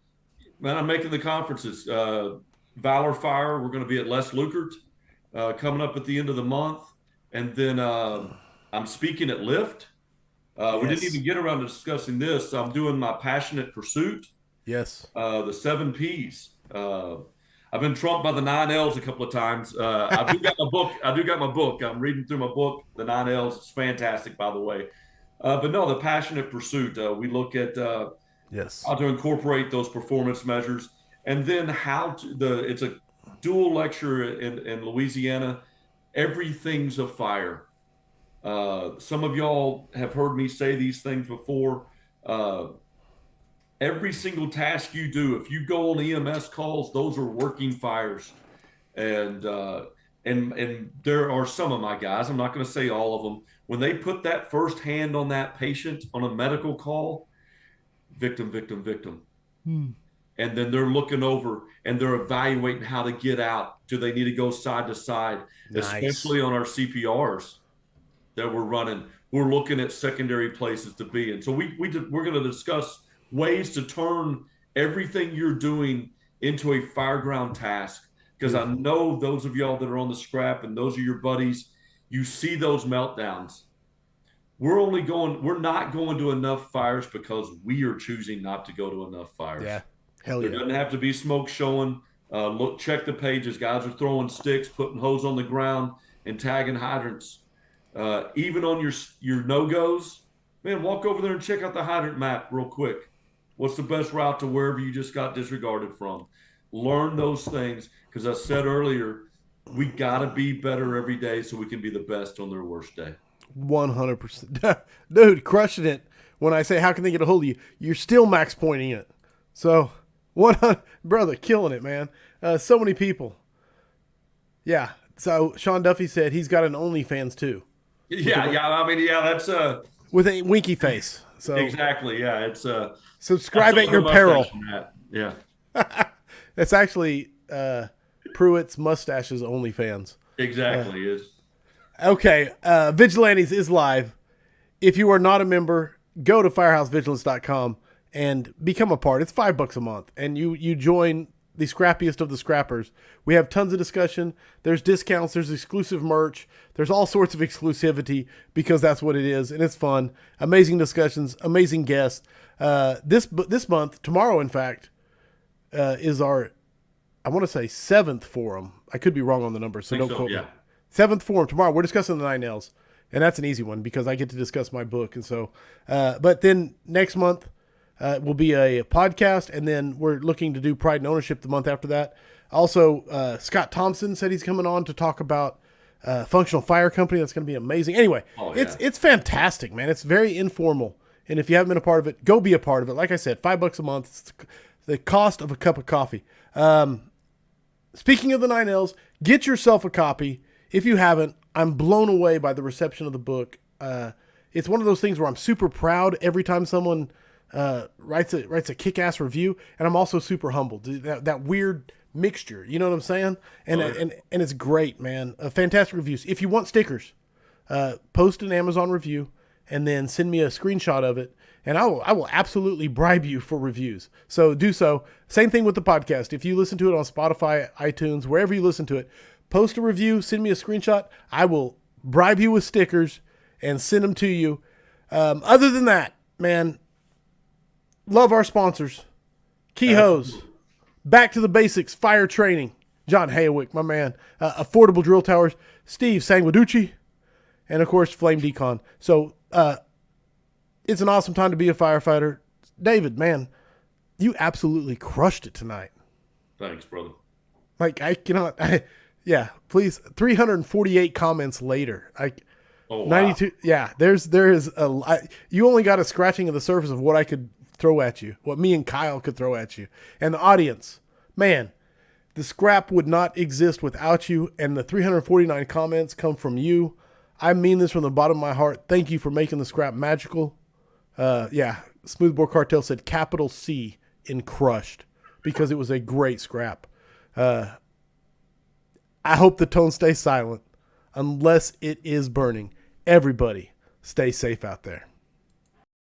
man, I'm making the conferences. Valor Fire, we're going to be at Les Lukert coming up at the end of the month. And then I'm speaking at Lift. We didn't even get around to discussing this. I'm doing my Passionate Pursuit. Yes. The 7 Ps. I've been trumped by the 9 Ls a couple of times. I do got my book. I'm reading through my book, the 9 Ls. It's fantastic, by the way. But no, the Passionate Pursuit. We look at how to incorporate those performance measures, and then it's a dual lecture in Louisiana. Everything's a fire. Some of y'all have heard me say these things before. Every single task you do, if you go on EMS calls, those are working fires. And there are some of my guys, I'm not going to say all of them, when they put that first hand on that patient on a medical call, victim. And then they're looking over and they're evaluating how to get out. Do they need to go side to side? Nice. Especially on our CPRs that we're running. We're looking at secondary places to be. And so we're going to discuss ways to turn everything you're doing into a fireground task. Because I know those of y'all that are on the scrap and those are your buddies, you see those meltdowns. We're not going to enough fires because we are choosing not to go to enough fires. Yeah. Hell yeah. There doesn't have to be smoke showing. Check the pages. Guys are throwing sticks, putting hose on the ground, and tagging hydrants. Even on your no-goes, man, walk over there and check out the hydrant map real quick. What's the best route to wherever you just got disregarded from? Learn those things, because I said earlier, we got to be better every day so we can be the best on their worst day. 100%. Dude, crushing it. When I say, how can they get a hold of you? You're still max pointing it. So, 100, brother, killing it, man. So many people. Yeah. So, Sean Duffy said he's got an OnlyFans too. Yeah. That's with a winky face. So exactly. Yeah. It's subscribe at your peril. Yeah. That's actually Pruitt's mustaches OnlyFans. Exactly. Is Okay, Vigilantes is live. If you are not a member, go to firehousevigilance.com and become a part. It's $5 a month, and you join the scrappiest of the scrappers. We have tons of discussion. There's discounts. There's exclusive merch. There's all sorts of exclusivity because that's what it is, and it's fun. Amazing discussions, amazing guests. This month, tomorrow, in fact, is our, I want to say, 7th forum. I could be wrong on the number, so don't quote me. 7th forum tomorrow. We're discussing the 9 Ls, and that's an easy one because I get to discuss my book. And so, but then next month will be a podcast, and then we're looking to do Pride and Ownership the month after that. Also, Scott Thompson said he's coming on to talk about Functional Fire Company. That's going to be amazing. Anyway, it's fantastic, man. It's very informal, and if you haven't been a part of it, go be a part of it. Like I said, $5 a month. It's the cost of a cup of coffee. Speaking of the 9 Ls, get yourself a copy. If you haven't, I'm blown away by the reception of the book. It's one of those things where I'm super proud every time someone writes a kick-ass review, and I'm also super humbled. That weird mixture, you know what I'm saying? And it's great, man. Fantastic reviews. If you want stickers, post an Amazon review and then send me a screenshot of it, and I will absolutely bribe you for reviews. So do so. Same thing with the podcast. If you listen to it on Spotify, iTunes, wherever you listen to it, post a review, send me a screenshot. I will bribe you with stickers and send them to you. Other than that, man, love our sponsors. Key Hose, Back to the Basics, Fire Training, John Hayowick, my man, Affordable Drill Towers, Steve Sanguiducci, and of course, Flame Decon. So it's an awesome time to be a firefighter. David, man, you absolutely crushed it tonight. Thanks, brother. Like, yeah, please. 348 comments later. Oh, wow. 92. Yeah, there is you only got a scratching of the surface of what I could throw at you, what me and Kyle could throw at you. And the audience, man, the scrap would not exist without you. And the 349 comments come from you. I mean this from the bottom of my heart. Thank you for making the scrap magical. Smoothbore Cartel said capital C in crushed because it was a great scrap. I hope the tone stays silent unless it is burning. Everybody stay safe out there.